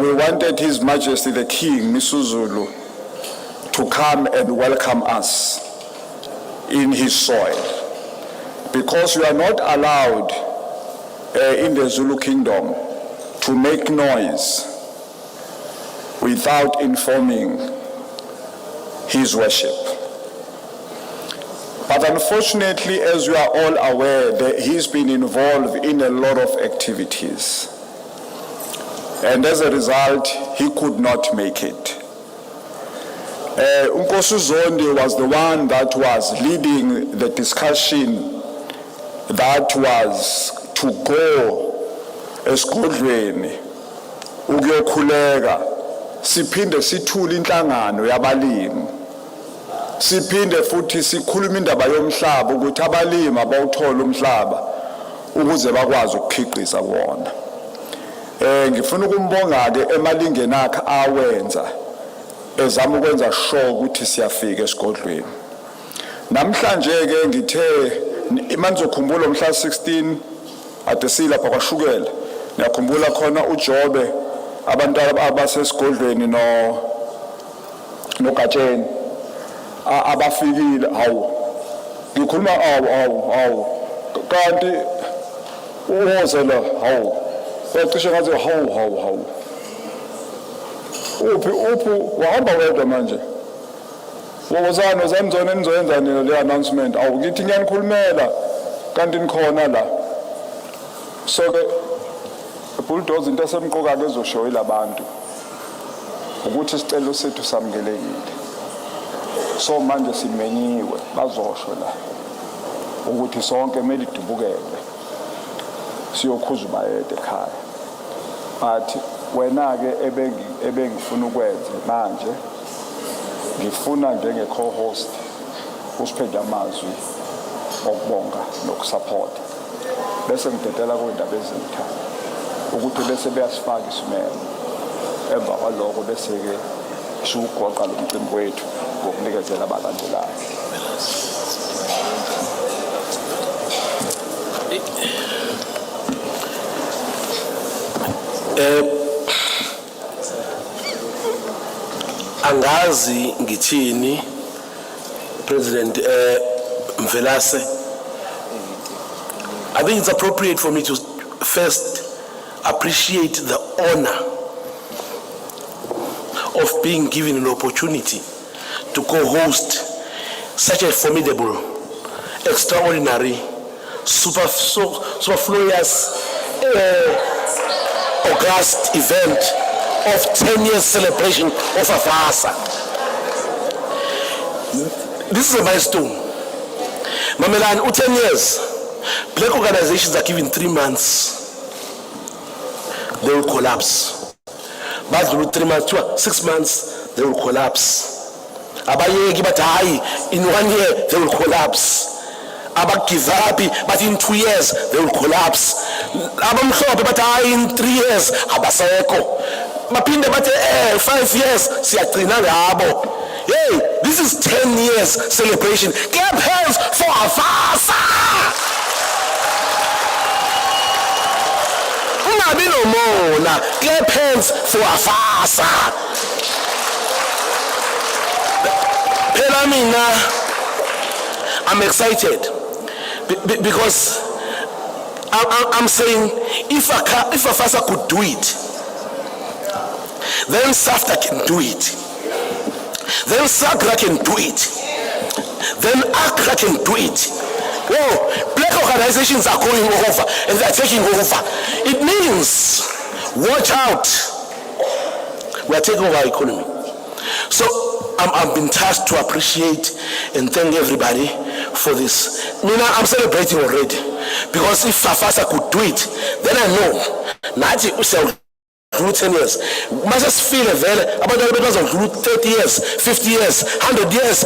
we wanted His Majesty the King, Misuzulu, to come and welcome us in his soil. Because we are not allowed in the Zulu Kingdom to make noise without informing His worship. But unfortunately, as we are all aware, he's been involved in a lot of activities. And as a result, he could not make it. Unkosi Zondi was the one that was leading the discussion that was to go esigodlweni ukuyokhuleka siphinde sithule inhlangano yabalimi siphinde futhi sikhuluma indaba yomhlaba ukuthi abalimi abawuthola umhlaba ukuze bakwazi ukukhiqiza wona. Ngifuna ukumbonga ke emalingeni akhe awenza ezama ukwenza sure ukuthi siyafika esigodlweni. Namhlanje ke ngithe imanizokhumbula umhla 16 ade silapha kwaShukela ngiyakhumbula khona uJobe abantu abasesigodlweni noGatsheni abafikile hawu ngikhuluma hawu kanti uwozela hawu wacishe ngathi hawu uphi wahamba wedwa manje wozani zona nizoyenza nini le announcement awu ngithi ngiyanikhulumela kanti nikhona la. So ke bulldozer into esemqoka ke ezoshoyela abantu ukuthi isicelo sethu samukelekile. So manje simenyiwe bazosho la ukuthi sonke kumele idubukele siyokhuza ubayede ekhaya. But wena ke ebengifuna ukwenza manje ngifuna njenge co-host usiphethe amazwi okubonga nokusupport bese ngidedela kwindaba ezitha ukuthi bese beyasifaka isimemo emva kwaloko bese ke siugoqa lo mcimbi wethu ngokunikezela abalandelayo. Angazi ngithini President Mvelase. I think it's appropriate for me to first appreciate the honor of being given an opportunity to co-host such a formidable, extraordinary, superfluous August event of 10 years celebration of Afasa. This is a milestone. Mamelani, 10 years, black organizations are given 3 months. They will collapse. But 3 months, 6 months, they will collapse. Abayeki but in 1 year they will collapse. Aba give up, but in 2 years they will collapse. Abamhlophe but in 3 years abasekho. Maphinde but 5 years siyagcina ngabo. Hey, this is 10 years celebration. Clap hands for Afasa. Ungabi nomona. Clap hands for Afasa. Phela mina, I'm excited because I'm saying if Afasa could do it, then SAFTA can do it. Then SAGRA can do it. Then ACRA can do it. Oh, black organizations are going over and they're taking over. It means, watch out, we are taking over our economy. So I've been tasked to appreciate and thank everybody for this. Mina, I'm celebrating already because if Afasa could do it, then I know. Nati usel 10 years. Must just feel about the because of 30 years, 50 years, 100 years.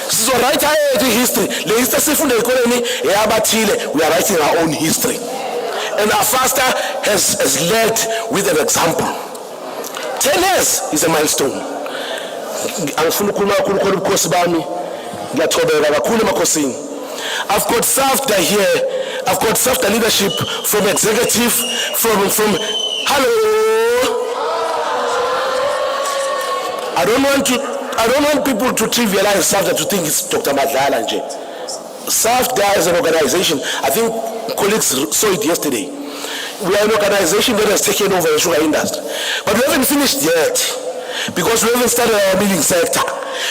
So right here history. The history from the economy, we are writing our own history. And Afasa has led with an example. 10 years is a milestone. I've got SAFTA here. I've got SAFTA leadership from executive, from hello. I don't want people to trivialize SAFTA to think it's Dr. Madlala nje. SAFTA is an organization. I think colleagues saw it yesterday. We are an organization that has taken over the sugar industry, but we haven't finished yet because we haven't started our milling sector.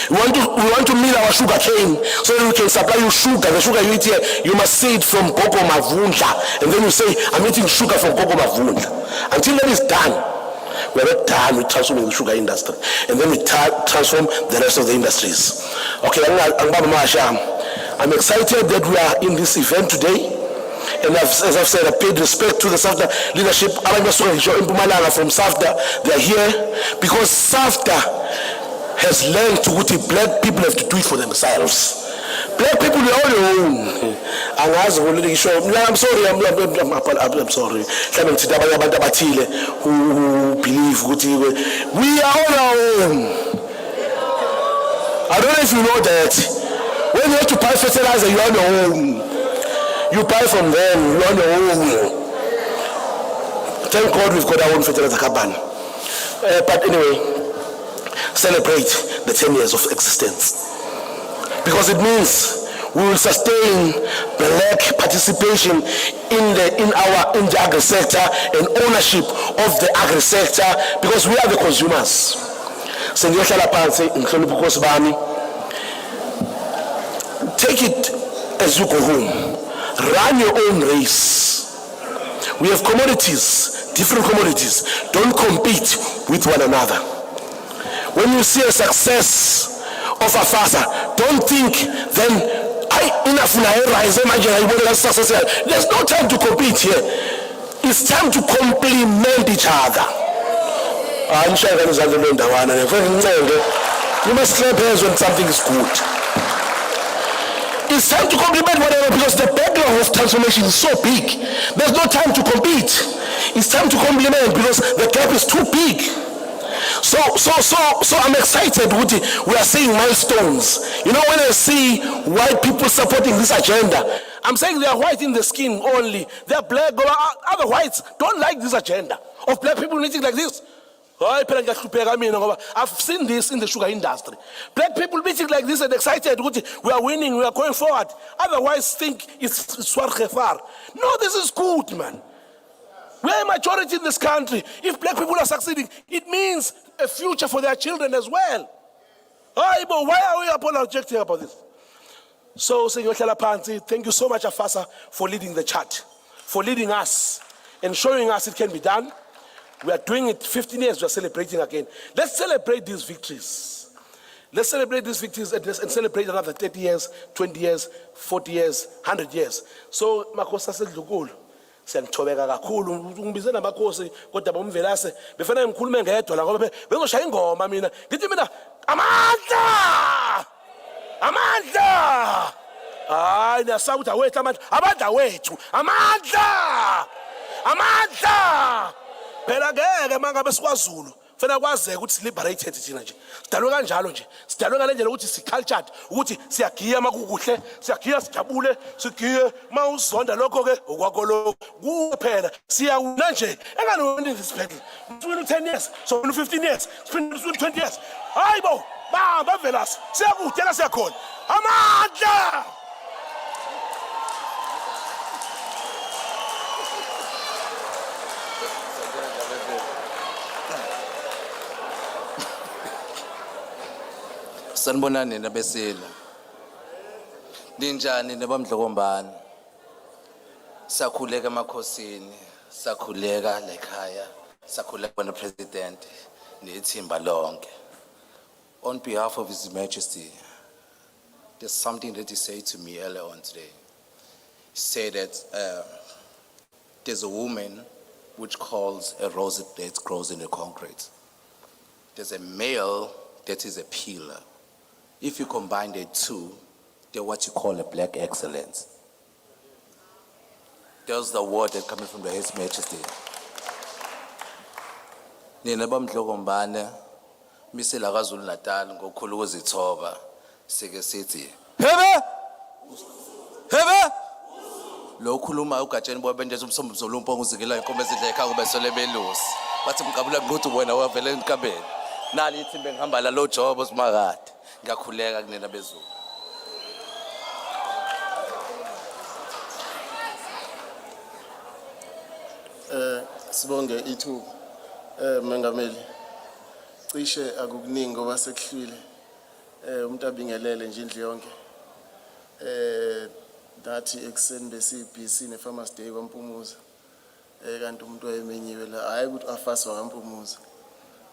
We want to mill our sugar cane so that we can supply you sugar. The sugar you eat here, you must say it from Gogo Mavundla, and then you say, I'm eating sugar from Gogo Mavundla. Until that is done, we're not done with transforming the sugar industry, and then we transform the rest of the industries. Okay, I'm excited that we are in this event today, and as I've said, I paid respect to the SAFTA leadership. From SAFTA, they're here because SAFTA has learned to what black people have to do it for themselves. Black people, we are on their own. I'm sorry. Who believe we are on our own. I don't know if you know that. When you have to buy fertilizer, you're on your own. You buy from them, you're on your own. Thank God we've got our own fertilizer company. But anyway, celebrate the 10 years of existence, because it means we will sustain black participation in the agri sector and ownership of the agri sector, because we are the consumers. Take it as you go home. Run your own race. We have commodities, different commodities. Don't compete with one another. When you see a success of Afasa, don't think then there's no time to compete here. It's time to complement each other. You must clap hands when something is good. It's time to complement whatever, because the backlog of transformation is so big. There's no time to compete. It's time to complement because the gap is too big. So I'm excited. We are seeing milestones. You know, when I see white people supporting this agenda, I'm saying they are white in the skin only. They are black. Other whites don't like this agenda of black people meeting like this. I've seen this in the sugar industry. Black people meeting like this and excited. We are winning. We are going forward. Otherwise, think it's swar. No, this is good, man. We are a majority in this country. If black people are succeeding, it means a future for their children as well. Why are we apologetic about this? So, Senor Tlalapanzi, thank you so much, Afasa, for leading the chat, for leading us. and showing us it can be done. We are doing it 15 years, we are celebrating again. Let's celebrate these victories. Let's celebrate these victories and celebrate another 30 years, 20 years, 40 years, 100 years. So, makhosi asedlukulu, siyanithobeka kakhulu, ungibize namakhosi, kodwa bomvelase, befana ngikhulume ngedwa la ngoba bengoshaya ingoma mina. Ngithi mina, amandla! Amandla! Hayi, niyasaba ukuthi awethu amandla, amandla wethu, amandla! Amandla! Phela ngeke mangabe siKwaZulu fena kwazeke ukuthi liberated thina nje sidalwe kanjalo nje sidalwe ngalendlela ukuthi sicultured ukuthi siyagiya makukuhle siyagiya sijabule sigiye mawuzonda lokho ke okwakho lokho kuphela siyawuna nje engani wona isiphethe wena 10 years so wena 15 years siphinde 20 years hayibo bamba velasi siyakudela siyakhona amandla. Sanibonani nabesila. Ninjani nabamdlokombani? Sakhuleka emakhosini, sakhuleka lekhaya, sakhuleka na president nethimba lonke. On behalf of His Majesty, there's something that he said to me earlier on today. He said that there's a woman which calls a rose that grows in the concrete. There's a male that is a pillar. If you combine the two, they're what you call a black excellence. There's the word that coming from His Majesty. Nina bamdlokombane misela KwaZulu Natal ngokukhulu ukuzithoba sike sithi hebe hebe lo khuluma ugatsheni bobendeza umsombuzo lumpongo uzikela inkomo ezidla ekhaya kubesole belusi bathi mqabula ngquthu wena wavela enkabeni nali ithimbe ngihamba la lo jobosimakade ngiyakhuleka kunena bezulu. Sibonge ithuba mengameli cishe akukuningi ngoba sekuhlwile umuntu abingelele nje indlu yonke dathi ekseni besibhizi ne Farmers Day kwaMpumuza kanti umuntu wayemenyiwe la hayi ukuthi Afasa kwaMpumuza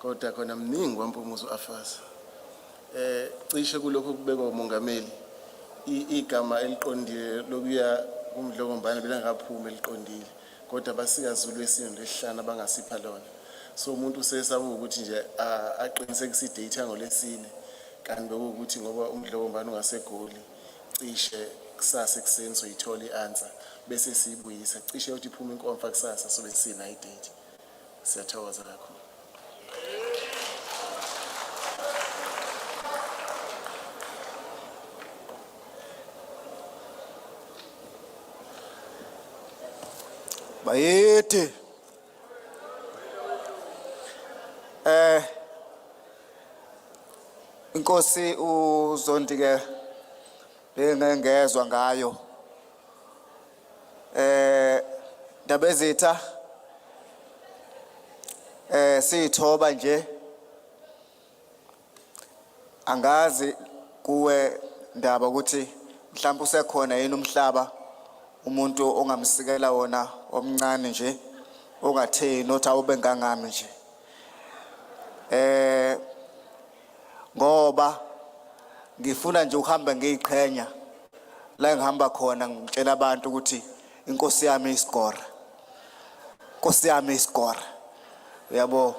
kodwa khona mningi kwaMpumuza uAfasa cishe kulokho kubekwa umongameli igama eliqondile lokuya kumdlokombane belangaphuma eliqondile kodwa basikaZulu esini lesihlanu bangasipha lona so umuntu usesaba ukuthi nje aqinisekise idata ngolesine kanti bekuthi ngoba umdlokombane ungasegoli cishe kusasa ekseni so ithola ianswer bese siyibuyisa cishe uthi iphuma inkomfa kusasa so besina idate. Siyathokoza kakhulu. Bayeti inkosi uZondi ke bengengezwa ngayo ndabezitha sithoba nje angazi kuwe ndaba ukuthi mhlawumbe usekhona yini umhlaba umuntu ongamsikela wona omncane nje ongatheni nothi awube ngangami nje ngoba ngifuna nje ukuhamba ngiyiqhenya la ngihamba khona ngitshela abantu ukuthi inkosi yami isikora inkosi yami isikora yabo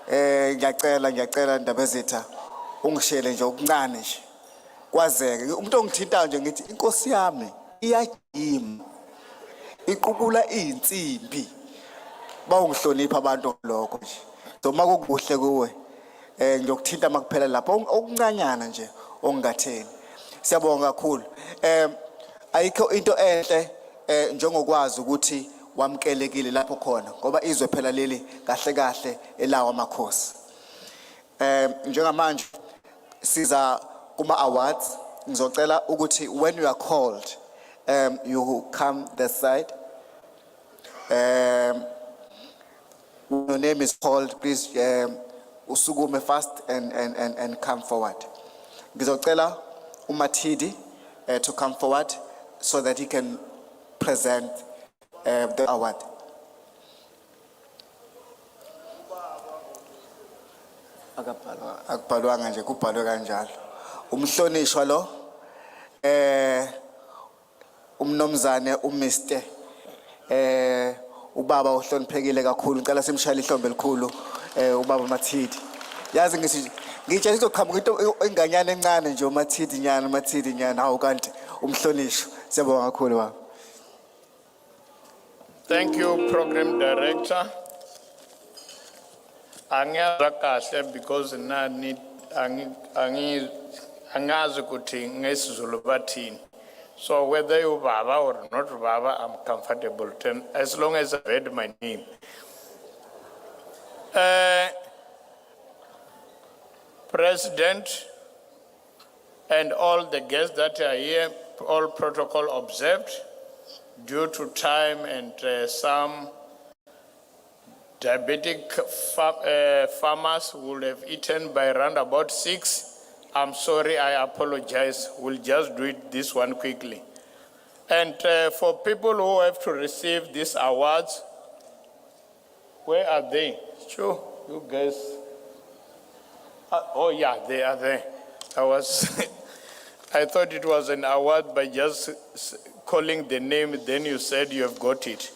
ngiyacela ndabezitha ungishele nje okuncane nje kwazeke umuntu ongithintayo nje ngithi inkosi yami iyajima iqukula izinsimbi bawungihlonipha abantu lokho nje so makukuhle kuwe ngiyokuthinta makuphela lapho okuncanyana nje ongatheni siyabonga kakhulu ayikho into enhle njengokwazi ukuthi wamkelekile lapho khona ngoba izwe phela leli kahle kahle elawa amakhosi njengamanje siza kuma awards ngizocela ukuthi when you are called you come this side your name is called please usukume fast and come forward. Ngizocela uMathidi to come forward so that he can present the award. Akubhalwanga nje kubhalwe kanjalo. Umhlonishwa lo umnomzane uMr ubaba ohloniphekile kakhulu ngicela simshayele ihlombe elikhulu ubaba Mathidi. Yazi ngitshela izoqhamuka into enganyana encane nje uMathidi nyana hawu kanti umhlonishwa. Siyabonga kakhulu baba. Thank you, Program Director. Angiyazi kahle because nani angazi ukuthi ngesizulu bathini. So whether you baba or not baba, I'm comfortable as long as I've heard my name. President and all the guests that are here, all protocol observed. Due to time and some diabetic farmers would have eaten by around about 6. I'm sorry, I apologize. We'll just do it this one quickly. And for people who have to receive these awards, where are they? Sure, you guys. Oh yeah, they are there. I thought it was an award by just calling the name, then you said you have got it.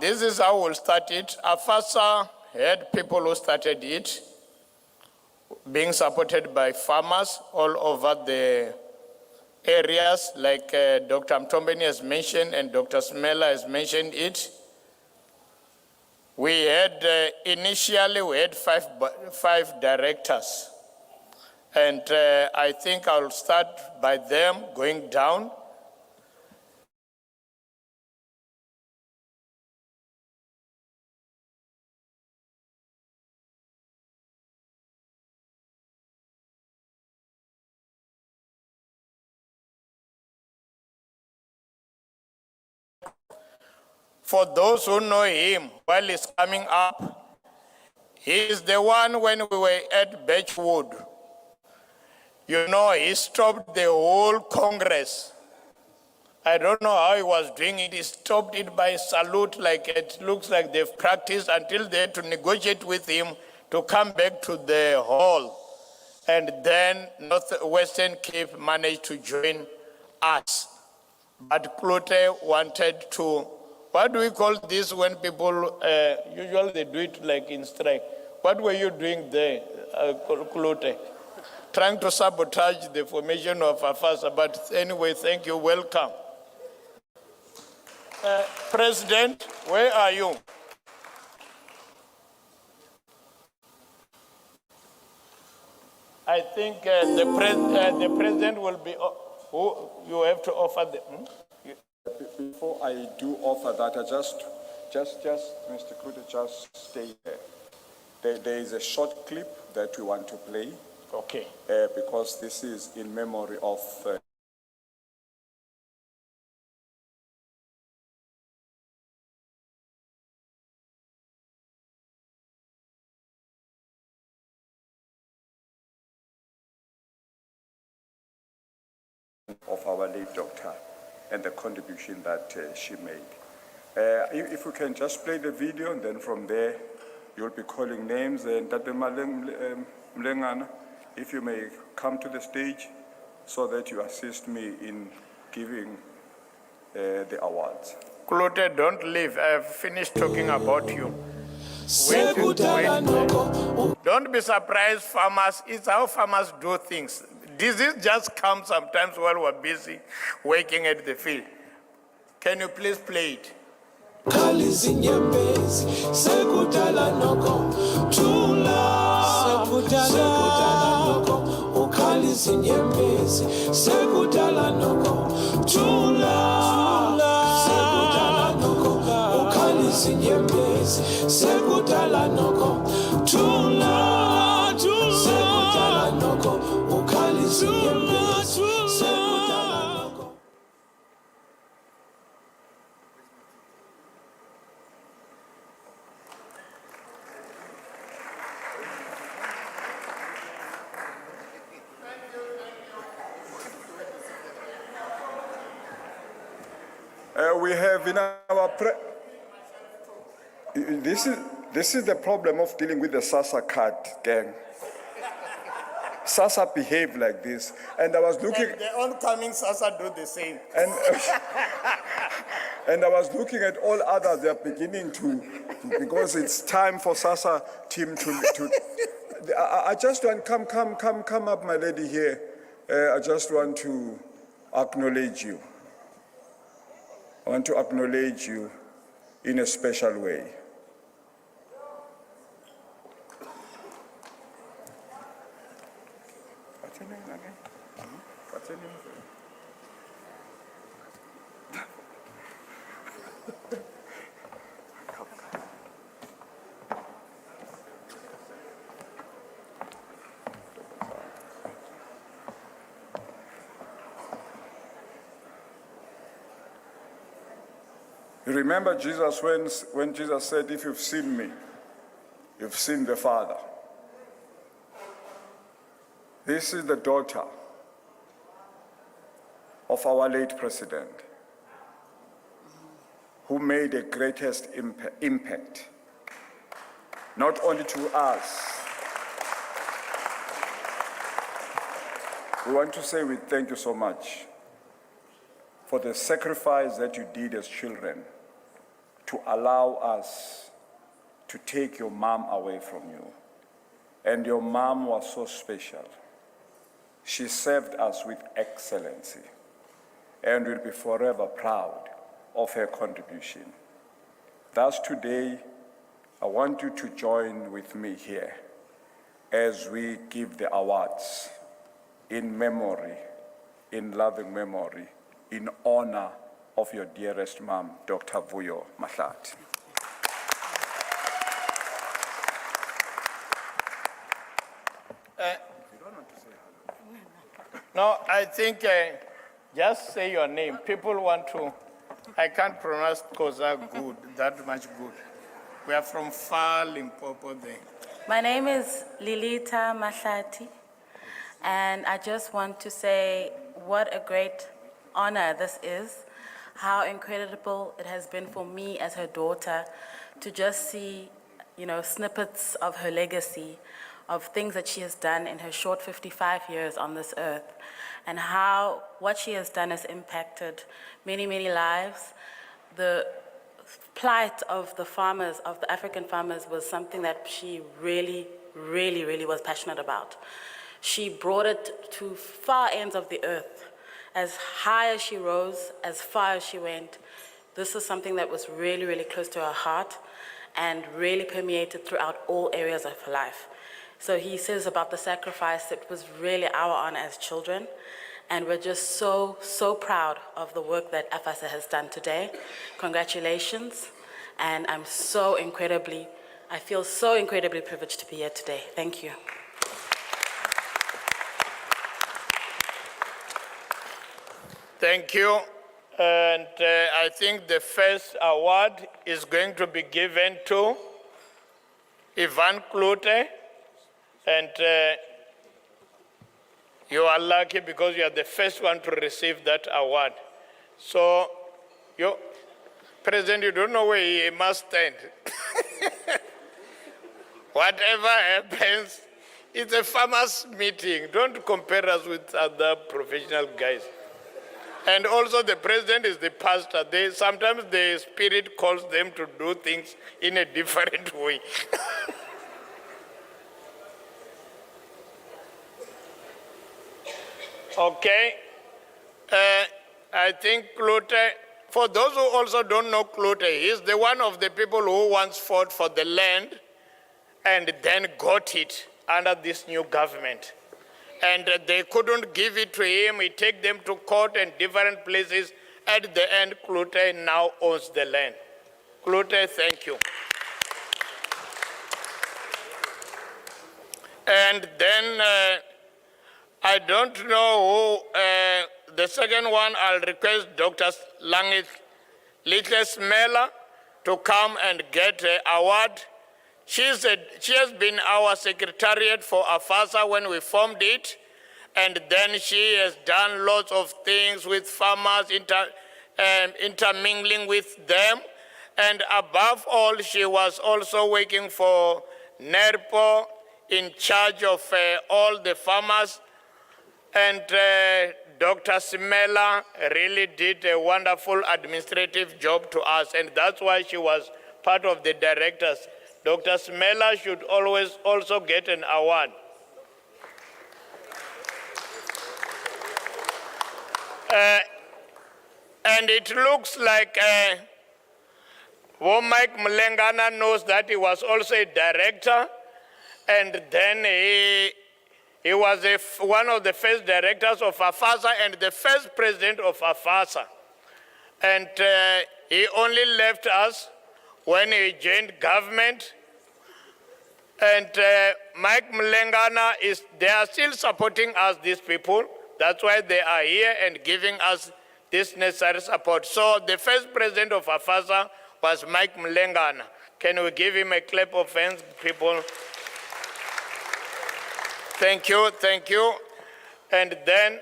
This is how we'll start it. Afasa had people who started it, being supported by farmers all over the areas, like Dr. Mtombeni has mentioned and Dr. Smela has mentioned it. We had, initially we had five directors. And I think I'll start by them going down. For those who know him, while he's coming up, he is the one when we were at Birchwood. You know, he stopped the whole Congress. I don't know how he was doing it. He stopped it by salute, like it looks like they've practiced until they had to negotiate with him to come back to the hall. And then Northwestern Cape managed to join us. But Klute wanted to, what do we call this when people, usually they do it like in strike. What were you doing there, Klute? Trying to sabotage the formation of Afasa, but anyway, thank you, welcome. President, where are you? I think the president will be, who you have to offer the, Before I do offer that, I just Mr. Klute, just stay there. There is a short clip that we want to play. Okay. Because this is in memory of our late doctor and the contribution that she made. If we can just play the video, and then from there you'll be calling names. And Mlengana, if you may come to the stage so that you assist me in giving the awards. Klute, don't leave. I've finished talking about you. Wait. Don't be surprised, farmers. It's how farmers do things. Disease just comes sometimes while we're busy working at the field. Can you please play it? We have in our This is the problem of dealing with the SASSA card gang. SASSA behave like this, and I was looking. And the oncoming Sasa do the same. And, and I was looking at all others, they're beginning to, because it's time for SASSA team to I just want, come up, my lady here. I just want to acknowledge you. I want to acknowledge you in a special way. What's your name again? What's your name? You remember Jesus when Jesus said, if you've seen me, you've seen the Father. This is the daughter of our late president, who made the greatest impact, not only to us. We want to say we thank you so much for the sacrifice that you did as children to allow us to take your mom away from you. And your mom was so special. She served us with excellency, and we'll be forever proud of her contribution. Thus today, I want you to join with me here as we give the awards in memory, in loving memory, in honor of your dearest mom, Dr. Vuyo Mahlati. No, I think just say your name. People want to, I can't pronounce Koza good, that much good. We are from far Limpopo there. My name is Lilita Mahlati, and I just want to say what a great honor this is, how incredible it has been for me as her daughter to just see, snippets of her legacy, of things that she has done in her short 55 years on this earth, and how what she has done has impacted many, many lives. The plight of the farmers, of the African farmers, was something that she really, really, really was passionate about. She brought it to far ends of the earth. As high as she rose, as far as she went, this is something that was really, really close to her heart and really permeated throughout all areas of her life. So he says about the sacrifice, it was really our honor as children, and we're just so, so proud of the work that Afasa has done today. Congratulations, and I feel so incredibly privileged to be here today. Thank you. Thank you. And I think the first award is going to be given to Ivan Klute. And you are lucky because you are the first one to receive that award. So, President, you don't know where he must stand. Whatever happens, it's a farmers' meeting. Don't compare us with other professional guys. And also the president is the pastor. Sometimes the spirit calls them to do things in a different way. Okay. I think Klute, for those who also don't know Klute, he's the one of the people who once fought for the land and then got it under this new government. And they couldn't give it to him. He took them to court and different places. At the end, Klute now owns the land. Klute, thank you. And then I don't know who, the second one, I'll request Dr. Little Smeller to come and get an award. She has been our secretariat for Afasa when we formed it, and then she has done lots of things with farmers, intermingling with them, And above all, she was also working for NERPO, in charge of all the farmers. And Dr. Simela really did a wonderful administrative job to us, and that's why she was part of the directors. Dr. Simela should always also get an award. And it looks like Mike Mlengana knows that he was also a director, and then he was one of the first directors of Afasa and the first president of Afasa. And he only left us when he joined government. And Mike Mlengana, they are still supporting us, these people. That's why they are here and giving us this necessary support. So the first president of Afasa was Mike Mlengana. Can we give him a clap of hands, people? Thank you, thank you. And then,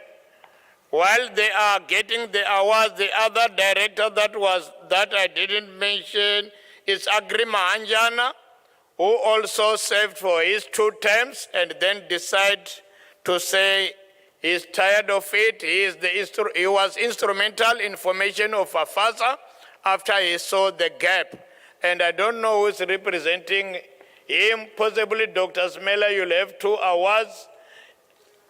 while they are getting the awards, the other director that I didn't mention is Agri Mahanjana, who also served for his 2 terms and then decided to say he's tired of it. He was instrumental in formation of Afasa after he saw the gap. And I don't know who's representing him, possibly Dr. Smela. You'll have 2 awards.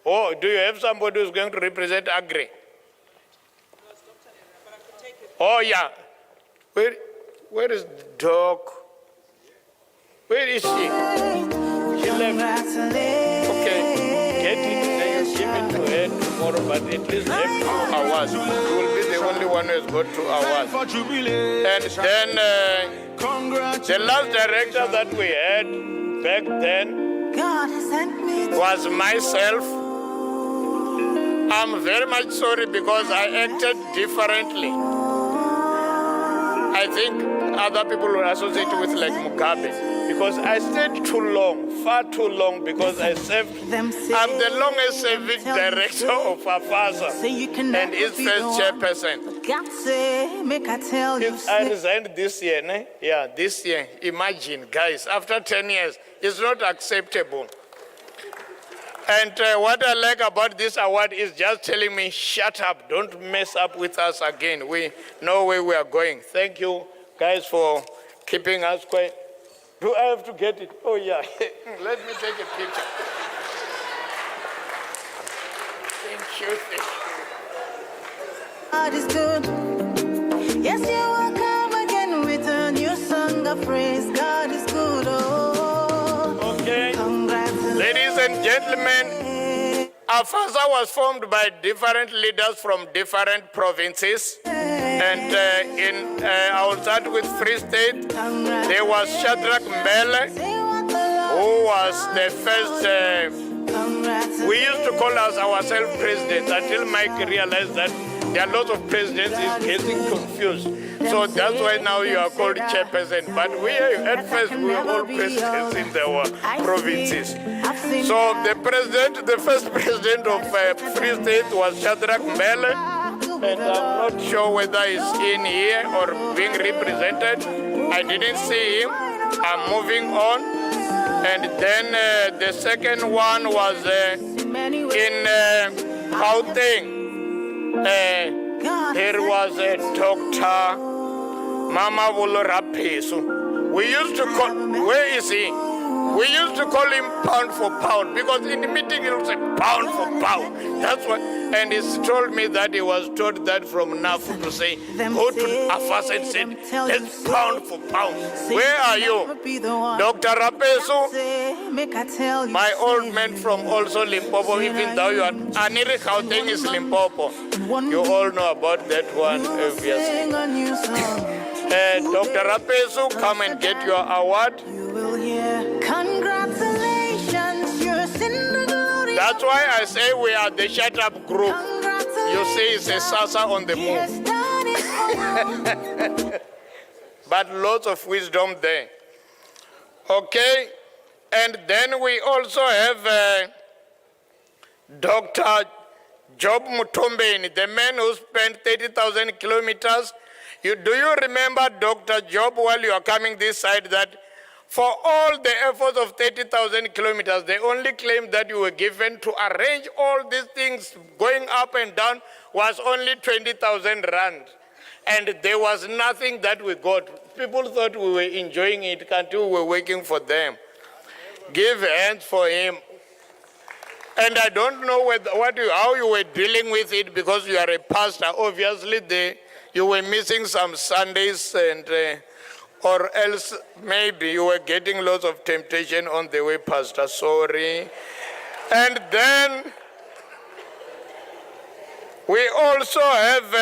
Oh, do you have somebody who's going to represent Agri? Oh, yeah. Where is Doc? Where is she? She left. Okay, get it, then you give it to her tomorrow, but at least have 2 awards. You will be the only one who has got 2 awards. And then the last director that we had back then was myself. I'm very much sorry because I acted differently. I think other people will associate with like Mugabe because I stayed too long, far too long, because I served. I'm the longest serving director of Afasa and its first chairperson. I resigned this year, ne? Yeah, this year. Imagine, guys, after 10 years, it's not acceptable. And what I like about this award is just telling me, shut up, don't mess up with us again. We know where we are going. Thank you, guys, for keeping us quiet. Do I have to get it? Oh, yeah. Let me take a picture. Thank you, thank you. God is good. Yes, you will come again with a new song of praise. God is good. Oh, okay. Ladies and gentlemen, Afasa was formed by different leaders from different provinces. And I will start with Free State. There was Shadrach Mbele, who was the first. We used to call ourselves presidents until Mike realized that there are lots of presidents, is getting confused. So that's why now you are called chairperson. But at first we were all presidents in the provinces. So the first president of Free State was Shadrach Mbele, and I'm not sure whether he's in here or being represented. I didn't see him. I'm moving on. And then the second one was in Gauteng. There was a Dr. Mama Rapesu. We used to call, where is he? We used to call him pound for pound because in the meeting he would say pound for pound. That's what, and he told me that he was told that from NAFU to say, go to Afasa and say, let's pound for pound. Where are you? Dr. Rapesu, my old man from also Limpopo, even though you are, Aniri Gauteng is Limpopo. You all know about that one, obviously. Dr. Rapesu, come and get your award. congratulations, you're in the glory. That's why I say we are the Shut Up group. You see, it's a Sasa on the move. But lots of wisdom there. Okay, and then we also have Dr. Job Mutombeni, the man who spent 30,000 kilometers. Do you remember, Dr. Job, while you are coming this side, that for all the efforts of 30,000 kilometers, they only claimed that you were given to arrange all these things going up and down was only 20,000 rand. And there was nothing that we got. People thought we were enjoying it until we were working for them. Give hands for him. And I don't know how you were dealing with it, because you are a pastor. Obviously, you were missing some Sundays, and or else maybe you were getting lots of temptation on the way, Pastor. Sorry. And then we also have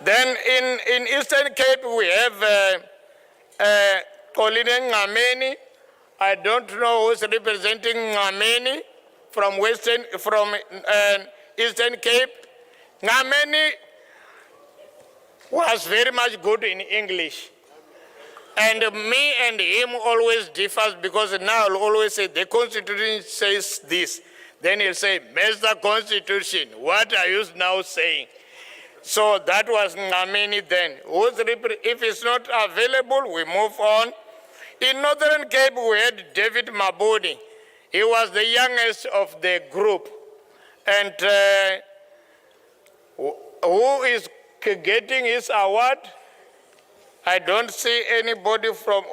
then in Eastern Cape we have Colin Ngameni. I don't know who's representing Ngameni from Eastern Cape. Ngameni was very much good in English. And me and him always differs, because now I'll always say the Constitution says this. Then he'll say, Mr. Constitution, what are you now saying? So that was Ngameni then. If it's not available, we move on. In Northern Cape, we had David Mabudi. He was the youngest of the group. And who is getting his award? I don't see anybody from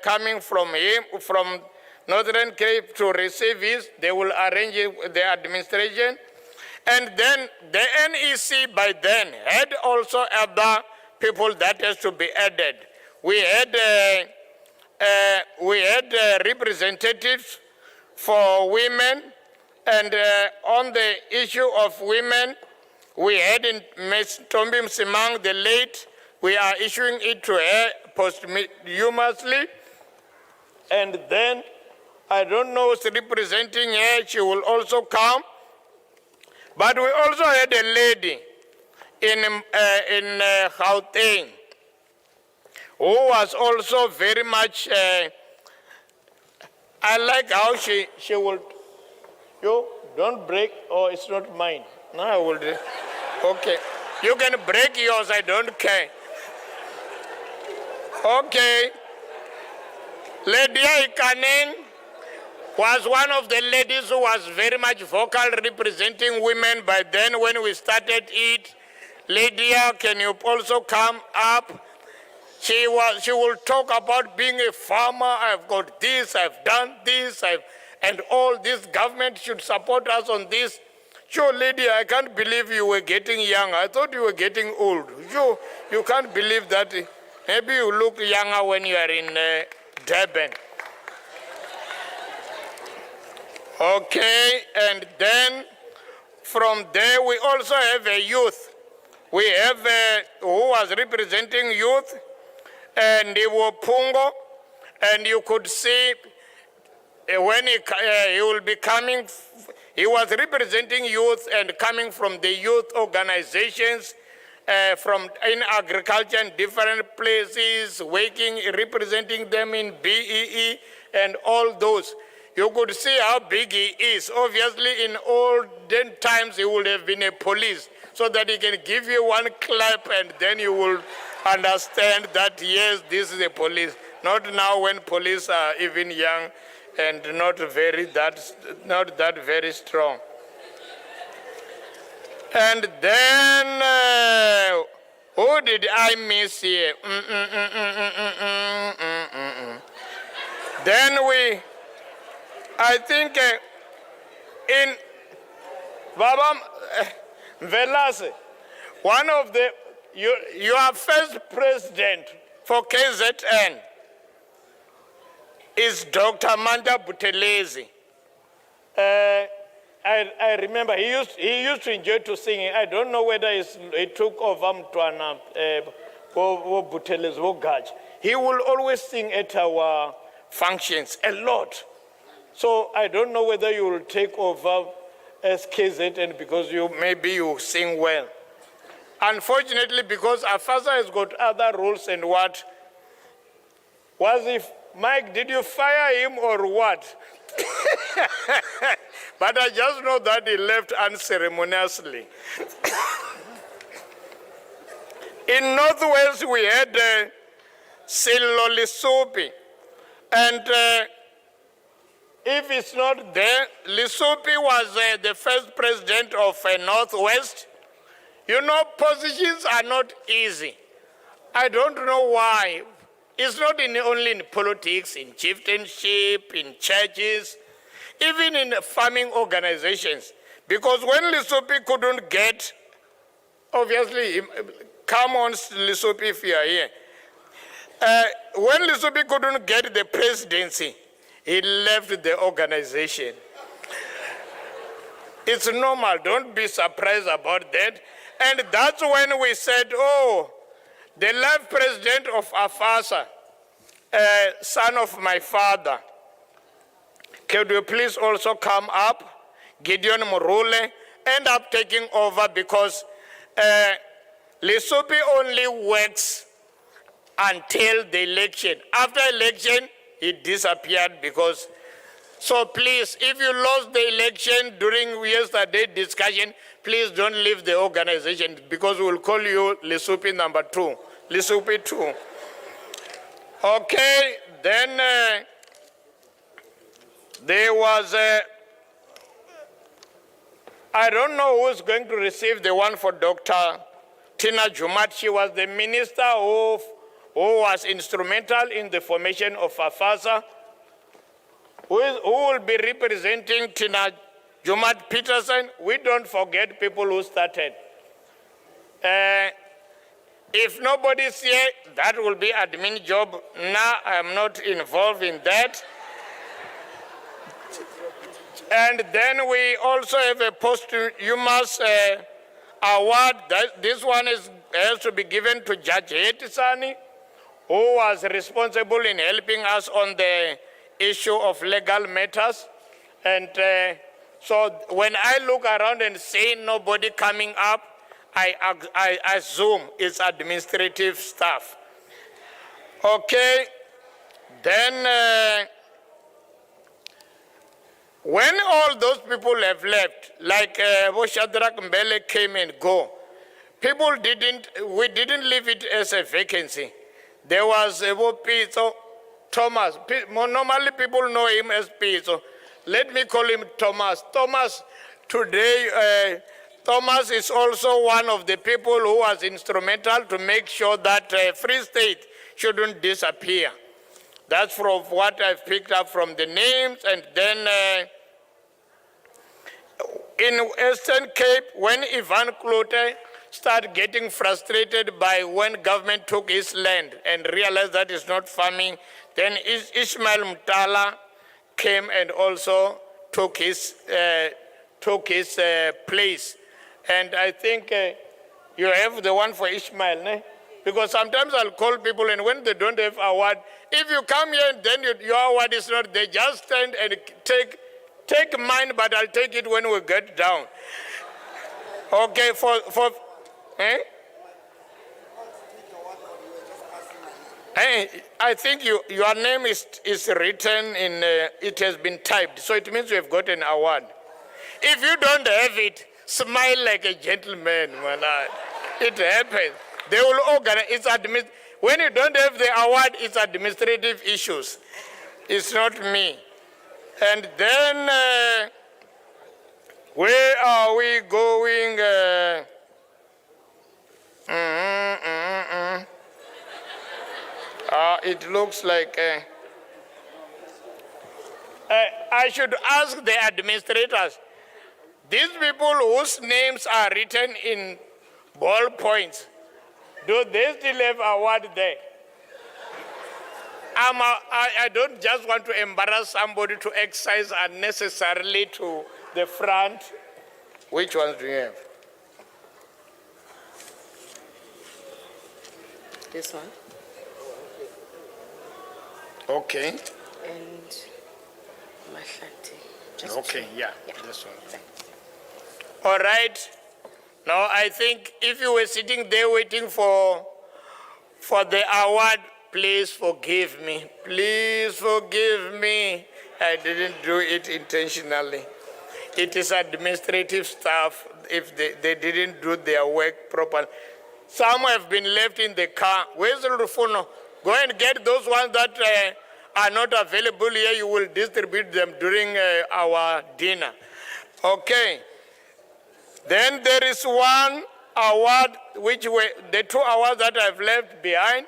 coming from him, from Northern Cape to receive his. They will arrange it with the administration. And then the NEC by then had also other people that has to be added. We had representatives for women, and on the issue of women, we had in Ms. Tombi Msimang, the late. We are issuing it to her posthumously. And then, I don't know who's representing her, she will also come. But we also had a lady in Gauteng who was also very much, I like how she will, you don't break, oh, it's not mine. No, I will, okay. You can break yours, I don't care. Okay. Lady Ikanen was one of the ladies who was very much vocal representing women by then when we started it. Lydia, can you also come up? She will talk about being a farmer. I've got this, I've done this, and all this government should support us on this. Sure, Lydia, I can't believe you were getting young. I thought you were getting old. You can't believe that. Maybe you look younger when you are in Durban. Okay, and then from there we also have a youth. We have who was representing youth, and he was Pungo, and you could see when he will be coming, he was representing youth and coming from the youth organizations from in agriculture in different places, working, representing them in BEE and all those. You could see how big he is. Obviously, in olden times, he would have been a police, so that he can give you one clap and then you will understand that, yes, this is a police. Not now when police are even young and not that very strong. And then, who did I miss here? Then I think in Baba Velase, one of your first president for KZN is Dr. Manda Buthelezi. I remember he used to enjoy to sing. I don't know whether he took over Mtwana or Buthelezi or Gaj. He will always sing at our functions a lot. So I don't know whether you will take over as KZN because maybe you sing well. Unfortunately, because Afasa has got other rules and what was if Mike, did you fire him or what? But I just know that he left unceremoniously. In Northwest, we had Silo Lisupi. And if it's not there, Lisupi was the first president of Northwest. You know, positions are not easy. I don't know why. It's not only in politics, in chieftainship, in churches, even in farming organizations. Because when Lisupi couldn't get, obviously, come on, Lisupi, if you are here. When Lisupi couldn't get the presidency, he left the organization. It's normal, don't be surprised about that. And that's when we said, oh, the last president of Afasa, son of my father, could you please also come up? Gideon Murule end up taking over because Lisupi only works until the election. After election, he disappeared because, so please, if you lost the election during yesterday's discussion, please don't leave the organization because we'll call you Lisupi number 2, Lisupi 2. Okay, then there was I don't know who's going to receive the one for Dr. Tina Jumat. She was the minister who was instrumental in the formation of Afasa. Who will be representing Tina Jumat Peterson? We don't forget people who started. If nobody's here, that will be admin job. Now I'm not involved in that. And then we also have a posthumous award. This one has to be given to Judge Hetisani, who was responsible in helping us on the issue of legal matters. And so when I look around and see nobody coming up, I assume it's administrative staff. Okay, then when all those people have left, like Shadrach Mbele came and go, we didn't leave it as a vacancy. There was Pizzo Thomas. Normally people know him as Pizzo. Let me call him Thomas. Thomas, today, Thomas is also one of the people who was instrumental to make sure that Free State shouldn't disappear. That's from what I've picked up from the names. And then in Eastern Cape, when Ivan Klote started getting frustrated by when government took his land and realized that it's not farming, then Ishmael Mtala came and also took his place. And I think you have the one for Ishmael, ne? Because sometimes I'll call people and when they don't have award, if you come here and then your award is not there, just stand and take mine, but I'll take it when we get down. Okay, I think your name is written in, it has been typed, so it means you have got an award. If you don't have it, smile like a gentleman, man. It happens. They will organize, when you don't have the award, it's administrative issues. It's not me. And then, where are we going? It looks like, I should ask the administrators, these people whose names are written in ballpoints, do they still have award there? I don't just want to embarrass somebody to exercise unnecessarily to the front. Which ones do you have? This one. Okay. And Mahlati. Okay, yeah, this one. All right. Now, I think if you were sitting there waiting for the award, please forgive me. Please forgive me. I didn't do it intentionally. It is administrative staff if they didn't do their work properly. Some have been left in the car. Where's the Rufuno? Go and get those ones that are not available here. You will distribute them during our dinner. Okay. Then there is one award, which were the 2 awards that I've left behind.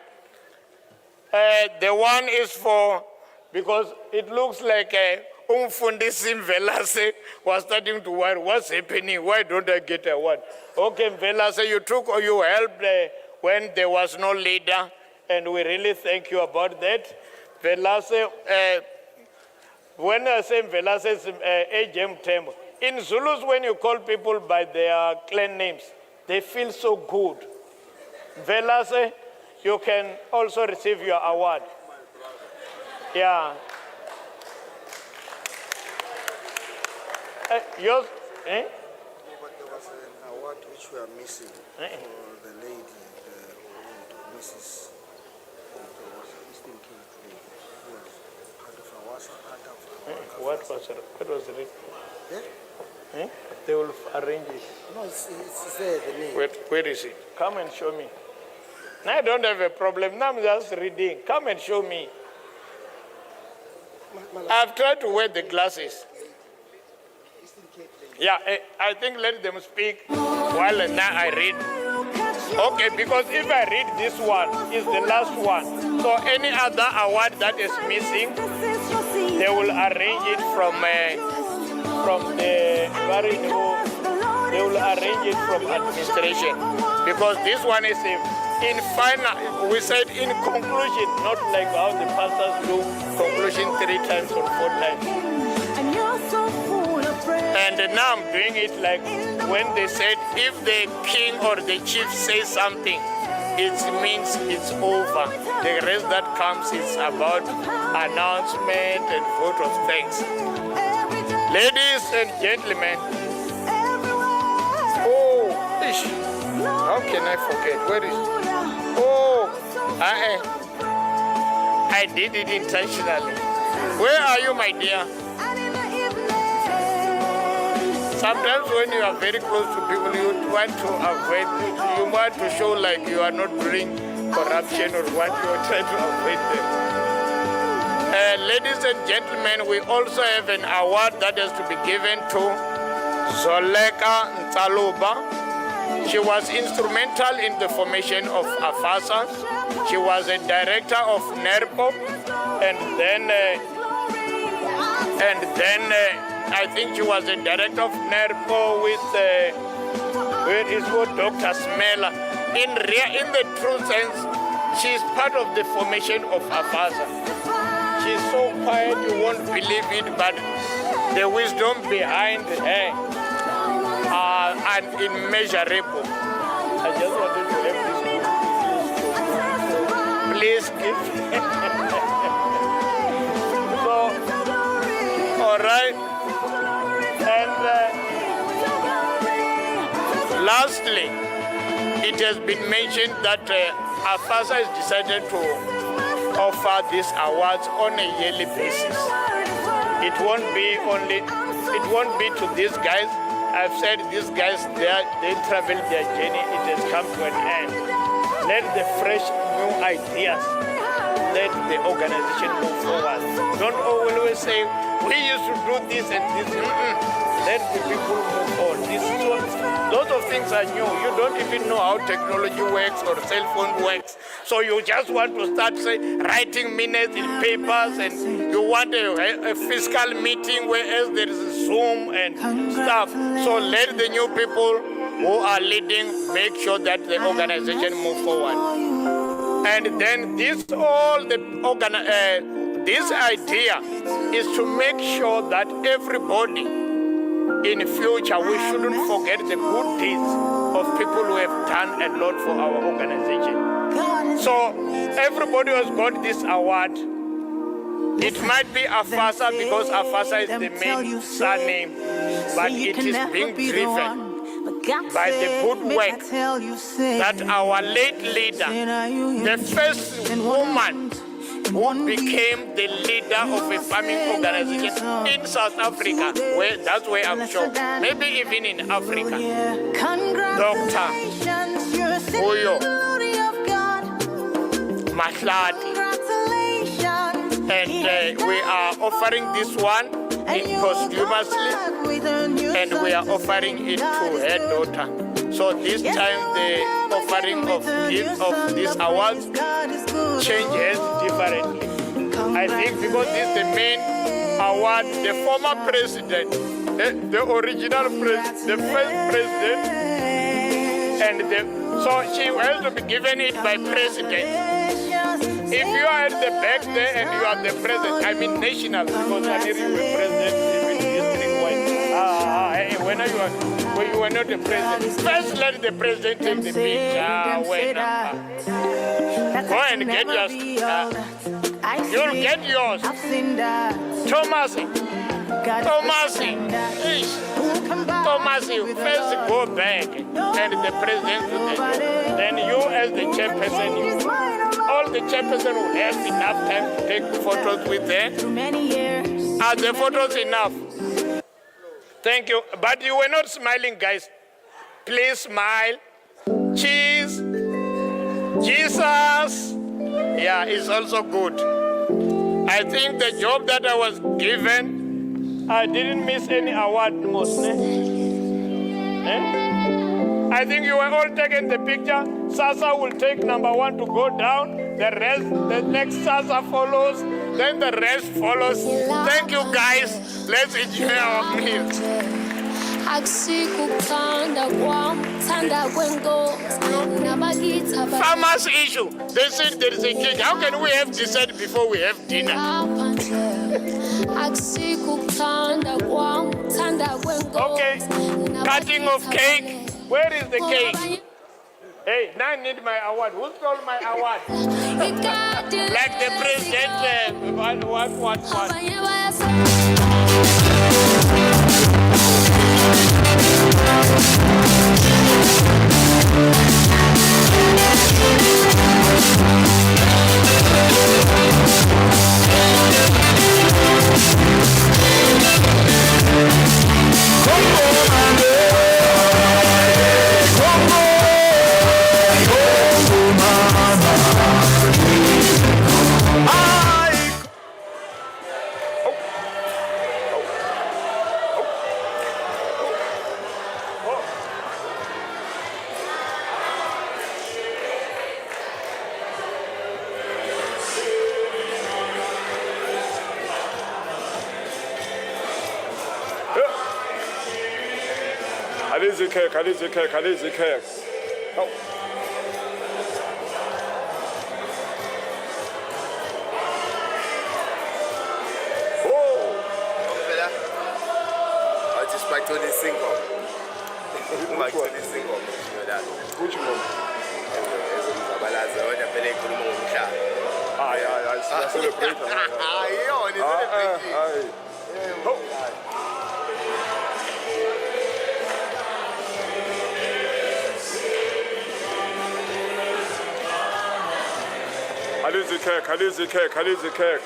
The one is for, because it looks like Umfundisi Mvelase was starting to worry, what's happening? Why don't I get an award? Okay, Mvelase, you helped when there was no leader, and we really thank you about that. Mvelase, when I say Mvelase, it's Agm Tembo. In Zulus, when you call people by their clan names, they feel so good. Mvelase, you can also receive your award. Yeah. Yours? Eh? No, but there was an award which we are missing for the lady, Mrs. Eastern King, who was part of Afasa. What was it? Eh? Eh? They will arrange it. No, it's there, the name. Wait, where is it? Come and show me. Now I don't have a problem. Now I'm just reading. Come and show me. I've tried to wear the glasses. Yeah, I think let them speak while now I read. Okay, because if I read this one, it's the last one. So any other award that is missing, they will arrange it from the they will arrange it from administration. Because this one is in final, we said in conclusion, not like how the pastors do conclusion 3 times or 4 times. And now I'm doing it like when they said if the king or the chief says something, it means it's over. The rest that comes is about announcement and vote of thanks. Ladies and gentlemen, oh, ish, how can I forget? Where is it? Oh, I did it intentionally. Where are you, my dear? Sometimes when you are very close to people, you want to avoid, you want to show like you are not doing corruption or what you are trying to avoid them. Ladies and gentlemen, we also have an award that has to be given to Zoleka Ntaluba. She was instrumental in the formation of Afasa. She was a director of NERPO, and then I think she was a director of NERPO with where is what Dr. Smeller. In the true sense, she's part of the formation of Afasa. She's so quiet, you won't believe it, but the wisdom behind her are immeasurable. I just wanted to have this. Please give. So, all right. And lastly, it has been mentioned that Afasa has decided to offer these awards on a yearly basis. It won't be to these guys. I've said these guys, they travel their journey, it has come to an end. Let the fresh new ideas, let the organization move forward. Don't always say, we used to do this and this. Let the people move on. Lots of things are new. You don't even know how technology works or cell phone works. So you just want to start writing minutes in papers, and you want a fiscal meeting whereas there is a Zoom and stuff. So let the new people who are leading make sure that the organization move forward. And then this idea is to make sure that everybody in the future, we shouldn't forget the good deeds of people who have done a lot for our organization. So everybody has got this award. It might be Afasa because Afasa is the main surname, but it is being driven by the good work that our late leader, the first woman who became the leader of a farming organization in South Africa, that's where I'm sure, maybe even in Africa, Dr. Vuyo Mahlati. And we are offering this one posthumously, and we are offering it to her daughter. So this time the offering of these awards changes differently. I think because this is the main award, the former president, the original president, the first president, and so she has to be given it by president. If you are at the back there and you are the president, I mean national, because I need to be president even district-wide. When you are not the president, first let the president take the picture. Go and get yours. You'll get yours. Tomasi, first go back and the president will go. Then you as the chairperson, all the chairperson will have enough time to take photos with them. Are the photos enough? Thank you. But you were not smiling, guys. Please smile. Cheese. Jesus. Yeah, it's also good. I think the job that I was given, I didn't miss any award most. I think you were all taking the picture. Sasa will take number 1 to go down. The rest, the next Sasa follows. Then the rest follows. Thank you, guys. Let's enjoy our meal. Farmers issue. They said there is a cake. How can we have dessert before we have dinner? Okay. Cutting of cake. Where is the cake? Hey, now I need my award. Who stole my award? Like the president. What? Alizi cake. Oh. Which one? I celebrate. Alizi cake.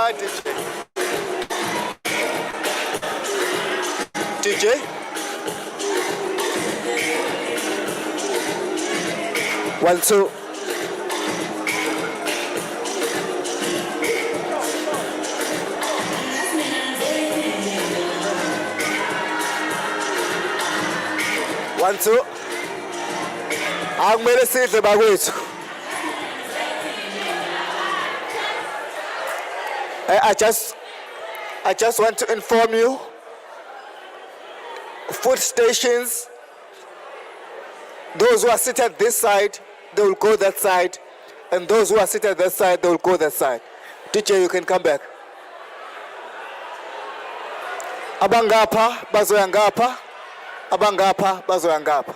Ah, DJ. DJ? 1, 2. One, two. Akumele sidle bakwethu. I just want to inform you, food stations, those who are seated this side, they will go that side, and those who are seated that side, they will go that side. DJ, you can come back. Abangapa, bazoya ngapha. Abangapa, bazoya ngapha.